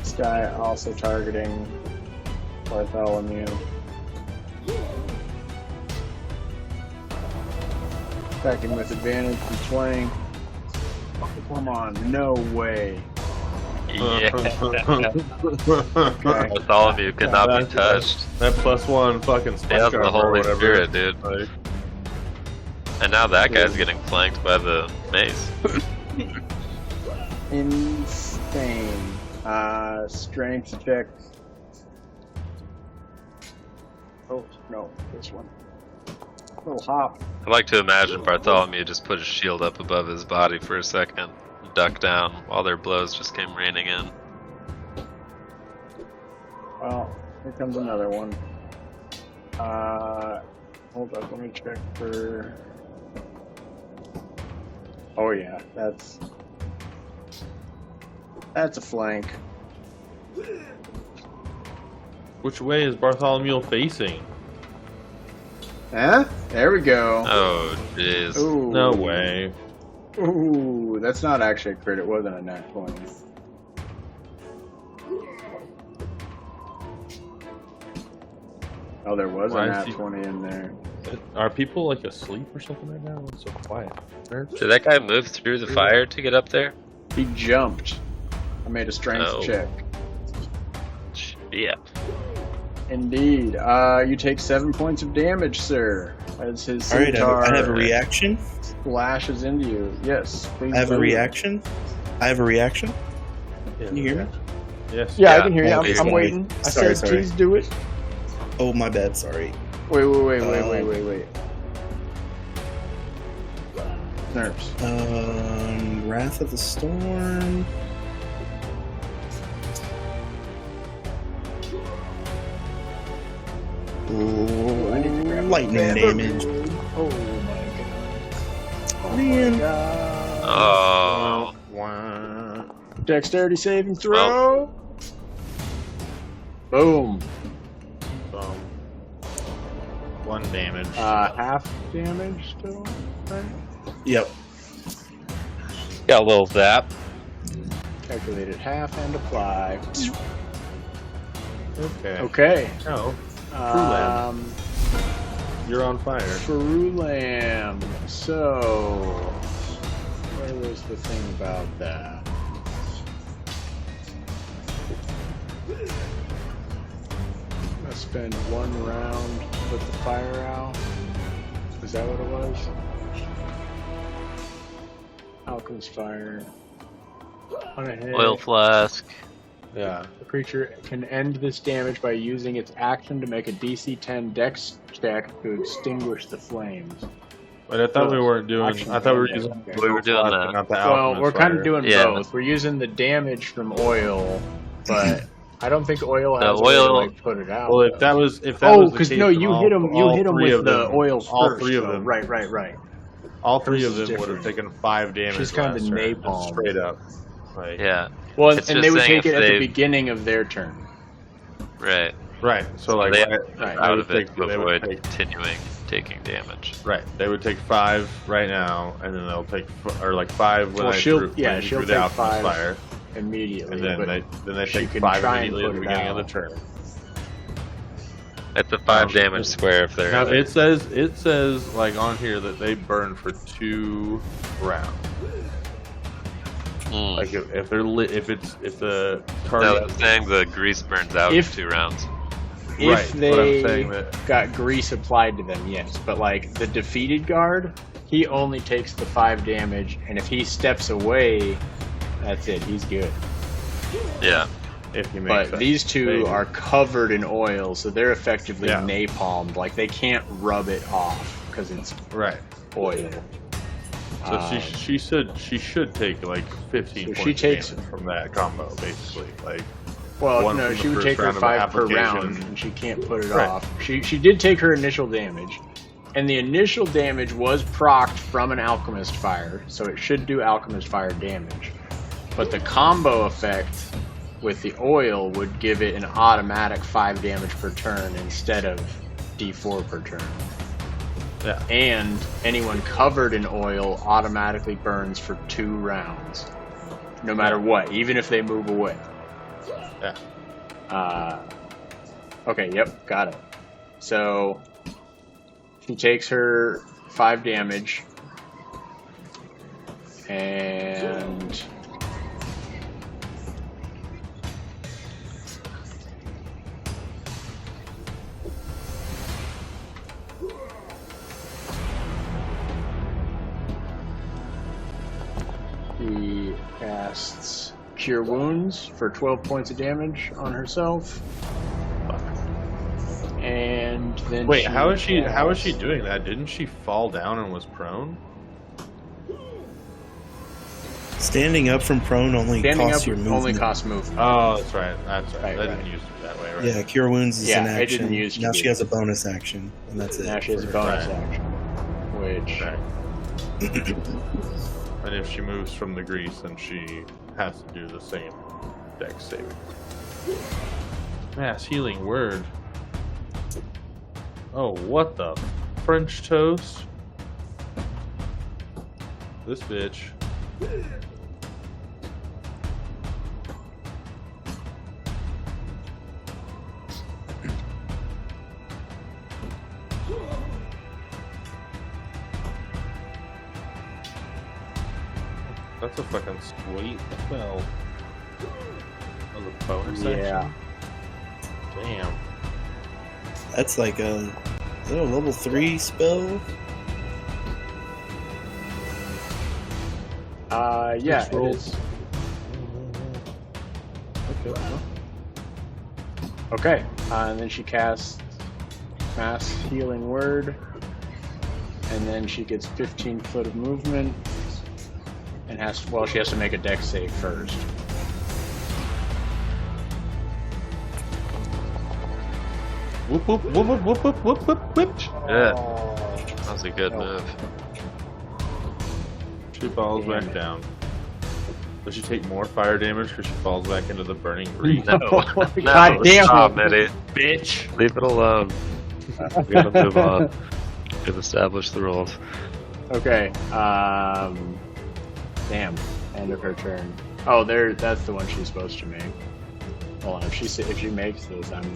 B: This guy also targeting Bartholomew. Attacking with advantage from flank. Oh, come on, no way.
F: Yeah.
B: Okay.
F: Bartholomew could not be touched.
A: That +1 fucking
F: Yeah,
A: spike
F: the
A: armor or
F: Holy
A: whatever.
F: Spirit, dude.
A: Like,
F: And now that guy's getting flanked by the mace.
B: Insane. Strength check. Oh, no, this one. Little hop.
F: I like to imagine Bartholomew just put his shield up above his body for a second, ducked down while their blows just came raining in.
B: Well, here comes another one. Hold up, let me check for... Oh yeah, that's a flank.
A: which way is Bartholomew facing?
B: Huh? There we go.
F: Oh, jeez.
B: Ooh.
A: No way.
B: Ooh, that's not actually a crit. It wasn't a nat 20. Oh, there was
A: Why
B: a
A: is
B: nat
A: he-
B: 20 in there.
A: Are people like asleep or something right now? It's so quiet.
F: Did that guy move through the fire to get up there?
B: He jumped. I made a strength
F: Oh.
B: check.
F: Yeah.
B: Indeed. You take 7 points of damage, sir. As his
D: All right,
B: scimitar
D: I have a reaction.
B: flashes into you. Yes, please.
D: I have a
B: do.
D: reaction. I have a reaction.
A: Yeah,
D: Can you hear me?
A: Yes.
B: Yeah, I
F: Yeah,
B: can hear you.
D: okay,
B: I'm
D: sorry.
B: waiting. I
D: Sorry,
B: said,
D: sorry.
B: please do it.
D: Oh, my bad. Sorry.
B: Wait. Nerves.
D: Wrath of the Storm.
B: Oh, I need to grab
D: Lightning
B: my
D: damage.
B: Oh my god. Oh
D: Man.
B: my god.
F: Oh.
B: Dexterity saving throw. Boom.
A: 1 damage.
B: Half damage still, right?
D: Yep.
F: Got a little zap.
B: Calculated half and apply.
A: Okay.
B: Okay.
A: Oh, you're on fire.
B: Furulam. So, where was the thing about that? I'm gonna spend 1 round with the fire out. Is that what it was? Alchemist fire. On a hit.
F: Oil flask.
B: Yeah. The creature can end this damage by using its action to make a DC 10 Dex check to extinguish the flames.
A: But I thought we weren't doing.
B: Action
A: I thought we were
B: yeah,
A: using.
B: okay.
F: We were doing that.
A: Not the
B: Well,
A: alchemist
B: we're kind
A: fire.
B: of doing
F: Yeah.
B: both. We're using the damage from oil, but I don't think oil
F: No,
B: has a way to
F: oil-
B: like put it out.
A: Well, if
B: though.
A: that was the
B: Oh,
A: case,
B: because
A: then
B: no,
A: all-
B: you hit him. You
A: all
B: hit him
A: three
B: with
A: of
B: the
A: them-
B: oils
A: all
B: first.
A: 3 of
B: though.
A: them.
B: Right.
A: All three
B: Hers
A: of
B: is
A: them would have
B: different.
A: taken 5 damage.
B: She's kind of
A: last turn,
B: napalm.
A: straight up. Like,
F: Yeah.
B: Well,
F: It's
B: and
F: just
B: they would
F: saying
B: take it
F: if
B: at the
F: they-
B: beginning of their turn.
F: Right.
A: right. So like
F: they
B: right,
F: out of it to
A: they would
F: avoid
A: take,
F: continuing taking damage.
A: right. They would take 5 right now, and then they'll take or like 5 when
B: Well,
A: I
B: she'll-
A: threw,
B: yeah,
A: when you
B: she'll
A: threw the
B: take
A: Alchemist
B: 5
A: Fire,
B: Immediately,
A: and then
B: but
A: they
B: she
A: take
B: can
A: 5
B: try and
A: immediately at
B: put
A: the
B: it
A: beginning of the
B: out.
A: turn.
F: It's a 5 damage square if they're
A: Now
F: in it.
A: it says like on here that they burn for 2 rounds. Like if they're lit, if the
F: No,
A: target.
F: I'm saying the grease burns out in 2 rounds.
B: If
A: Right, but I'm
B: they
A: saying that-
B: got grease applied to them, yes. But like the defeated guard, he only takes the 5 damage, and if he steps away, that's it. He's good.
F: Yeah.
A: If you make
B: But
A: sense.
B: these two
A: They-
B: are covered in oil, so they're effectively
A: Yeah.
B: napalmed. Like they can't rub it off because it's
A: right.
B: oil.
A: So she should take like 15
B: So
A: points
B: she takes-
A: of damage from that combo, basically. Like
B: Well,
A: one
B: no,
A: from the
B: she would
A: first
B: take her
A: round of
B: 5 per
A: application.
B: round, and she can't put it
A: Right.
B: off. She did take her initial damage, and the initial damage was procced from an Alchemist Fire, so it should do Alchemist Fire damage. But the combo effect with the oil would give it an automatic 5 damage per turn instead of D4 per turn.
A: Yeah.
B: And anyone covered in oil automatically burns for 2 rounds, no matter what, even if they move away.
A: Yeah.
B: Okay, yep, got it. So she takes her 5 damage, and she casts Cure Wounds for 12 points of damage on herself. And then
A: Wait, how is she doing that? Didn't she fall down and was prone?
D: Standing up from prone only
B: Standing
D: costs
B: up
D: your movement.
B: only costs movement.
A: Oh, that's right. That's right.
B: Right,
A: I
B: right.
A: didn't use it that way, right?
D: Yeah, Cure Wounds is
B: Yeah,
D: an
B: it
D: action.
B: didn't use to
D: Now
B: be.
D: she has a bonus action, and that's it.
B: Now she has a
D: for-
B: bonus
A: Right.
B: action, which
A: Right. And if she moves from the grease, then she has to do the same dex saving. Mass healing word. Oh, what the French toast? This bitch. That's a fucking sweet spell. Oh, the bonus
B: yeah.
A: action? Damn.
D: That's like a little level 3 spell.
B: Yeah,
A: Six
B: it
A: rolls.
B: is.
A: Okay. well,
B: Okay, and then she casts Mass Healing Word, and then she gets 15 foot of movement, and she has to make a dex save first.
A: Whoop whoop whoop whoop whoop whoop whoop whoop whoop.
F: Yeah. That was a good move.
A: She falls
B: Damn
A: back
B: it.
A: down. Does she take more fire damage because she falls back into the burning grease?
F: No.
B: God damn
F: Stop,
B: it.
F: idiot.
A: Bitch!
F: Leave it alone. We gotta move on. We've established the rules.
B: Okay, damn, end of her turn. Oh, that's the one she's supposed to make. Hold on, if she makes this, I'm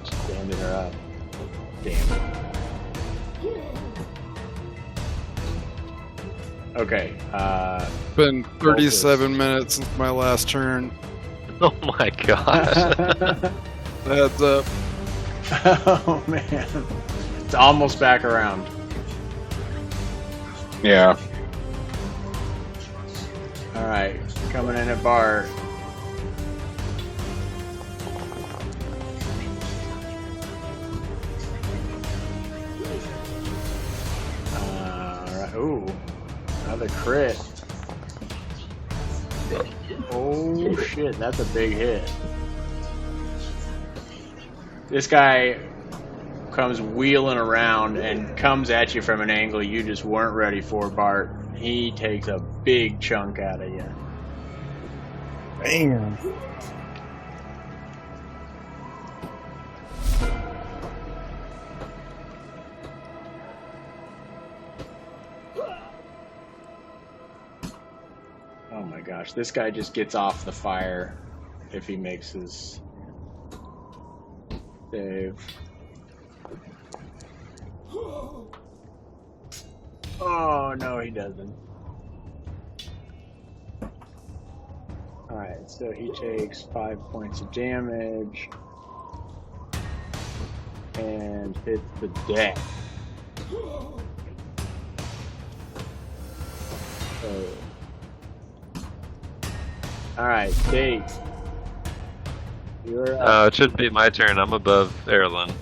B: standing her up. Damn. Okay,
C: Been 37 minutes since my last turn.
F: Oh my gosh.
C: Heads up.
B: oh man, it's almost back around.
E: Yeah.
B: All right, coming in at Bart. Alright, ooh, another crit. Oh shit, that's a big hit. This guy comes wheeling around and comes at you from an angle you just weren't ready for, Bart. He takes a big chunk out of you.
D: Damn.
B: Oh my gosh, this guy just gets off the fire if he makes his save. Oh, no, he doesn't. Alright, so he takes 5 points of damage and hits the deck. So, alright, Dave. You're up.
G: It should be my turn. I'm above Erlen.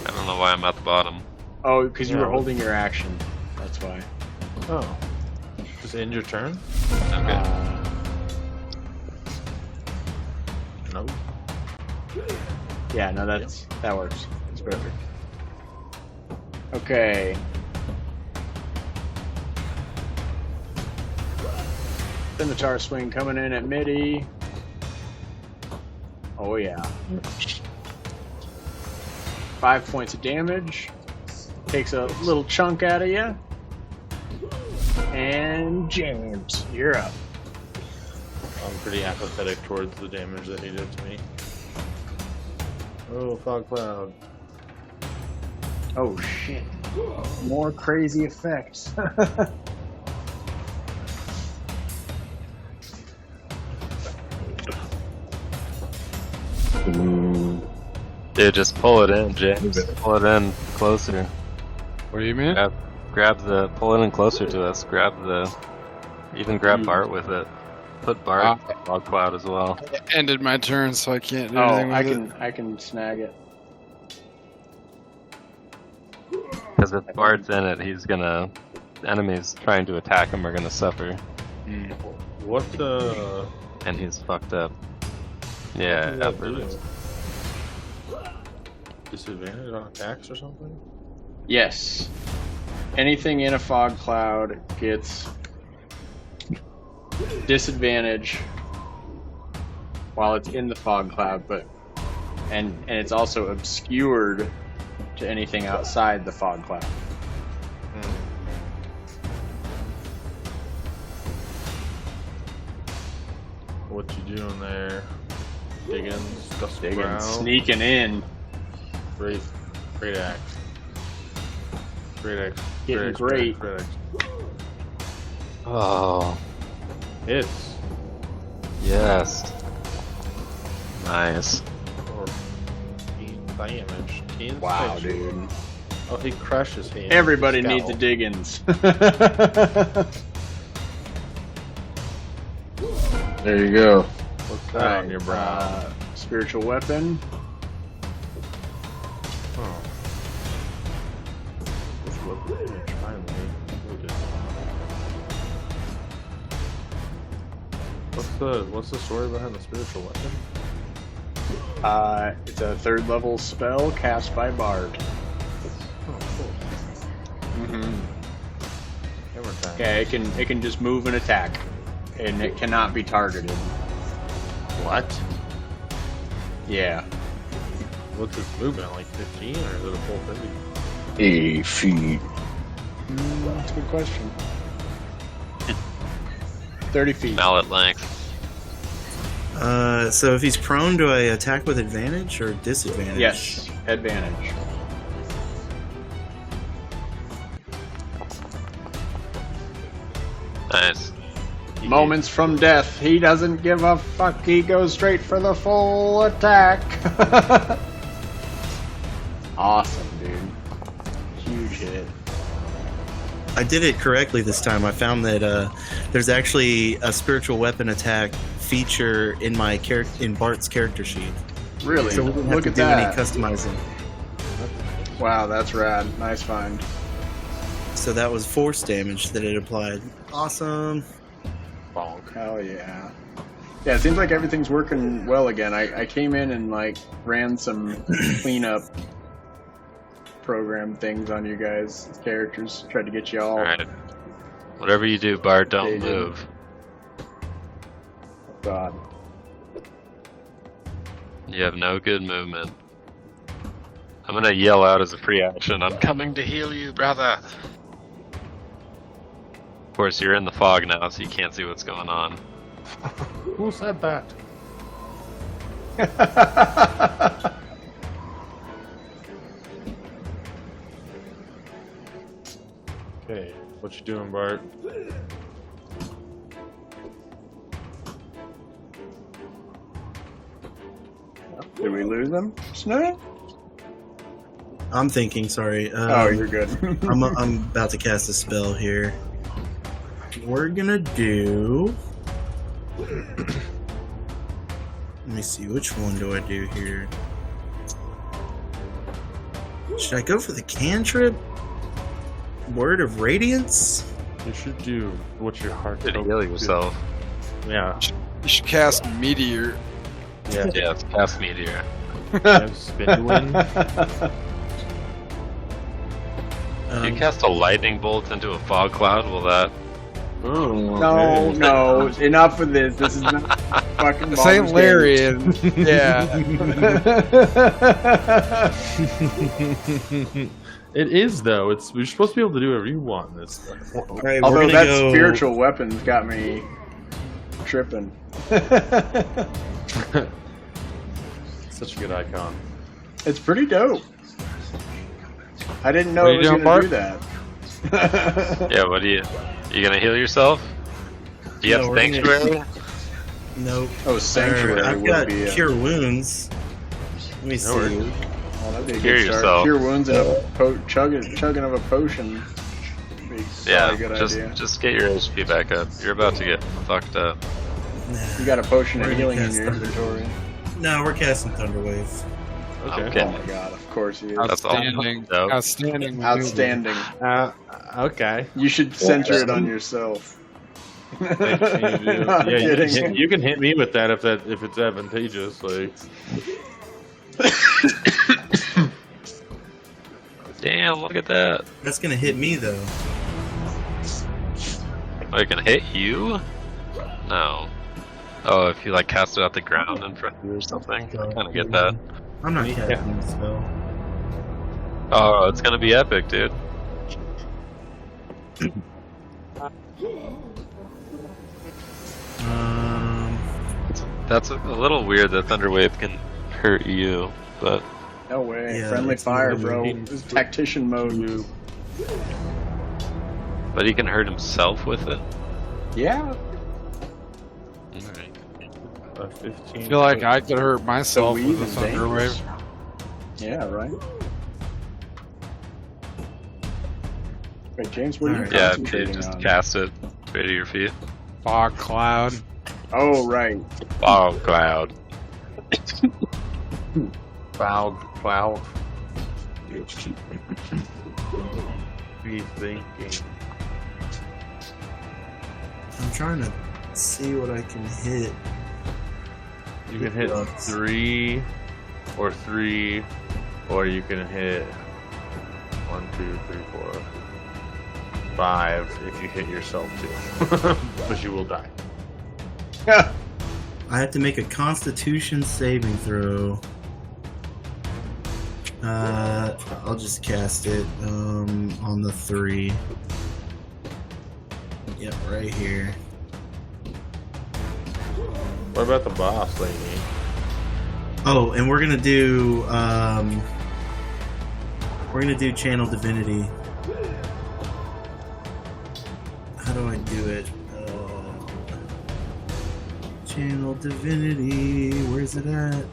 G: I don't know why I'm at the bottom.
B: Oh, because you were holding your action. That's why.
A: Oh. Just end your turn?
G: Okay.
A: No.
B: Yeah, no, that works. It's perfect. Okay. Scimitar swing coming in at midi. Oh yeah. 5 points of damage. Takes a little chunk out of you. And James, you're up.
A: I'm pretty apathetic towards the damage that he did to me. Oh, fog cloud.
B: Oh shit. More crazy effects.
F: Dude, just pull it in, James. Pull it in closer.
C: What do you mean?
F: Pull it in closer to us. Grab Bart with it. Put Bart in fog cloud as well.
C: It ended my turn, so I can't do
B: Oh,
C: anything with it.
B: I can snag it.
F: Because if Bart's in it, enemies trying to attack him are gonna suffer.
A: What the...
F: And he's fucked up. Yeah,
A: What
F: perfect.
A: Disadvantage on attacks or something?
B: Yes. Anything in a fog cloud gets disadvantage while it's in the fog cloud, and it's also obscured to anything outside the fog cloud.
A: What you doing there? Digging,
B: Digging,
A: ground.
B: sneaking in,
A: Great axe. Great axe.
B: Getting great.
A: Great axe.
F: Oh,
A: Hits.
F: yes. Nice.
A: Or 10 damage. 10
B: Wow,
A: section.
B: dude.
A: Oh, he crushes him.
B: Everybody
A: Scowl.
B: needs a Diggins.
E: There you go.
A: What's that on your brow?
B: Spiritual weapon.
A: Oh. Which weapon am I trying to make? What's the story behind the spiritual weapon?
B: It's a 3rd level spell cast by Bard.
A: Oh, cool.
B: Mm-hmm.
A: Hammer time.
B: Yeah, it can just move and attack, and it cannot be targeted.
A: What?
B: Yeah.
A: What's its movement, like 15, or is it a full 30?
E: 8 feet.
B: That's a good question. 30 feet.
G: Mallet length.
D: So if he's prone, do I attack with advantage or disadvantage?
B: Yes, advantage.
G: Nice.
B: Moments from death. He doesn't give a fuck. He goes straight for the full attack. Awesome, dude. Huge hit.
D: I did it correctly this time. I found that there's actually a spiritual weapon attack feature in my in Bart's character sheet.
B: Really?
D: So we didn't have
B: Look
D: to
B: at
D: do any
B: that.
D: customizing.
B: Wow, that's rad. Nice find.
D: So that was force damage that it applied. Awesome.
A: Bonk.
B: Hell yeah. Yeah, it seems like everything's working well again. I came in and ran some cleanup program things on you guys, characters. Tried to get you all.
G: Alright. Whatever you do, Bart, don't
B: They did.
G: move.
B: Oh, God.
G: You have no good movement. I'm gonna yell out as a free action, I'm coming to heal you, brother! Of course, you're in the fog now, so you can't see what's going on.
A: Who said that? Okay, what you doing, Bart?
B: Did we lose them? No?
D: I'm thinking. Sorry.
B: Oh, you're good.
D: I'm about to cast a spell here. We're gonna do. Let me see. Which one do I do here? Should I go for the cantrip? Word of Radiance?
A: You should do what your heart
G: Did
A: tells
G: heal
A: you to.
G: yourself.
A: Yeah.
C: You should cast Meteor.
A: Yeah.
G: Yeah, it's cast Meteor.
A: Spin
G: If you cast a lightning bolt into a fog cloud, will that...
B: No, enough of this. This is not fucking
C: St.
B: Baldur's
C: Larry,
B: Gate.
C: and yeah.
A: It is though. We're supposed to be able to do whatever you want in this.
D: All right, we're
B: Although
D: gonna
B: that
D: go.
B: spiritual weapons got me tripping.
A: Such a good icon.
B: It's pretty dope. I didn't know
C: What are
B: it
C: you
B: was
C: doing,
B: going
C: Bart?
B: to do that.
G: Yeah, what do you... You gonna heal yourself? Do you
D: No,
G: have
D: we're gonna-
G: Sanctuary?
D: Nope.
B: Oh, Sanctuary
D: I've
B: would
D: got
B: be a...
D: Cure Wounds. Let me see.
A: worries.
B: Oh, that'd be a
G: Cure
B: good start.
G: yourself.
B: Cure wounds and a chugging of a potion. Be
G: Yeah,
B: a good idea.
G: just get your HP back up. You're about to get fucked up.
D: Nah.
B: You got a potion
D: We're
B: of
D: gonna
B: healing in
D: cast
B: your
D: Thunder.
B: inventory.
D: No, we're casting Thunderwave.
A: Okay.
B: Oh my god, of course he is.
G: That's all.
C: Outstanding.
G: Dope.
C: Outstanding.
B: Outstanding.
A: Okay.
B: You should center it on yourself.
A: Thank you.
B: Not
A: Yeah,
B: kidding.
A: you can hit me with that if it's advantageous. Like,
G: Damn, look at that.
D: That's gonna hit me though.
G: Oh, it can hit you? No. Oh, if you like cast it off the ground in front of you or something. I kind of get that.
D: I'm not
A: Yeah.
D: casting the spell.
G: Oh, it's gonna be epic, dude. That's a little weird that Thunderwave can hurt you, but
B: No way.
D: Yeah,
B: Friendly
D: it's
B: fire,
D: really
B: bro.
A: mean.
B: This is tactician mode.
G: he can hurt himself with it.
B: Yeah.
G: Alright.
A: a 15.
C: I feel like I could hurt myself
B: So
C: with a
B: even
C: thunder wave.
B: Yeah, right. Wait, James, what are you
D: Alright.
G: Yeah,
B: concentrating
G: just
B: on?
G: cast it right at your feet.
C: Fog cloud.
B: Oh, right.
G: Fog cloud.
A: Cloud. Be thinking.
D: I'm trying to see what I can hit.
A: You can hit 3, or you can hit 1, 2, 3, 4, 5 if you hit yourself too. But you will die.
D: I have to make a Constitution saving throw. I'll just cast it on the 3. Yep, right here.
A: What about the boss lady?
D: Oh, and we're gonna do Channel Divinity. How do I do it? Channel Divinity. Where's it at?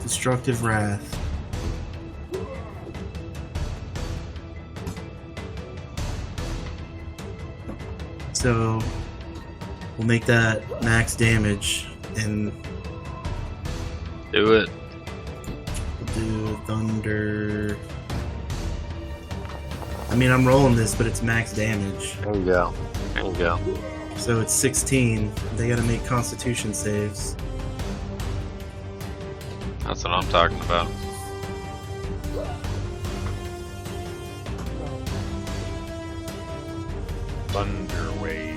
D: Destructive Wrath. So we'll make that max damage and
G: Do it.
D: we'll do Thunder. I mean, I'm rolling this, but it's max damage.
G: There you go. There you go.
D: So it's 16. They gotta make Constitution saves.
G: That's what I'm talking about.
A: Thunder wave.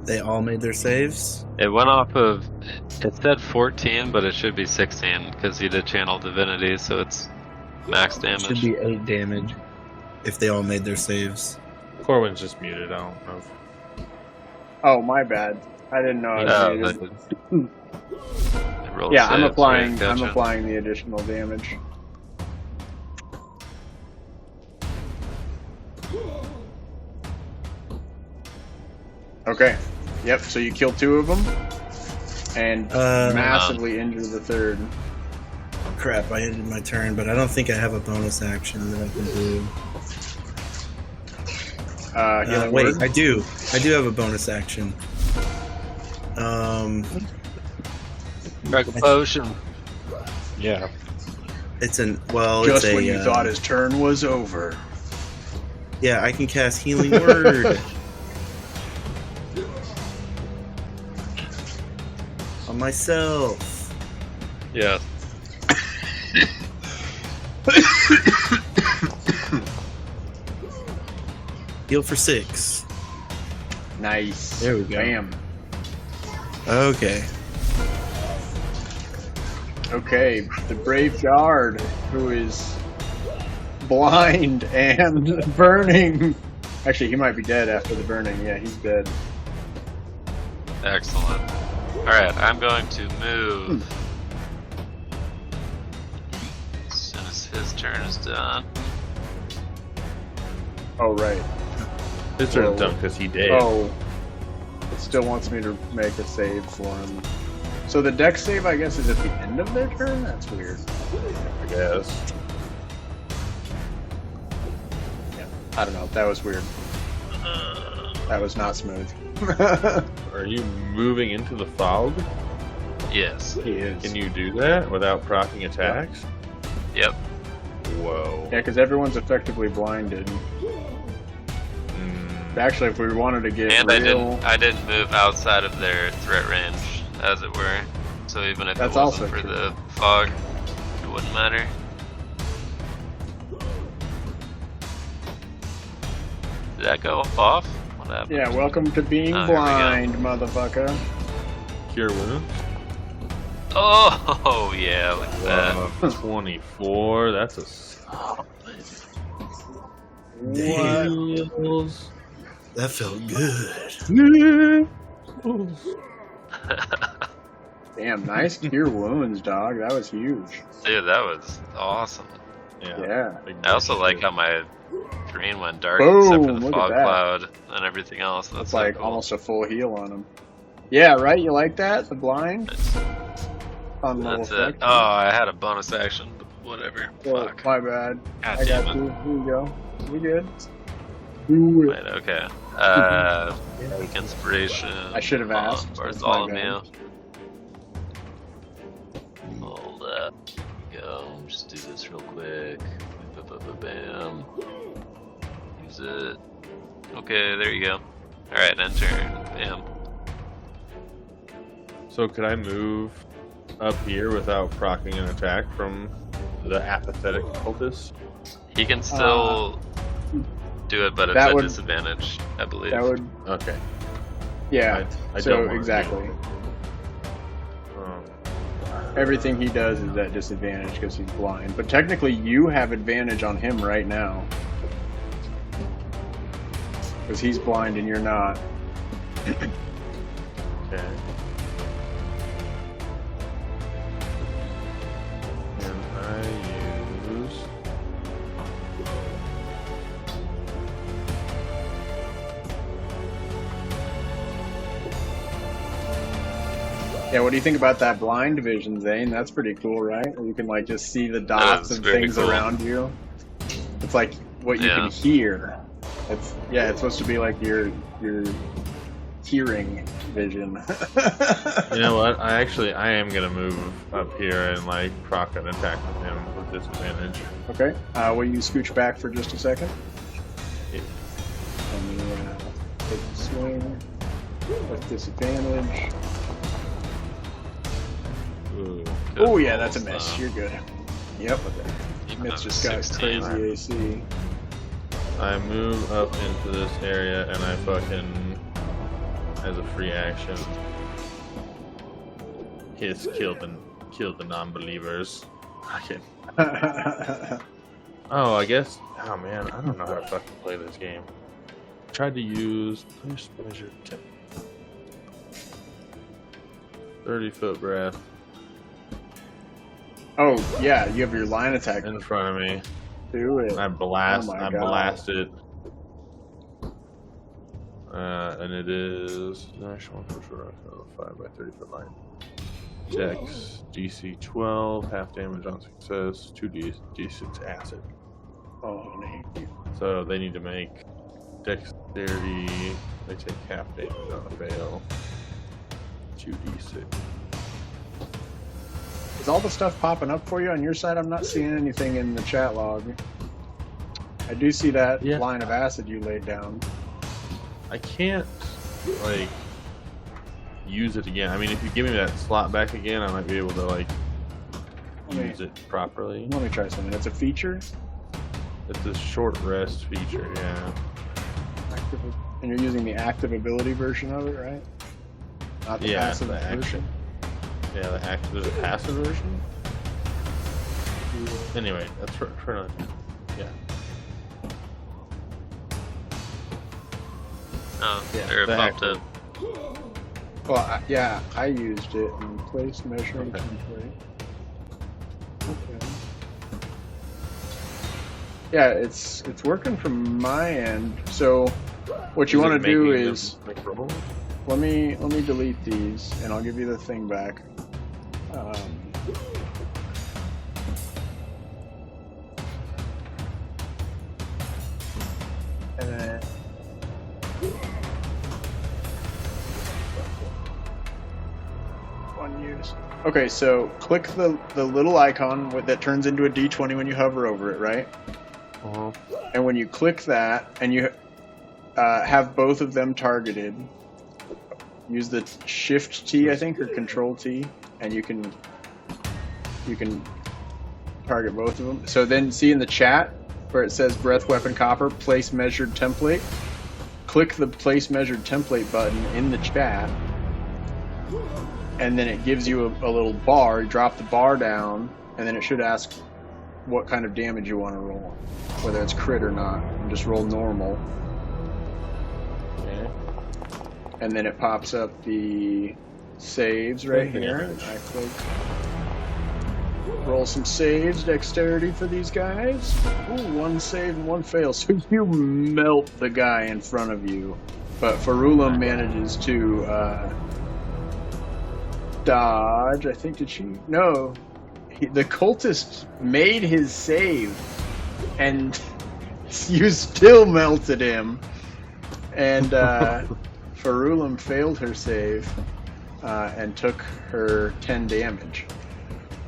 D: They all made their saves.
G: It went off of. It said 14, but it should be 16 because he did channel divinity, so it's max damage.
D: Should be 8 damage if they all made their saves.
A: Corwin's just muted. I don't know.
B: Oh, my bad. I didn't know I was muted. Yeah, I'm applying.
G: Gotcha.
B: I'm applying the additional damage. Okay. Yep. So you kill 2 of them, and massively injure the 3rd.
D: Crap, I ended my turn, but I don't think I have a bonus action that I can do. Wait,
B: word?
D: I do. I do have a bonus action.
G: Drag a potion.
A: Yeah.
D: It's an
B: Just
D: it's
B: when
D: a,
B: you thought his turn was over.
D: Yeah, I can cast Healing Word on myself.
G: Yeah.
D: Heal for 6.
B: Nice.
D: There we go.
B: Bam.
D: Okay.
B: Okay, the brave guard who is blind and burning. Actually, he might be dead after the burning. Yeah, he's dead.
G: Excellent. Alright, I'm going to move. As soon as his turn is done.
B: Oh, right.
A: His turn's done because he did.
B: Oh. It still wants me to make a save for him. So the dex save, I guess, is at the end of their turn? That's weird.
A: I guess.
B: Yeah, I don't know. That was weird. That was not smooth.
A: Are you moving into the fog?
G: Yes.
B: He is.
A: Can you do that without proccing attacks?
G: Yep.
A: Whoa.
B: Yeah, because everyone's effectively blinded. Actually, if we wanted to get
G: And
B: real...
G: I didn't move outside of their threat range, as it were. So even if
B: That's
G: it wasn't
B: also
G: for
B: true.
G: the fog, it wouldn't matter. Did that go off? What happened?
B: Yeah, welcome to being
G: Oh, here we go.
B: blind, motherfucker.
A: Cure wounds?
G: Oh, yeah, look at that.
A: 24. That's a solid.
B: What?
D: That felt good.
B: Damn, nice cure wounds, dog. That was huge.
G: Dude, that was awesome.
B: Yeah.
G: I also like how my screen went dark
B: Boom,
G: except for the
B: look at
G: fog
B: that.
G: cloud and everything else. That's
B: It's
G: so
B: like
G: cool.
B: almost a full heal on him. Yeah, right? You like that? The blind? Fun little
G: That's it.
B: effect.
G: Oh, I had a bonus action, but whatever.
B: Oh,
G: Fuck.
B: my bad.
G: God
B: I
G: damn
B: got
G: it.
B: you. Here you go. We good. Do it.
G: Wait, okay. Take inspiration.
B: I should have asked.
G: Where's
B: That's my
G: all of
B: bad.
G: you? Hold up. Go. Just do this real quick. Bam. Use it. Okay, there you go. Alright, enter. Bam.
A: So could I move up here without proccing an attack from the apathetic cultist?
G: He can still do it, but it's
B: that
G: at
B: would-
G: disadvantage, I believe.
B: That would,
A: Okay.
B: yeah.
A: I
B: So,
A: don't want to
B: exactly.
A: do it.
B: Everything he does is at disadvantage because he's blind. But technically, you have advantage on him right now. Because he's blind and you're not.
A: Okay. And I use...
B: Yeah, what do you think about that blind vision, Zane? That's pretty cool, right? Where you can like just see the dots
G: is
B: of
G: very
B: things
G: cool.
B: around you. It's like what you can hear. It's supposed to be like your hearing vision.
A: You know what? I am gonna move up here and like proc an attack with him with disadvantage.
B: Okay. Will you scooch back for just a second?
A: Yeah.
B: Let me take the swing with disadvantage.
A: Ooh.
B: Oh yeah, that's a miss. You're good. Yep. Miss just got
F: 16.
B: crazy AC.
A: I move up into this area and I fucking, as a free action, kill the non-believers. Okay. Oh, I guess. Oh man, I don't know how to fucking play this game. Tried to use place measure 30-foot breath.
B: Oh yeah, you have your line attack
A: In front of me.
B: Do it.
A: I
B: Oh my God.
A: blast it. And it is national control 5 by 30-foot line. Dex DC 12, half damage on success, 2d6 acid.
B: Oh, man.
A: So they need to make dexterity. They take half damage on a fail. 2d6.
B: Is all the stuff popping up for you on your side? I'm not seeing anything in the chat log. I do see that line of acid you laid down.
A: I can't, like, use it again. I mean, if you give me that slot back again, I might be able to, like, use it properly.
B: Let me try something. It's a feature?
A: It's a short rest feature, yeah.
B: And you're using the active ability version of it, right? Not the passive
A: the
B: version?
A: action. Yeah, the active is a passive version? Anyway, that's for another time. Yeah.
F: Oh, there it popped up.
B: Well, I used it in place measuring template. Okay. Yeah, it's working from my end. So, what you want to do is let me delete these, and I'll give you the thing back. And then. Use. Okay, so click the little icon that turns into a D20 when you hover over it, right? And when you click that, and you have both of them targeted, use the Shift T, I think, or Control T, and you can target both of them. So then, see in the chat where it says Breath Weapon Copper, Place Measured Template. Click the Place Measured Template button in the chat. And then it gives you a little bar. You drop the bar down, and then it should ask what kind of damage you want to roll, whether it's crit or not. And just roll normal.
A: Okay.
B: And then it pops up the saves right here. I click. Roll some saves, dexterity for these guys. Ooh, one save and one fail. So you melt the guy in front of you. But Farulam manages to dodge. I think, did she? No. The cultist made his save, and you still melted him. And Farulam failed her save and took her 10 damage.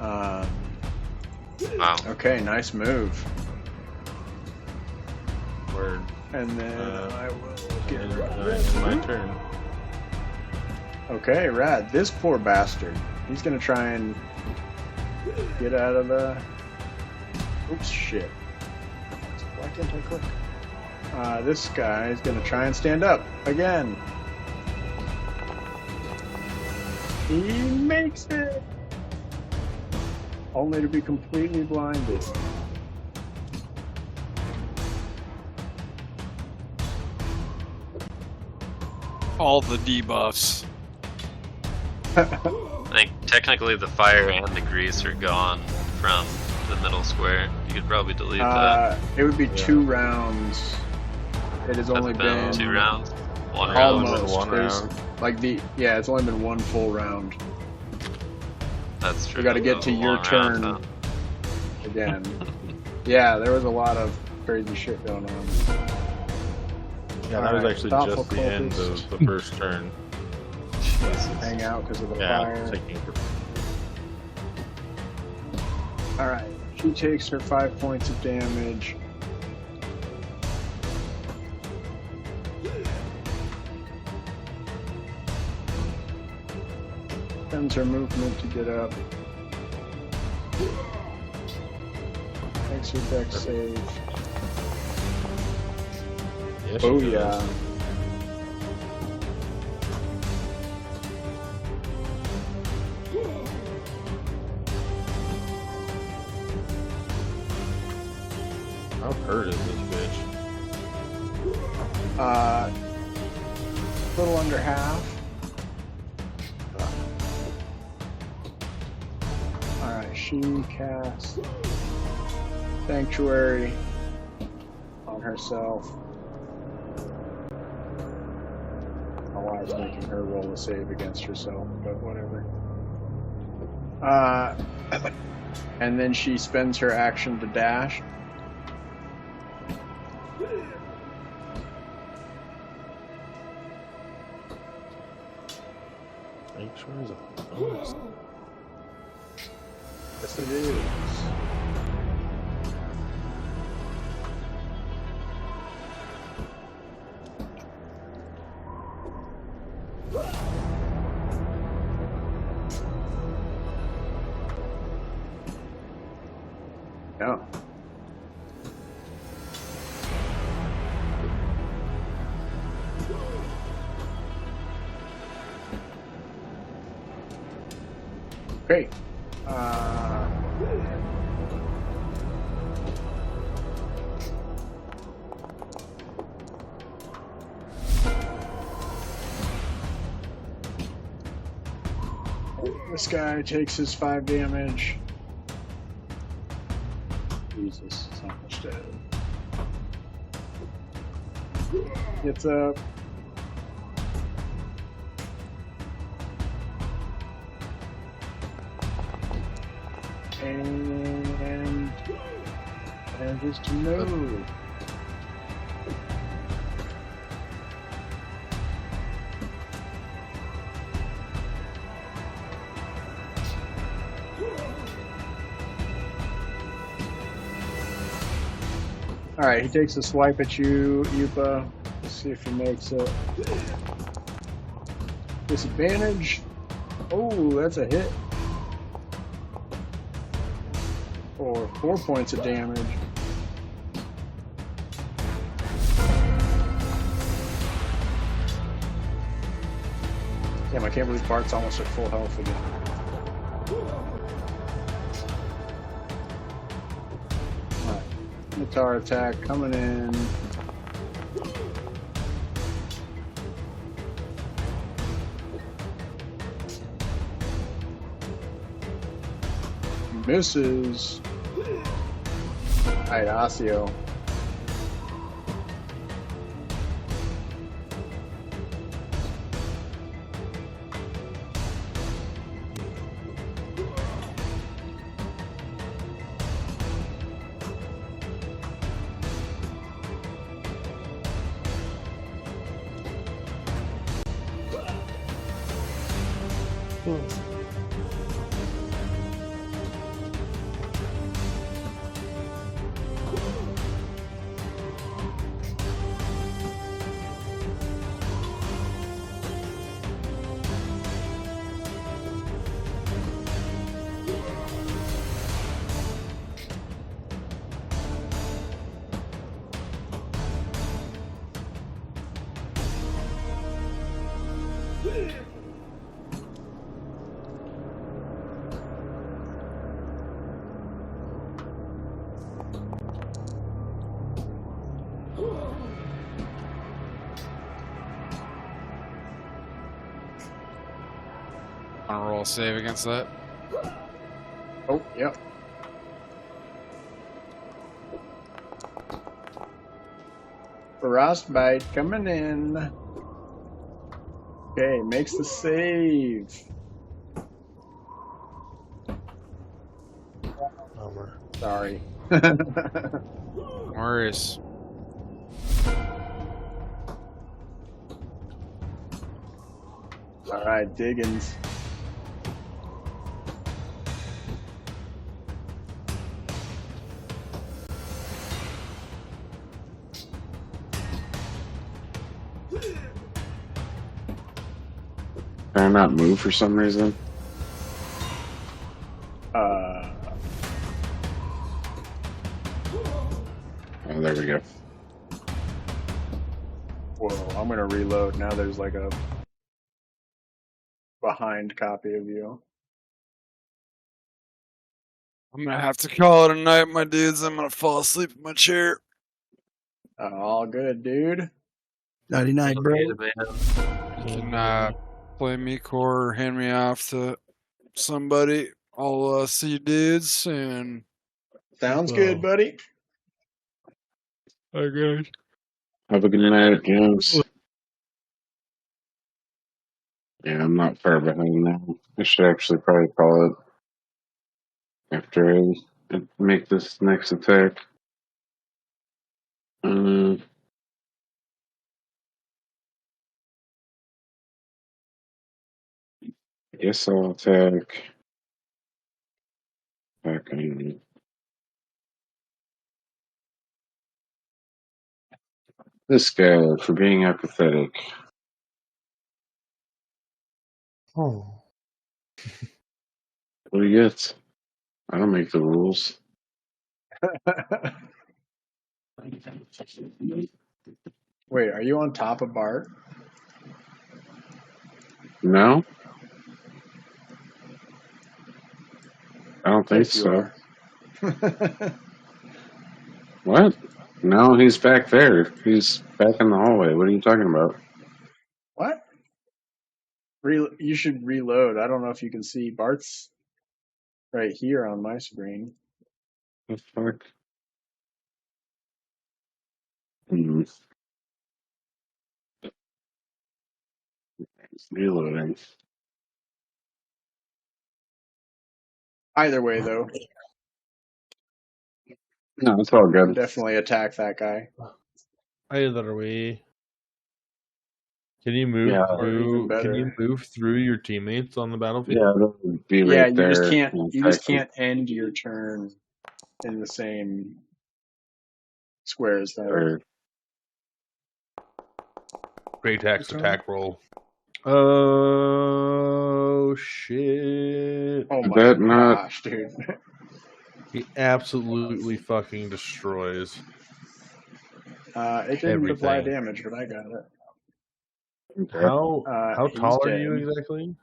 F: Wow.
B: Okay, nice move.
A: Word.
B: And then I will get
A: It's my turn.
B: Okay, rad. This poor bastard. He's gonna try and get out of the... Oops, shit. Why can't I click? This guy is gonna try and stand up again. He makes it! Only to be completely blinded.
C: All the debuffs.
F: I think technically the fire and the grease are gone from the middle square. You could probably delete that.
B: It would be 2 rounds. It has only been
F: 2 rounds. 1 round.
B: almost
A: One round.
B: like it's only been 1 full round.
F: That's true.
B: We got to get to your
F: Long round,
B: turn
F: huh?
B: again. Yeah, there was a lot of crazy shit going on.
A: Yeah, that was
B: Alright,
A: actually
B: thoughtful
A: just the end
B: cultist.
A: of the first turn.
B: Hang out because of the
A: Yeah,
B: fire.
A: taking
B: Alright, she takes her 5 points of damage. Spends her movement to get up. Makes her dex save.
A: Yeah, she
B: Oh
A: does.
B: yeah.
A: How hurt is this bitch?
B: Little under half. Alright, she casts Sanctuary on herself. My wife's making her roll a save against herself, but whatever. And then she spends her action to dash.
A: Sanctuary is a bonus.
B: Yes, it is. No. Great. This guy takes his 5 damage. Jesus, it's not much dead. Gets up. And manages to move. Alright, he takes a swipe at you, Yupa. Let's see if he makes it. Disadvantage. Oh, that's a hit. For 4 points of damage. Damn, I can't believe Bart's almost at full health again. Guitar attack coming in. Misses. Alright, Asio.
C: Wanna roll a save against that?
B: Oh, yep. Frostbite coming in. Okay, makes the save.
A: Bummer.
B: Sorry.
C: worries.
B: All right, Diggins.
E: Can I not move for some reason? Oh, there we go.
B: Whoa, I'm gonna reload. Now there's like a behind copy of you.
C: I'm gonna have to call it a night, my dudes. I'm gonna fall asleep in my chair.
B: All good, dude.
D: 99, bro.
C: You can play me core or hand me off to somebody. I'll see you dudes and
B: Sounds good, buddy.
C: okay.
E: Have a good night, James. Yeah, I'm not far behind now. I should actually probably call it after I make this next attack. I guess I'll attack back on this guy for being apathetic.
H: Oh.
E: What do you get? I don't make the rules.
B: Wait, are you on top of Bart?
E: No? I don't think
B: Yes, you
E: so.
B: are.
E: What? No, he's back there. He's back in the hallway. What are you talking about?
B: What? You should reload. I don't know if you can see Bart's right here on my screen.
E: The fuck? Hmm. It's reloading.
B: Either way, though,
E: No, it's all good.
B: definitely attack that guy.
H: Either way. Can you move
E: Yeah.
B: Or even
H: through?
B: better.
H: Can you move through your teammates on the battlefield?
E: Yeah, that would be
B: Yeah,
E: right
B: you
E: there.
B: just can't.
E: and
B: You just
E: attack him.
B: can't end your turn in the same square as them.
E: Or
A: Great tax attack roll.
H: Oh shit!
B: Oh my
E: that not-
B: gosh, dude!
A: He absolutely fucking destroys.
B: It didn't apply
A: Everything.
B: damage, but I got it.
A: How
B: He's
A: tall are you
B: dead.
A: exactly?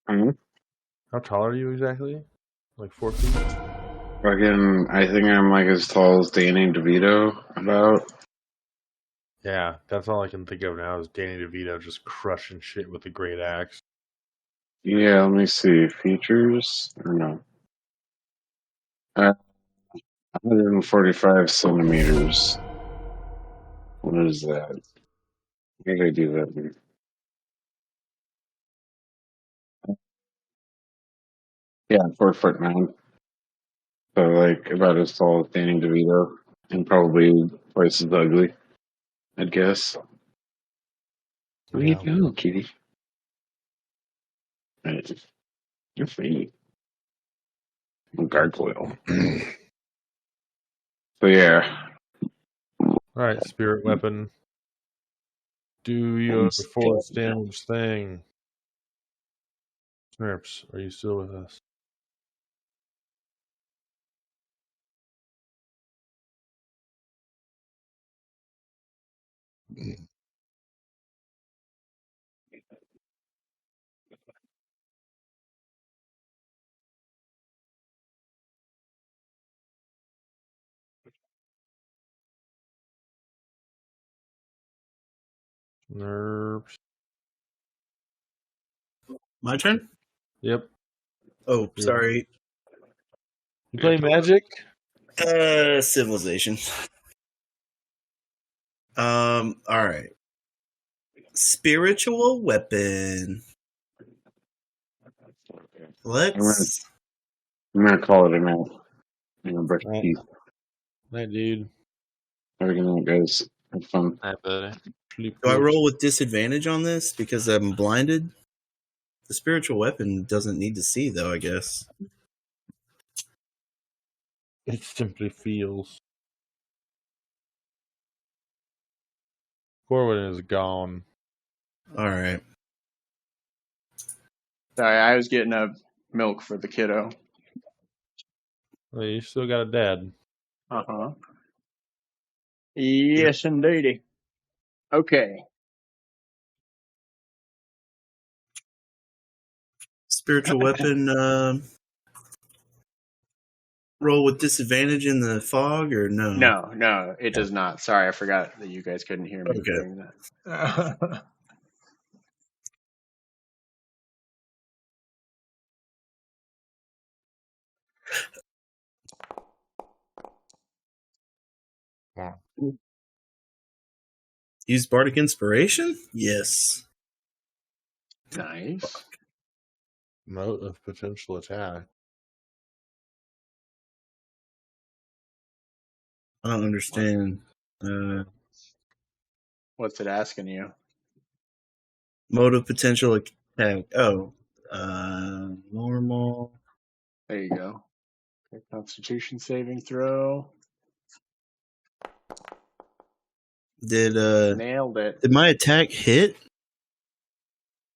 E: Hmm?
A: How tall are you exactly? Like 4 feet?
E: Fucking, I think I'm like as tall as Danny DeVito, about.
A: Yeah, that's all I can think of now is Danny DeVito just crushing shit with the great axe.
E: Yeah, let me see. Features? Or no. 145 centimeters. What is that? How did I do that? Yeah, 4'9". So like about as tall as Danny DeVito, and probably twice as ugly, I'd guess. Where
A: Yeah.
E: you go, kitty? Right. You're free. Gargoyle. So yeah.
A: Alright, spirit weapon. Do your force damage thing. Snurps, are you still with us? Nerps.
D: My turn?
A: Yep.
D: Oh, sorry.
A: You play Magic?
D: Civilization. All right. Spiritual weapon. Let's.
E: I'm gonna call it a night. I'm gonna brush my teeth.
H: Night, dude.
E: Have a good night, guys. Have fun.
F: I bet.
H: Sleep
D: Do I
H: good.
D: roll with disadvantage on this because I'm blinded? The spiritual weapon doesn't need to see, though, I guess.
H: It simply feels. Corwin is gone.
D: All right.
B: Sorry, I was getting a milk for the kiddo.
H: Well, you still got a dad.
B: Uh-huh. Yes, indeedy. Okay.
D: Spiritual weapon roll with disadvantage in the fog, or no?
B: No, it does not. Sorry, I forgot that you guys couldn't hear me
D: Okay.
B: during that.
D: Use Bardic Inspiration? Yes.
B: Nice.
H: Note of potential attack.
D: I don't understand.
B: What's it asking you?
D: Mode of potential attack. Oh. Normal.
B: There you go. Okay, Constitution saving throw.
D: Did
B: Nailed it.
D: did my attack hit?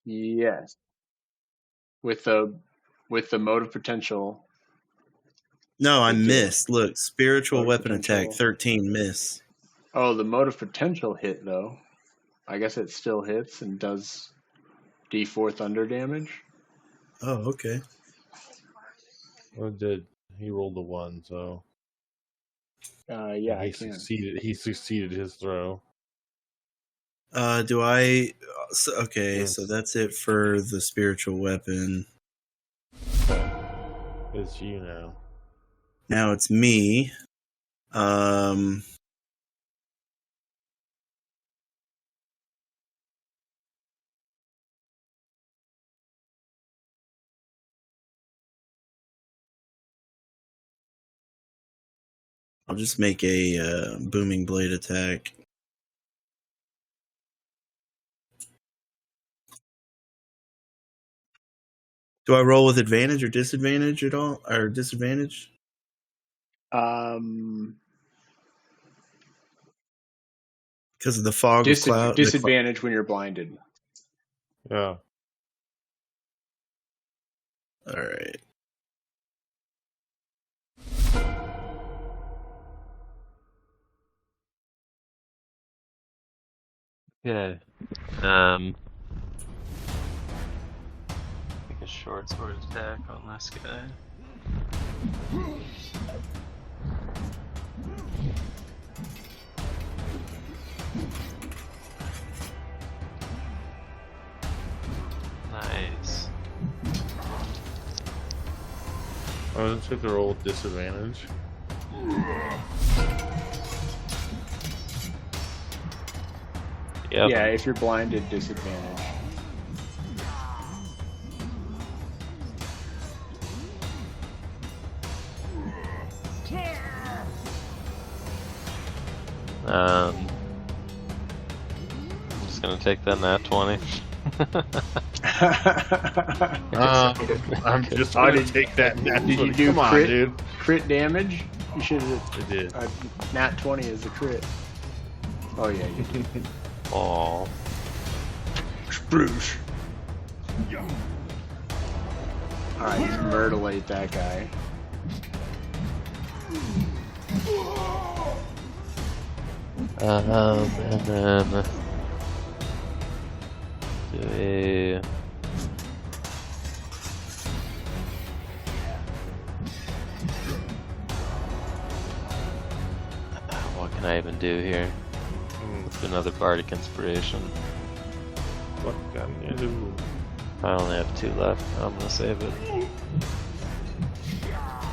B: Yes. With the mode of potential.
D: No, I
B: It did.
D: missed. Look, spiritual
B: Mode of
D: weapon attack,
B: potential.
D: 13, miss.
B: Oh, the mode of potential hit though. I guess it still hits and does D4 thunder damage.
D: Oh, okay.
H: Well, did he rolled a 1, so
B: Yeah, I
H: he
B: can.
H: succeeded. He succeeded his throw.
D: Do I? Okay,
H: Yes.
D: so that's it for the spiritual weapon.
H: It's you now.
D: Now it's me. I'll just make a booming blade attack. Do I roll with advantage or disadvantage at all? Or disadvantage? Because of the fog of cloud.
B: Disadvantage when you're blinded.
H: Yeah.
D: All right.
F: Okay. Take a short sword attack on this guy. Nice.
H: I was going to roll with disadvantage.
F: Yep.
B: Yeah, if you're blinded, disadvantage.
F: I'm just gonna take that nat 20.
H: I'm just
B: Oh,
H: going to
B: did-
H: take that.
B: Did you do
H: Come on,
B: crit,
H: dude.
B: crit damage? You should have.
H: I did.
B: Nat 20 is a crit. Oh yeah, you did.
F: Aw.
B: Spruce. Alright, just murderate that guy.
F: And then do a what can I even do here? Let's do another bardic inspiration.
H: What can you do?
F: I only have 2 left. I'm gonna save it.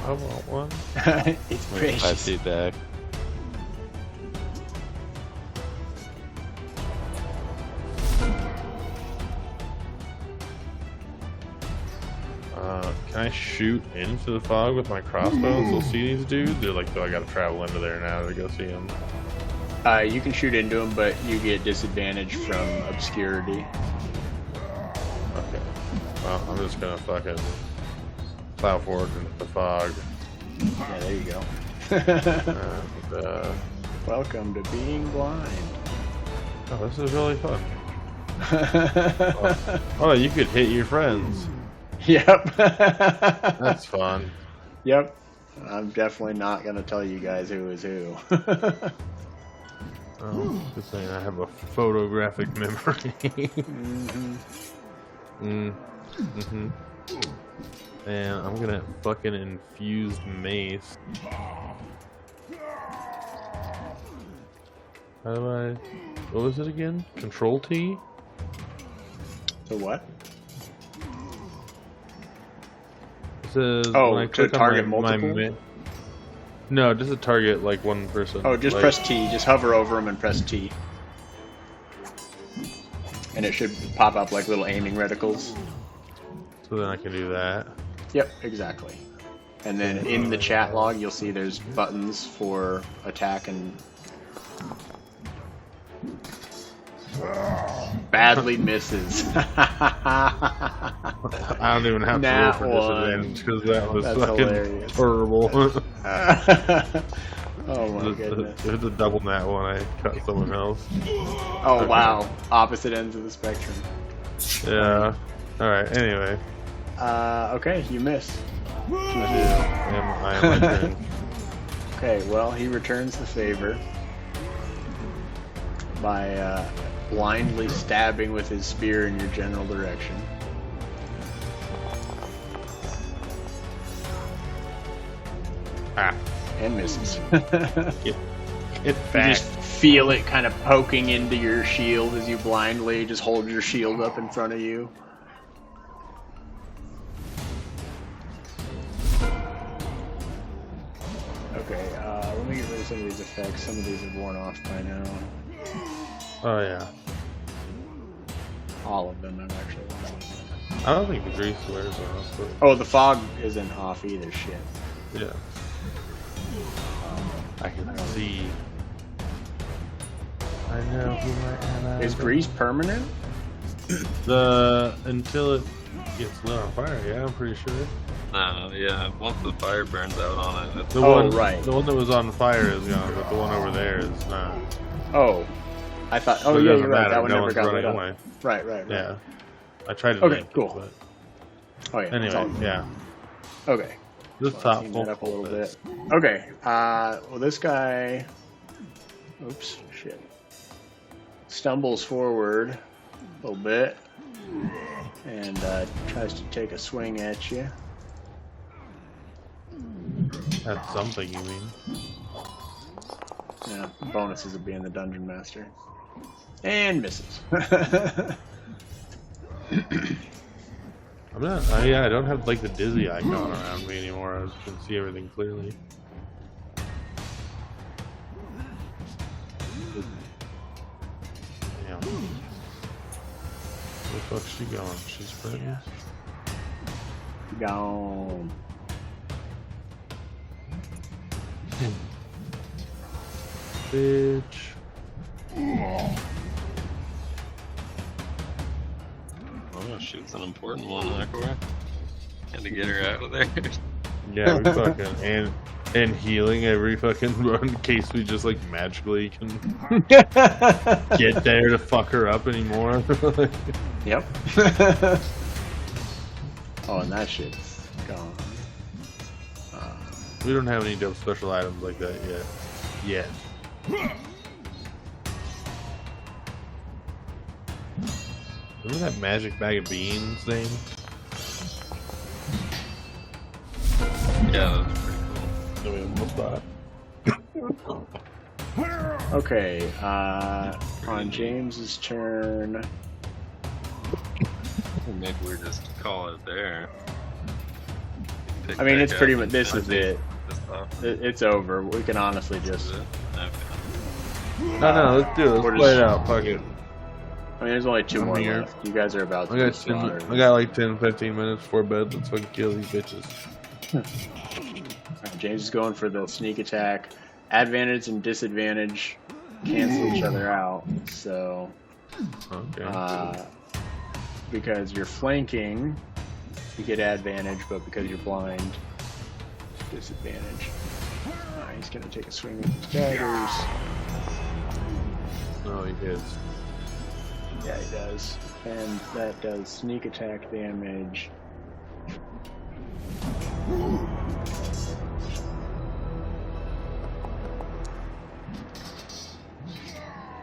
H: I want one.
B: It's
F: Move 5
B: precious.
F: feet back.
H: Can I
A: I shoot into the fog with my crossbow and still see these dudes? They're like, do I gotta travel into there now to go see them?
B: You can shoot into them, but you get disadvantage from obscurity.
A: Okay. Well, I'm just gonna fucking plow forward into the fog.
B: Yeah, there you go.
A: And,
B: Welcome to being blind.
A: oh, this is really fun. Oh, you could hit your friends.
B: Yep.
A: That's fun.
B: Yep. I'm definitely not going to tell you guys who is who.
A: Oh, just saying, I have a photographic memory. And I'm gonna fucking infused mace. How do I? What was it again? Control T?
B: So what?
A: It says
B: Oh,
A: when I
B: to
A: click on
B: target
A: my
B: multiple?
A: no, just to target like one person.
B: Oh, just
A: like,
B: press T. Just hover over them and press T. And it should pop up like little aiming reticles.
A: So then I can do that.
B: Yep, exactly. And then in the chat log, you'll see there's buttons for attack and... Badly misses.
A: I don't even have to roll for disadvantage because that was
B: That's
A: fucking
B: hilarious.
A: terrible.
B: Oh my goodness.
A: If it's a double nat one, I cut someone else.
B: Oh wow. Opposite ends of the spectrum.
A: Yeah. Alright, anyway.
B: Okay, you missed.
A: I am my turn.
B: Okay, well, he returns the favor by blindly stabbing with his spear in your general direction.
A: Ah.
B: And misses.
A: Get
B: You
A: back.
B: just feel it kind of poking into your shield as you blindly just hold your shield up in front of you. Okay, let me get rid of some of these effects. Some of these have worn off by now.
A: Oh yeah.
B: All of them have actually worn off.
A: I don't think the grease wears off, but
B: Oh, the fog isn't off either, shit.
A: yeah. I can see. I know who I am.
B: Is grease permanent?
A: Until it gets lit on fire, yeah, I'm pretty sure.
G: Yeah, once the fire burns out on it, it's
A: The
B: Oh,
A: one,
B: right.
A: The one that was on fire is gone, but the one over there is not.
B: Oh. I thought,
A: So
B: oh
A: it
B: yeah,
A: doesn't
B: you're right,
A: matter,
B: that one
A: no
B: never
A: one's
B: got lit
A: running
B: up.
A: away.
B: Right.
A: Yeah. I tried to
B: Okay,
A: make
B: cool.
A: it, but
B: Oh yeah, it's all
A: anyway, yeah.
B: okay.
A: Just
B: Well,
A: top
B: clean
A: full
B: that up a little
A: focus.
B: bit. Okay. Well, this guy. Oops. Shit. Stumbles forward a little bit and tries to take a swing at you.
A: That's something, you mean?
B: Yeah. Bonuses of being the dungeon master. And misses.
A: I'm not. Yeah, I don't have like the dizzy icon around me anymore. I can see everything clearly. Damn. Where the fuck's she going? She's sprinting.
B: Gone.
A: Bitch.
G: oh, shoots an important one, Aqua. Had to get her out of there.
A: Yeah, we fucking and healing every fucking run in case we just like magically can get there to fuck her up anymore.
B: Yep. Oh, and that shit's gone.
A: We don't have any dope special items like that yet. Remember that magic bag of beans thing?
G: Yeah, that's pretty cool.
A: That we almost bought.
B: Okay, on James's turn.
G: Maybe we're just call it there. Pick
B: I mean,
G: back
B: it's
G: up
B: pretty
G: and
B: much, this is
G: finish
B: it.
G: this off.
B: It's over. We can honestly
G: This
B: just.
G: is it? Okay.
A: No, let's do it. Let's
B: We're
A: play
B: just-
A: it out. Fuck it.
B: I mean, there's only 2
A: I'm
B: more
A: here.
B: left. You guys are about to
A: I
B: be
A: got
B: slaughtered.
A: I got like 10, 15 minutes before bed. Let's fucking kill these bitches.
B: Alright, James is going for the sneak attack. Advantage and disadvantage cancel each other out. So,
A: Okay.
B: because you're flanking, you get advantage, but because you're blind, disadvantage. He's gonna take a swing with his daggers.
A: No, he is.
B: Yeah, he does. And that does sneak attack damage.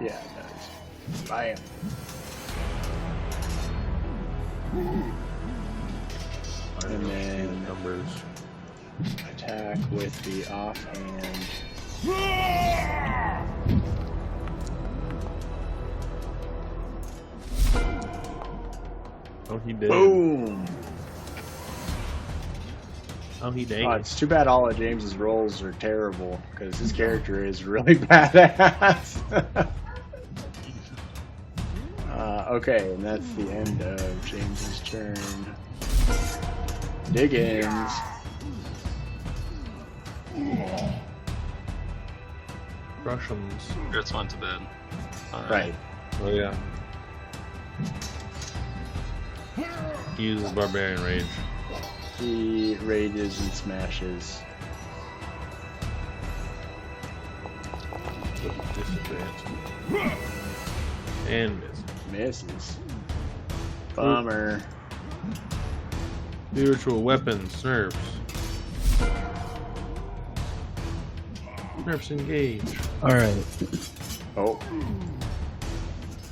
B: Yeah, it does. Bam. And then
A: numbers.
B: attack with the offhand.
A: Oh, he did.
B: Boom!
A: Oh, he did.
B: It's too bad all of James's rolls are terrible because his character is really badass. Okay, and that's the end of James's turn. Diggins.
A: Russians.
F: Grits went to bed. All
B: Right.
A: Oh yeah. He uses barbarian rage.
B: He rages and smashes.
A: Disadvantage. And miss.
B: Misses. Bummer.
A: Spiritual weapons, nerfs. Nerfs engage.
D: All right.
B: Oh.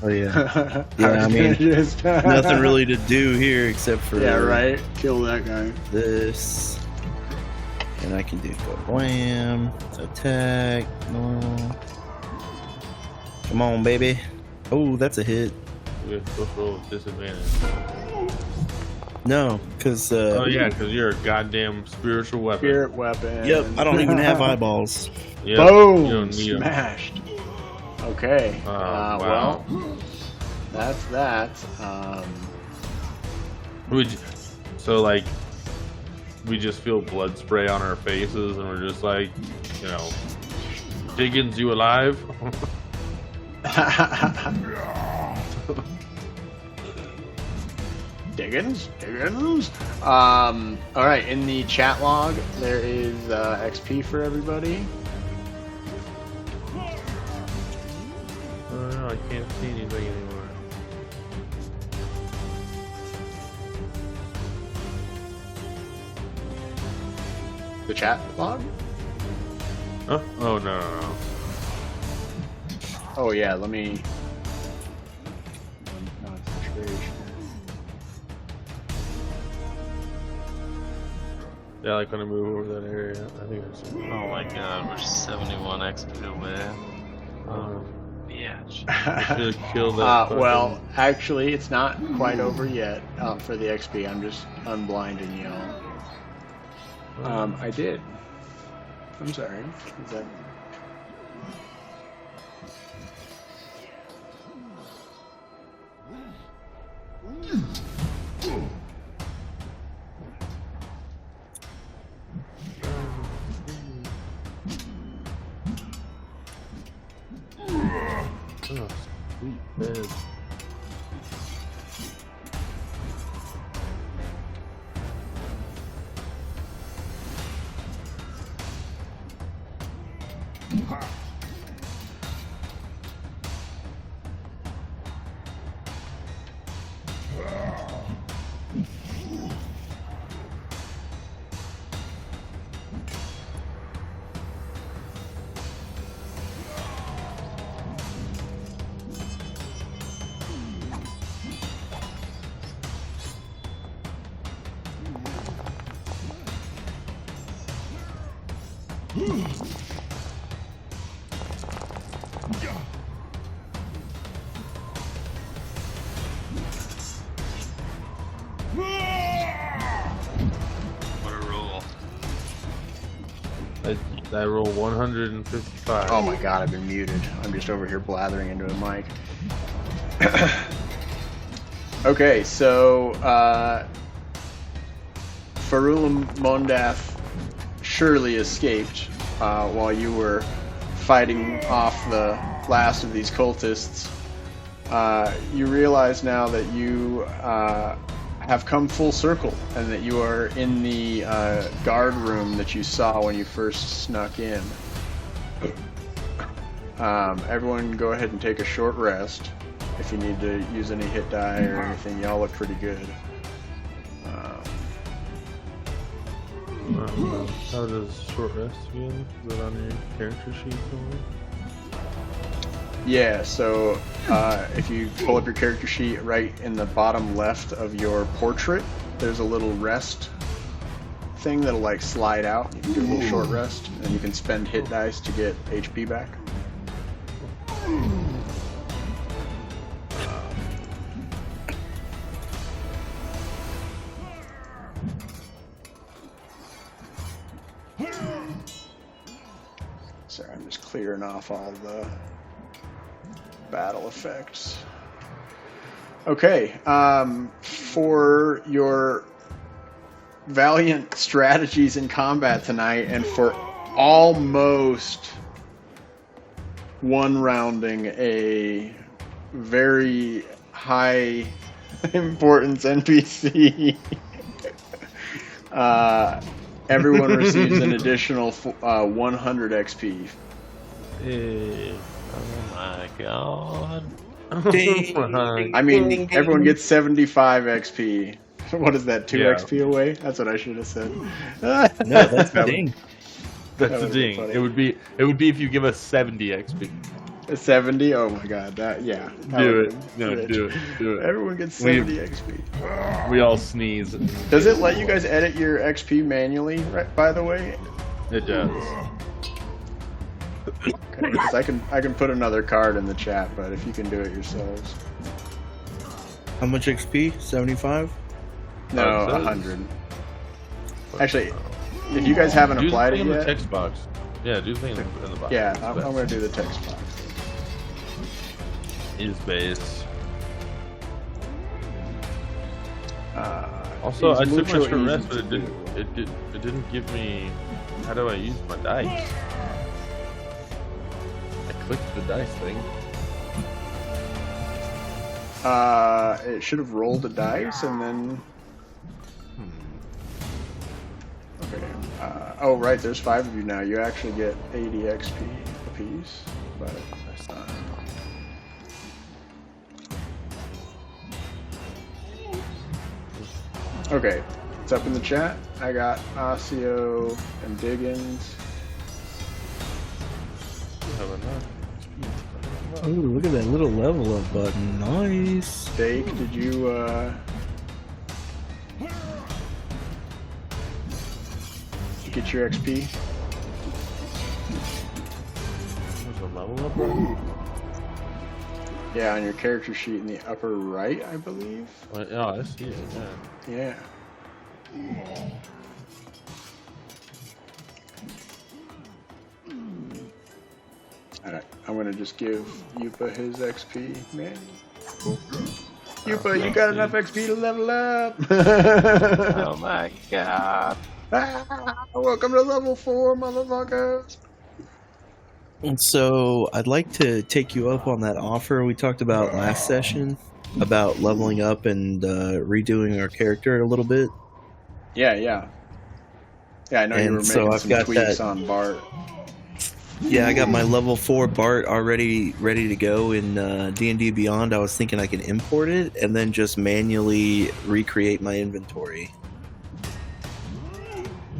D: Oh yeah. Yeah, I mean, nothing really to do here except for
B: Yeah, right. Kill that guy.
D: this. And I can do go blam, attack, normal. Come on, baby. Oh, that's a hit.
A: We have to roll with disadvantage.
D: No, because
A: Oh yeah, because you're a goddamn spiritual weapon.
B: Spirit weapon.
D: yep, I don't even have eyeballs.
A: Yep, you
B: Boom!
A: don't need 'em.
B: Smashed. Okay.
A: Wow.
B: Well, that's that.
A: So like, we just feel blood spray on our faces, and we're just like, you know, Diggins, you alive?
B: Diggins? All right. In the chat log, there is XP for everybody.
A: Oh no, I can't see anything anymore.
B: The chat log?
A: Huh? Oh no.
B: Oh yeah. Let me. Concentration.
A: Yeah, like when I move over that area, I think I see.
F: Oh my god, we're 71 XP away. Yeah.
A: I should have killed that.
B: Well, actually, it's not quite over yet for the XP. I'm just unblinding y'all. I did. I'm sorry. Is that...
A: Oh, sweet bed.
F: What a roll.
A: I roll 155.
B: Oh my god, I've been muted. I'm just over here blathering into a mic. Okay, so Farulam Mondath surely escaped while you were fighting off the last of these cultists. You realize now that you have come full circle and that you are in the guard room that you saw when you first snuck in. Everyone go ahead and take a short rest. If you need to use any hit die or anything, y'all look pretty good.
H: How does short rest again? Is it on your character sheet somewhere?
B: Yeah, so if you pull up your character sheet right in the bottom left of your portrait, there's a little rest thing that'll like slide out. You can do a little short rest, and you can spend hit dice to get HP back. Sorry, I'm just clearing off all the battle effects. Okay, for your valiant strategies in combat tonight, and for almost one-rounding a very high importance NPC, everyone receives an additional 100 XP.
H: Hey. Oh my god.
B: I mean, everyone gets 75 XP. What is that, 2
A: Yeah.
B: XP away? That's what I should have said.
D: No, that's the ding.
A: That's
B: That
A: the
B: would be
A: ding.
B: funny.
A: It would be if you give us 70 XP.
B: 70? Oh my god, that, yeah. That
A: Do
B: would
A: it.
B: be
A: No,
B: rich.
A: do it. Do it.
B: Everyone gets
A: We-
B: 70 XP.
A: We all sneeze.
B: Does it let you guys edit your XP manually, right, by the way?
A: It does.
B: Okay, 'cause I can put another card in the chat, but if you can do it yourselves.
D: How much XP? 75?
B: No,
A: Oh, it says-
B: 100. Actually, if you guys haven't
A: Do the
B: applied
A: thing
B: it
A: in the
B: yet,
A: text box. Yeah, do the thing in the box.
B: yeah, I'm going to do the text box.
A: Is base.
B: It's
A: Also, I took my
B: mucho
A: short
B: easy
A: rest, but
B: to
A: it didn't.
B: do.
A: It didn't give me. How do I use my dice? I clicked the dice thing.
B: It should have rolled a dice and then. Okay. Oh, right. There's 5 of you now. You actually get 80 XP apiece, but that's not. Okay, it's up in the chat. I got Osseo and Diggins.
A: Have enough.
I: Oh, look at that little level up button. Nice.
B: Steak, did you get your XP?
H: There's a level up button?
B: Yeah, on your character sheet in the upper right, I believe.
H: Oh, I see it, yeah.
B: Yeah. Alright, I'm gonna just give Yupa his XP, man. Yupa, you got enough XP to level up!
F: Oh my god.
B: Welcome to level 4, motherfuckers!
D: And so I'd like to take you up on that offer we talked about last session about leveling up and redoing our character a little bit.
B: Yeah, yeah. Yeah, I know you
D: And
B: were
D: so
B: making
D: I've
B: some
D: got
B: tweaks
D: that-
B: on Bart.
D: Yeah, I got my level 4 Bart already ready to go in D&D Beyond. I was thinking I can import it and then just manually recreate my inventory.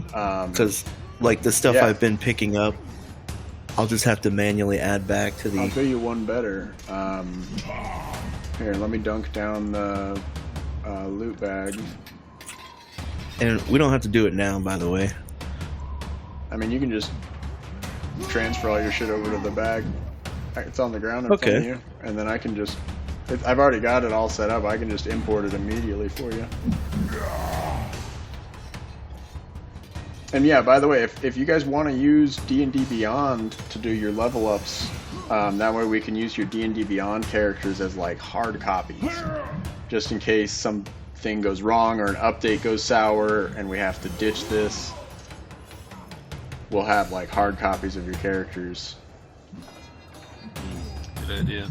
D: Because, like, the stuff
B: Yeah.
D: I've been picking up, I'll just have to manually add back to
B: I'll
D: the...
B: do you one better. Here, let me dunk down the loot bag.
D: And we don't have to do it now, by the way.
B: I mean, you can just transfer all your shit over to the bag. It's on the ground in front of
D: Okay.
B: you, and then I can just. I've already got it all set up. I can just import it immediately for you. And yeah, by the way, if you guys want to use D&D Beyond to do your level ups, That way we can use your D&D Beyond characters as like hard copies, just in case something goes wrong or an update goes sour and we have to ditch this. We'll have like hard copies of your characters.
G: Good idea.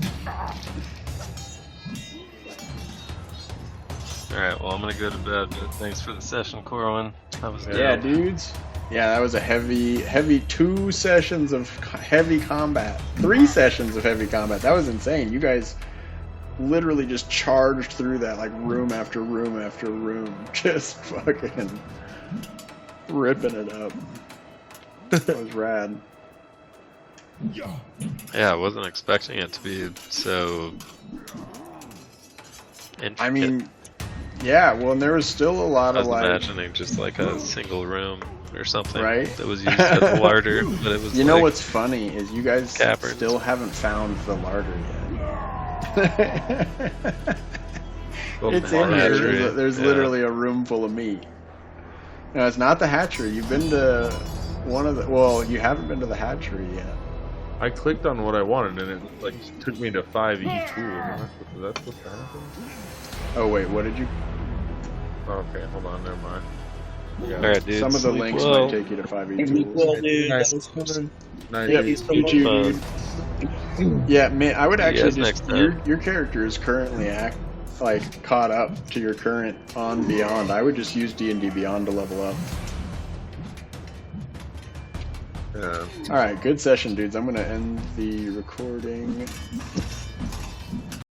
G: Alright, well, I'm gonna go to bed, but thanks for the session, Corwin. That was
B: Yeah,
G: dope.
B: dudes. Yeah, that was a heavy 2 sessions of heavy combat. 3 sessions of heavy combat. That was insane. You guys literally just charged through that like room after room after room. Just fucking ripping it up. That was rad.
G: Yeah, I wasn't expecting it to be so intricate.
B: I mean, yeah, well, and there was still a lot
G: I
B: of
G: was
B: like...
G: imagining just like a single room or something
B: Right?
G: that was used as a larder, but it was
B: You know
G: like
B: what's funny is you guys
G: caverns.
B: still haven't found the larder yet.
G: Well,
B: It's
G: the
B: in here.
G: hatchery,
B: There's
G: yeah.
B: literally a room full of meat. No, it's not the hatchery. You've been to one of the... Well, you haven't been to the hatchery yet.
H: I clicked on what I wanted and it like took me to 5E2. That's what's happening?
B: Oh, wait, what did you...
H: Okay, hold on, never mind.
G: Alright, dude.
B: Some of the
G: sleep
B: links
G: well.
B: might take you to 5e
I: dude.
H: Nice.
I: That was fun.
H: Nice.
B: Yeah,
I: Thank you so
B: you
I: much.
B: too, dude. Yeah, man, I would
G: See you
B: actually
G: guys
B: just...
G: next time.
B: Your character is currently caught up to your current on Beyond. I would just use D&D Beyond to level up.
H: Yeah.
B: Alright, good session, dudes. I'm gonna end the recording.